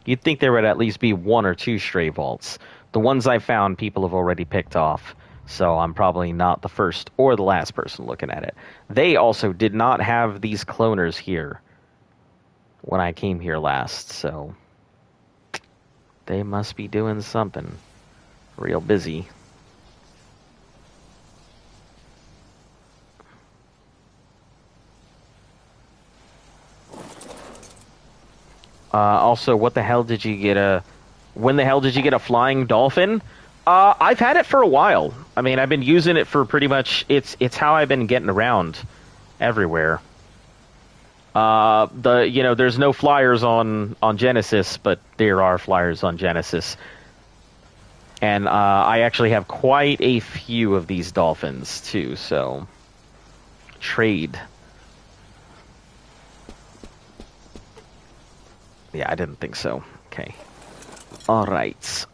You'd think there would at least be 1 or 2 stray vaults. The ones I found, people have already picked off. So I'm probably not the first or the last person looking at it. They also did not have these cloners here when I came here last, so they must be doing something real busy. Also, what the hell did you get when the hell did you get a flying dolphin? I've had it for a while. I mean, I've been using it for pretty much... It's how I've been getting around everywhere. There's no flyers on Genesis, but there are flyers on Genesis. And I actually have quite a few of these dolphins, too, so... Trade. Yeah, I didn't think so. Okay. Alright.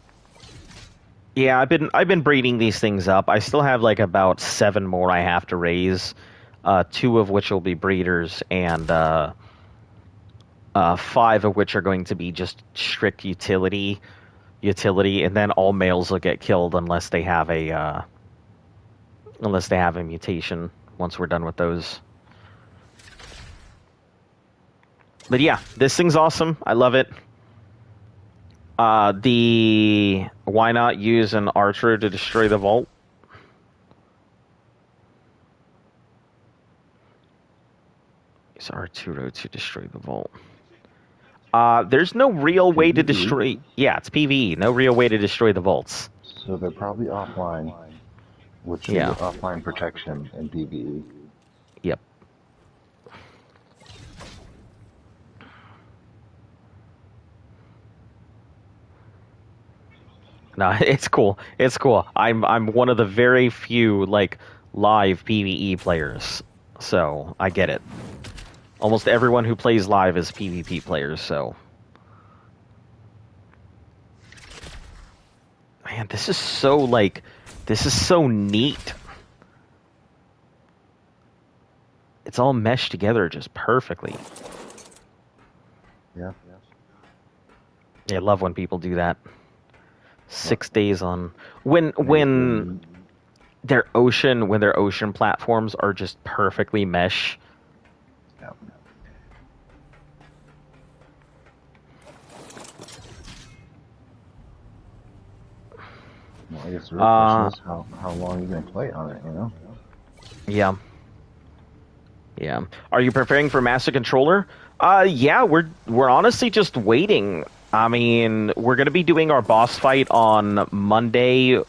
Yeah, I've been breeding these things up. I still have like about 7 more I have to raise, 2 of which will be breeders, and 5 of which are going to be just strict utility, and then all males will get killed unless they have a mutation. Once we're done with those. But yeah, this thing's awesome. I love it. Why not use an archer to destroy the vault? Use Arturo to destroy the vault. There's no real way to destroy... Yeah, it's PvE. No real way to destroy the vaults. So they're probably offline, which is offline protection in PvE. Yep. No, it's cool. It's cool. I'm one of the very few like live PvE players, so I get it. Almost everyone who plays live is PvP players, so. Man, this is so neat. It's all meshed together just perfectly. Yeah. Yeah, I love when people do that. 6 days on when their ocean platforms are just perfectly mesh. Yeah. I guess the real question is how long you gonna play on it, you know? Yeah. Yeah. Are you preparing for Master Controller? Yeah, we're honestly just waiting. I mean, we're gonna be doing our boss fight on Monday/Tuesday.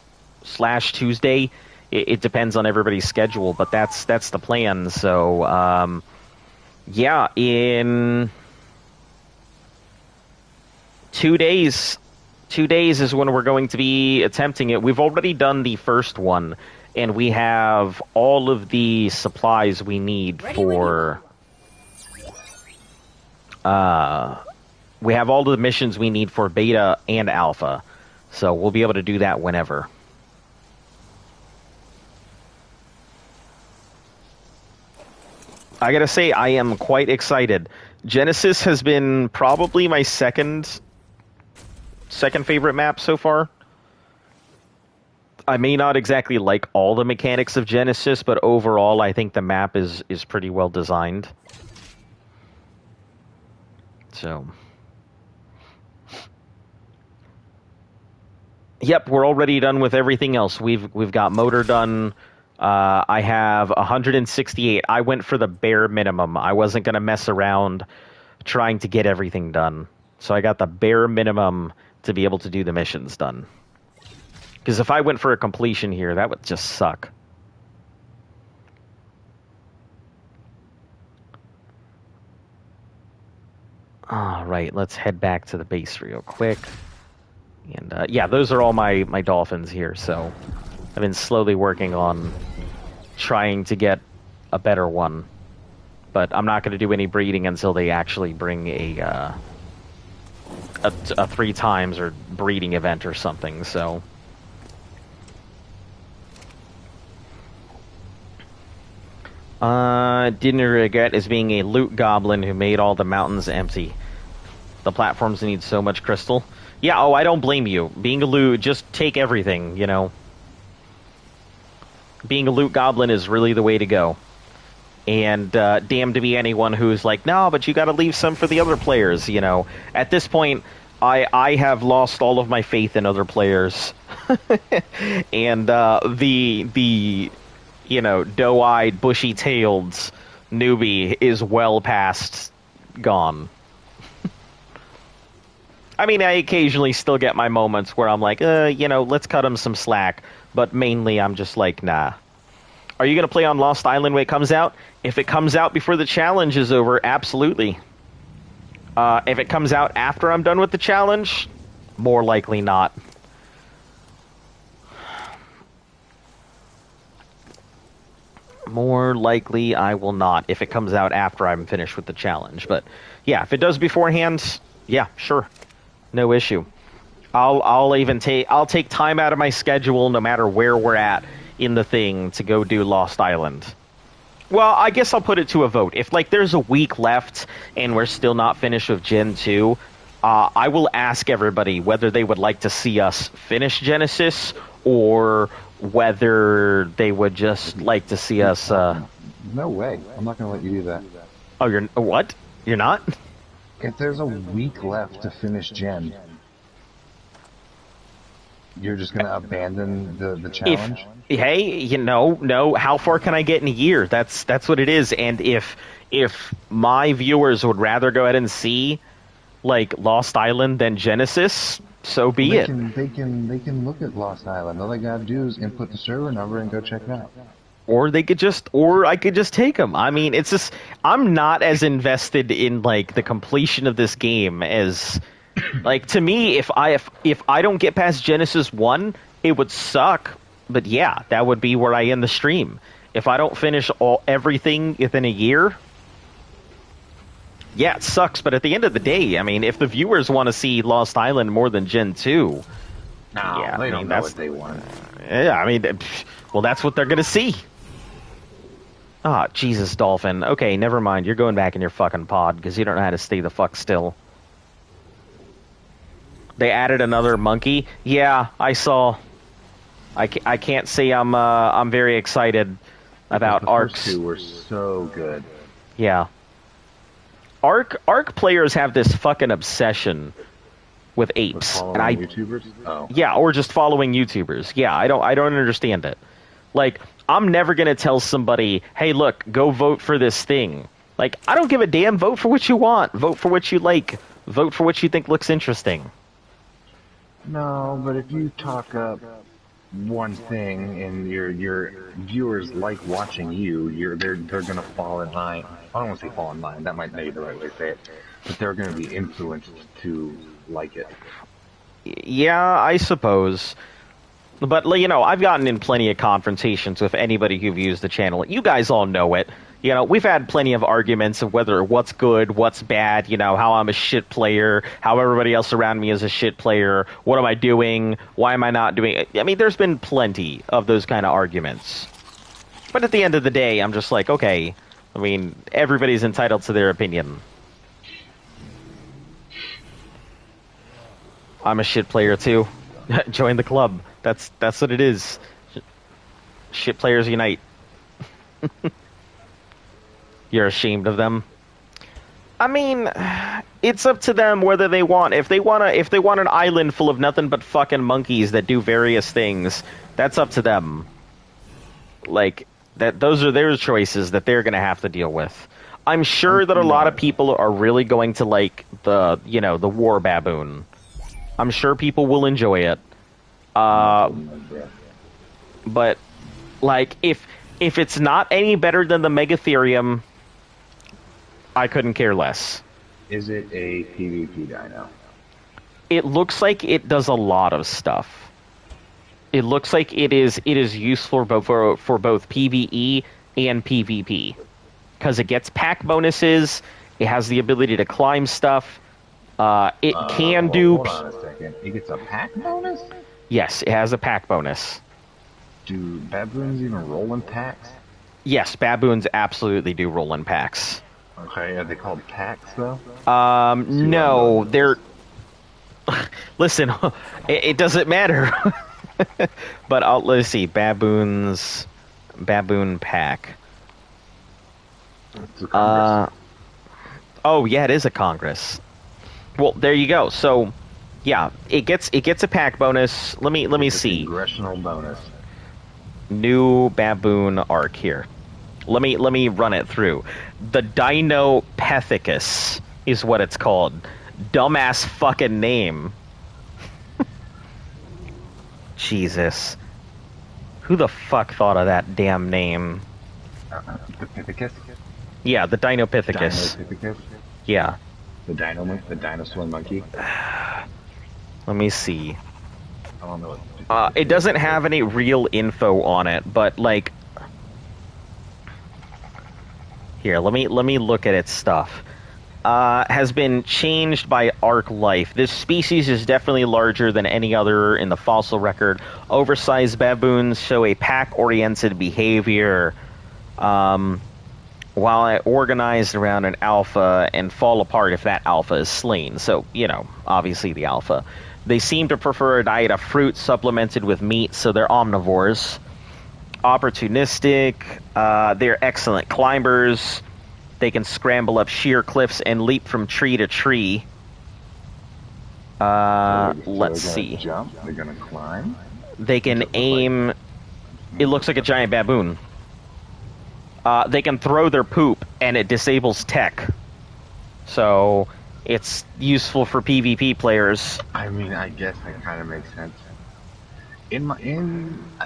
It depends on everybody's schedule, but that's the plan. So, yeah, in 2 days. 2 days is when we're going to be attempting it. We've already done the first one, and we have all of the supplies we need for. We have all the missions we need for beta and alpha, so we'll be able to do that whenever. I gotta say, I am quite excited. Genesis has been probably my second favorite map so far. I may not exactly like all the mechanics of Genesis, but overall I think the map is pretty well designed. So, yep, we're already done with everything else. We've got motor done. I have 168. I went for the bare minimum. I wasn't going to mess around trying to get everything done. So I got the bare minimum to be able to do the missions done. Because if I went for a completion here, that would just suck. All right, let's head back to the base real quick. And yeah, those are all my dolphins here. So I've been slowly working on trying to get a better one. But I'm not going to do any breeding until they actually bring a 3 times or breeding event or something. So didn't regret as being a loot goblin who made all the mountains empty. The platforms need so much crystal. Yeah, oh, I don't blame you. Being a loot, just take everything, you know. Being a loot goblin is really the way to go. And damn to be anyone who's like, no, but you got to leave some for the other players, you know. At this point, I have lost all of my faith in other players. And the you know, doe-eyed, bushy-tailed newbie is well past gone. I mean, I occasionally still get my moments where I'm like, you know, let's cut him some slack. But mainly, I'm just like, nah. Are you going to play on Lost Island when it comes out? If it comes out before the challenge is over, absolutely. If it comes out after I'm done with the challenge, more likely not. More likely I will not if it comes out after I'm finished with the challenge. But yeah, if it does beforehand, yeah, sure. No issue. I'll take time out of my schedule no matter where we're at in the thing to go do Lost Island. Well, I guess I'll put it to a vote. If like there's a week left and we're still not finished with Gen 2, I will ask everybody whether they would like to see us finish Genesis or whether they would just like to see us... No way. I'm not going to let you do that. Oh, you're... What? You're not? If there's a week left to finish Gen, you're just going to abandon the challenge? Hey, you know, no, how far can I get in a year? That's what it is. And if my viewers would rather go ahead and see, like, Lost Island than Genesis... So be it. They can look at Lost Island. All they gotta do is input the server number and go check it out. Or I could just take them. I mean, it's just I'm not as invested in like the completion of this game as like to me. If I don't get past Genesis 1, it would suck. But yeah, that would be where I end the stream. If I don't finish everything within a year. Yeah, it sucks, but at the end of the day, I mean, if the viewers want to see Lost Island more than Gen 2... No, yeah, they don't know what they want. Yeah, I mean, well, that's what they're going to see. Ah, Jesus, Dolphin. Okay, never mind. You're going back in your fucking pod, because you don't know how to stay the fuck still. They added another monkey? Yeah, I saw. I can't say I'm very excited about the Arcs. First two were so good. Yeah. Arc players have this fucking obsession with With apes, and following YouTubers? Oh. yeah, or just following YouTubers. Yeah, I don't understand it. Like, I'm never gonna tell somebody, hey, look, go vote for this thing. Like, I don't give a damn. Vote for what you want. Vote for what you like. Vote for what you think looks interesting. No, but if you talk up one thing and your viewers like watching you, they're gonna fall in line. I don't want to say fall in line. That might not be the right way to say it, but they're gonna be influenced to like it. Yeah, I suppose. But, you know, I've gotten in plenty of confrontations with anybody who views the channel. You guys all know it. You know, we've had plenty of arguments of whether what's good, what's bad, you know, how I'm a shit player, how everybody else around me is a shit player, what am I doing, why am I not doing it? I mean, there's been plenty of those kind of arguments. But at the end of the day, I'm just like, okay, I mean, everybody's entitled to their opinion. I'm a shit player too. Join the club. That's what it is. Shit players unite. You're ashamed of them. I mean, it's up to them whether they want. If they want an island full of nothing but fucking monkeys that do various things, that's up to them. Like that, those are their choices that they're gonna have to deal with. I'm sure that a lot of people are really going to like the war baboon. I'm sure people will enjoy it. But like if it's not any better than the Megatherium, I couldn't care less. Is it a PvP dino? It looks like it does a lot of stuff. It looks like it is useful for both PvE and PvP. Because it gets pack bonuses, it has the ability to climb stuff, it can do... Hold on a second. It gets a pack bonus? Yes, it has a pack bonus. Do baboons even roll in packs? Yes, baboons absolutely do roll in packs. Okay, are they called packs, though? No, they're... Listen, it doesn't matter. But let's see, baboon pack. It's a Congress. Oh yeah, it is a Congress. Well, there you go. So, yeah, it gets a pack bonus. Let me see. Congressional bonus. New baboon arc here. Let me run it through. The Dinopithecus is what it's called. Dumbass fucking name. Jesus. Who the fuck thought of that damn name? The Pithecus? Yeah, the Dinopithecus. Dinopithecus? Yeah. The dinosaur monkey? Let me see. I don't know what It doesn't have any real info on it, but like... Here, let me look at its stuff. Has been changed by Arc Life. This species is definitely larger than any other in the fossil record. Oversized baboons show a pack-oriented behavior, while organized around an alpha and fall apart if that alpha is slain. So, you know, obviously the alpha. They seem to prefer a diet of fruit supplemented with meat, so they're omnivores. Opportunistic, they're excellent climbers. They can scramble up sheer cliffs and leap from tree to tree. Let's see. Jump? They're gonna climb? They can aim... It looks like a giant baboon. They can throw their poop, and it disables tech. So, it's useful for PvP players. I mean, I guess that kind of makes sense. I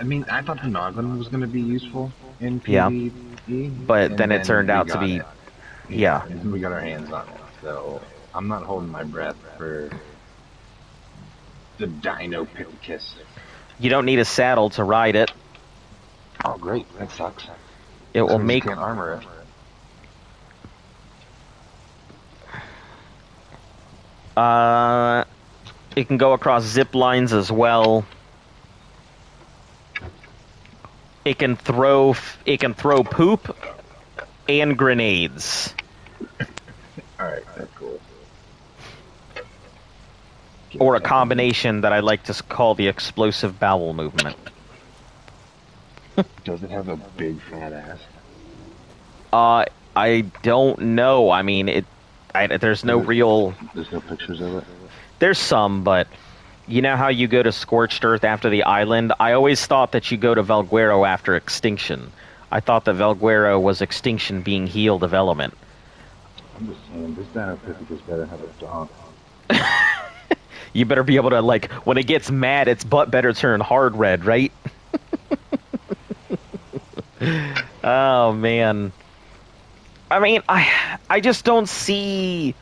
mean, I thought the Noggin was going to be useful in PvP. Yeah. But then it turned out to be... Yeah. And we got our hands on it. So, I'm not holding my breath for the Dinopithecus. You don't need a saddle to ride it. Oh, great. That sucks. It will make... Can't armor it. It can go across zip lines as well. It can throw poop and grenades. Alright, that's cool. Or a combination that I like to call the explosive bowel movement. Does it have a big fat ass? I don't know. I mean, there's no real... There's no pictures of it? There's some, but you know how you go to Scorched Earth after the island? I always thought that you go to Velguero after Extinction. I thought that Velguero was Extinction being healed of element. I'm just saying, this Dinopithecus better have a dog. You better be able to, like, when it gets mad, its butt better turn hard red, right? Oh, man. I mean, I just don't see...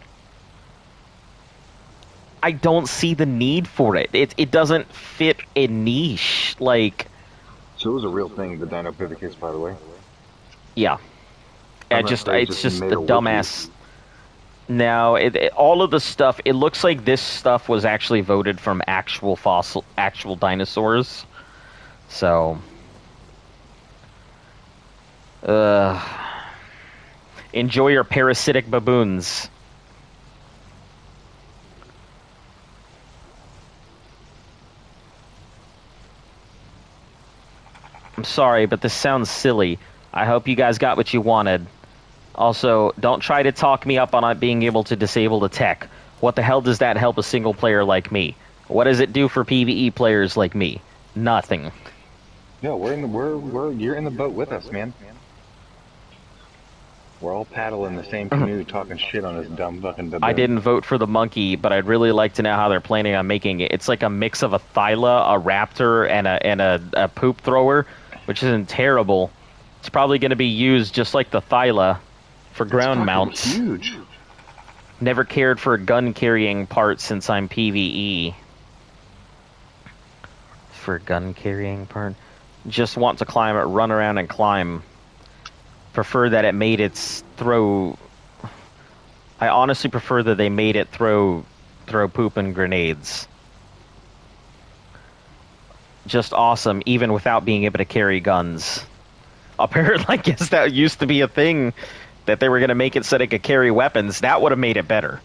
I don't see the need for it. It doesn't fit a niche. Like, So it was a real thing, the Dinopithecus, by the way. yeah. Unless It's they just just the made a dumbass. No, all of the stuff. It looks like this stuff was actually voted from actual dinosaurs. So, enjoy your parasitic baboons. I'm sorry, but this sounds silly. I hope you guys got what you wanted. Also, don't try to talk me up on not being able to disable the tech. What the hell does that help a single player like me? What does it do for PvE players like me? Nothing. Yeah, you're in the boat with us, man. We're all paddling the same canoe, talking shit on this dumb fucking baboon. I didn't vote for the monkey, but I'd really like to know how they're planning on making it. It's like a mix of a thyla, a raptor, and a poop thrower, which isn't terrible. It's probably going to be used just like the thyla for ground mounts. Huge. Never cared for a gun carrying part since I'm PvE. For a gun carrying part? Just want to climb it, run around and climb. Prefer that it made its throw... I honestly prefer that they made it throw poop and grenades. Just awesome, even without being able to carry guns. Apparently, I guess that used to be a thing, that they were going to make it so they could carry weapons. That would have made it better.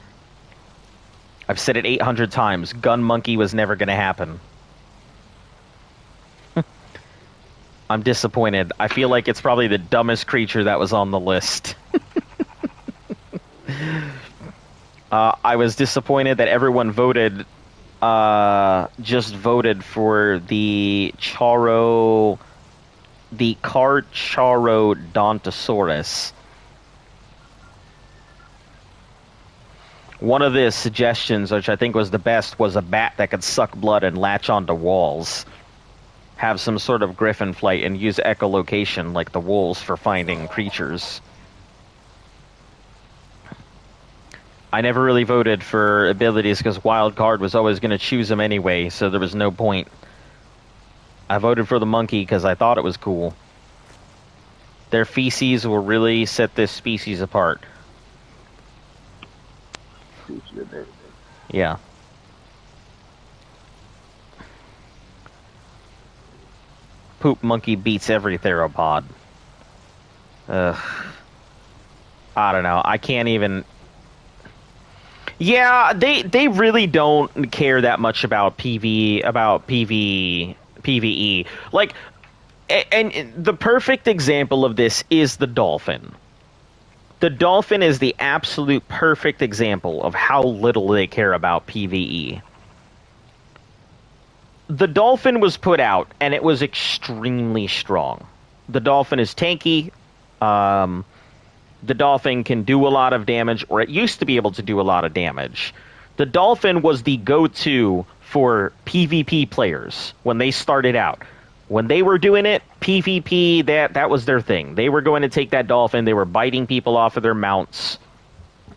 I've said it 800 times. Gun monkey was never going to happen. I'm disappointed. I feel like it's probably the dumbest creature that was on the list. I was disappointed that everyone voted, just voted for the Carcharodontosaurus. One of the suggestions, which I think was the best, was a bat that could suck blood and latch onto walls. Have some sort of griffin flight and use echolocation like the wolves for finding creatures. I never really voted for abilities because Wildcard was always going to choose them anyway, so there was no point. I voted for the monkey because I thought it was cool. Their feces will really set this species apart. Yeah. Poop monkey beats every theropod. Ugh. I don't know. I can't even... Yeah, they really don't care that much about PvE. Like, and the perfect example of this is the dolphin. The dolphin is the absolute perfect example of how little they care about PvE. The dolphin was put out, and it was extremely strong. The dolphin is tanky. The dolphin can do a lot of damage, or it used to be able to do a lot of damage. The dolphin was the go-to for PvP players when they started out. When they were doing it, PvP, that was their thing. They were going to take that dolphin. They were biting people off of their mounts.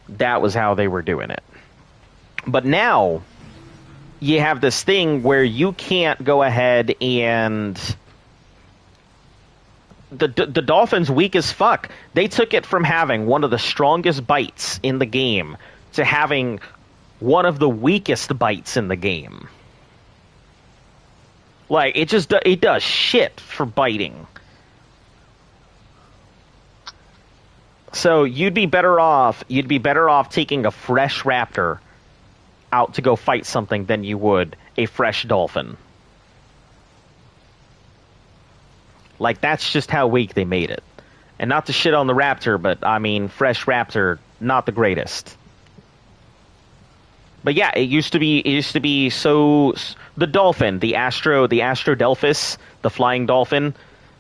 That was how they were doing it. But now, you have this thing where you can't go ahead and... The dolphin's weak as fuck. They took it from having one of the strongest bites in the game to having one of the weakest bites in the game. Like, it does shit for biting. So you'd be better off taking a fresh raptor out to go fight something than you would a fresh dolphin. Like, that's just how weak they made it. And not to shit on the raptor, but, I mean, fresh raptor, not the greatest. But yeah, it used to be so the dolphin, the Astrodelphis, the flying dolphin.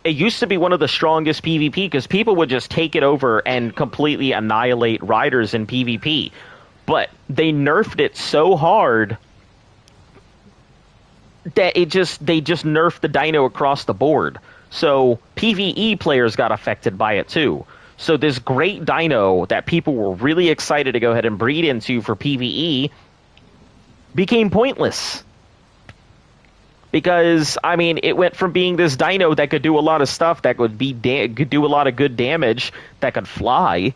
It used to be one of the strongest PvP because people would just take it over and completely annihilate riders in PvP. But they nerfed it so hard that they just nerfed the dino across the board. So PvE players got affected by it too. So this great dino that people were really excited to go ahead and breed into for PvE became pointless. Because, I mean, it went from being this dino that could do a lot of stuff, that could do a lot of good damage, that could fly,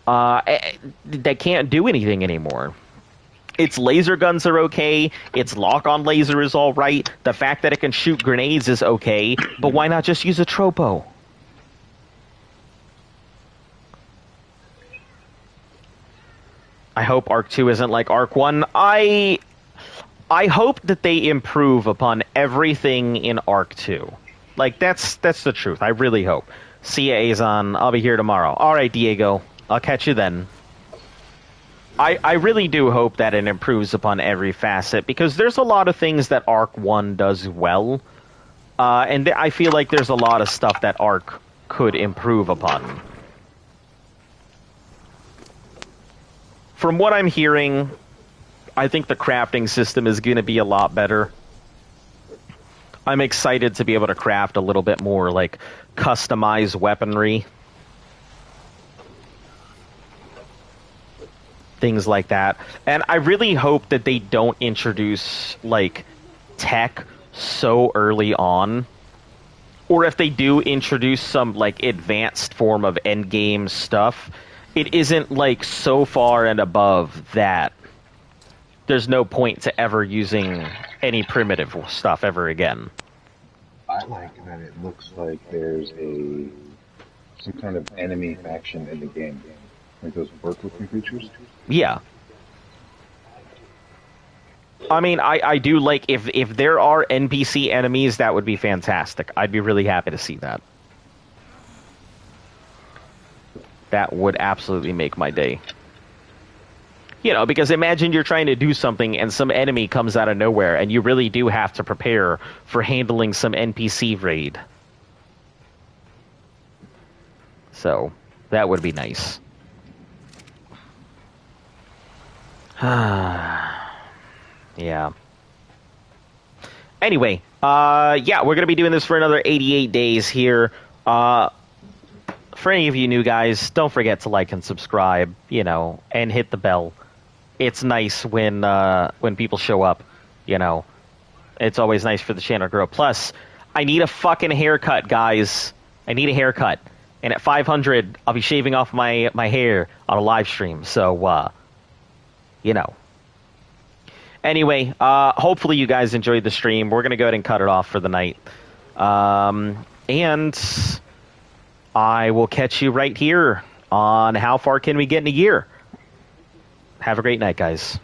that can't do anything anymore. Its laser guns are okay, its lock-on laser is alright, the fact that it can shoot grenades is okay, but why not just use a tropo? I hope Arc 2 isn't like Arc 1. I hope that they improve upon everything in Arc 2. Like, that's the truth. I really hope. See ya, Azon. I'll be here tomorrow. Alright, Diego. I'll catch you then. I really do hope that it improves upon every facet, because there's a lot of things that Arc 1 does well, and I feel like there's a lot of stuff that Arc could improve upon. From what I'm hearing, I think the crafting system is going to be a lot better. I'm excited to be able to craft a little bit more, like, customized weaponry. Things like that. And I really hope that they don't introduce, like, tech so early on. Or if they do introduce some, like, advanced form of endgame stuff, it isn't, like, so far and above that there's no point to ever using any primitive stuff ever again. I like that it looks like there's some kind of enemy faction in the game. Like those bird-looking creatures. Yeah. I mean, I do like, if there are NPC enemies, that would be fantastic. I'd be really happy to see that. That would absolutely make my day. You know, because imagine you're trying to do something and some enemy comes out of nowhere and you really do have to prepare for handling some NPC raid. So, that would be nice. Yeah. Anyway, yeah, we're going to be doing this for another 88 days here. For any of you new guys, don't forget to like and subscribe, you know, and hit the bell. It's nice when people show up, you know. It's always nice for the channel to grow. Plus, I need a fucking haircut, guys. I need a haircut. And at 500, I'll be shaving off my hair on a live stream. So, you know. Anyway, hopefully you guys enjoyed the stream. We're going to go ahead and cut it off for the night. And I will catch you right here on How Far Can We Get in a Year. Have a great night, guys.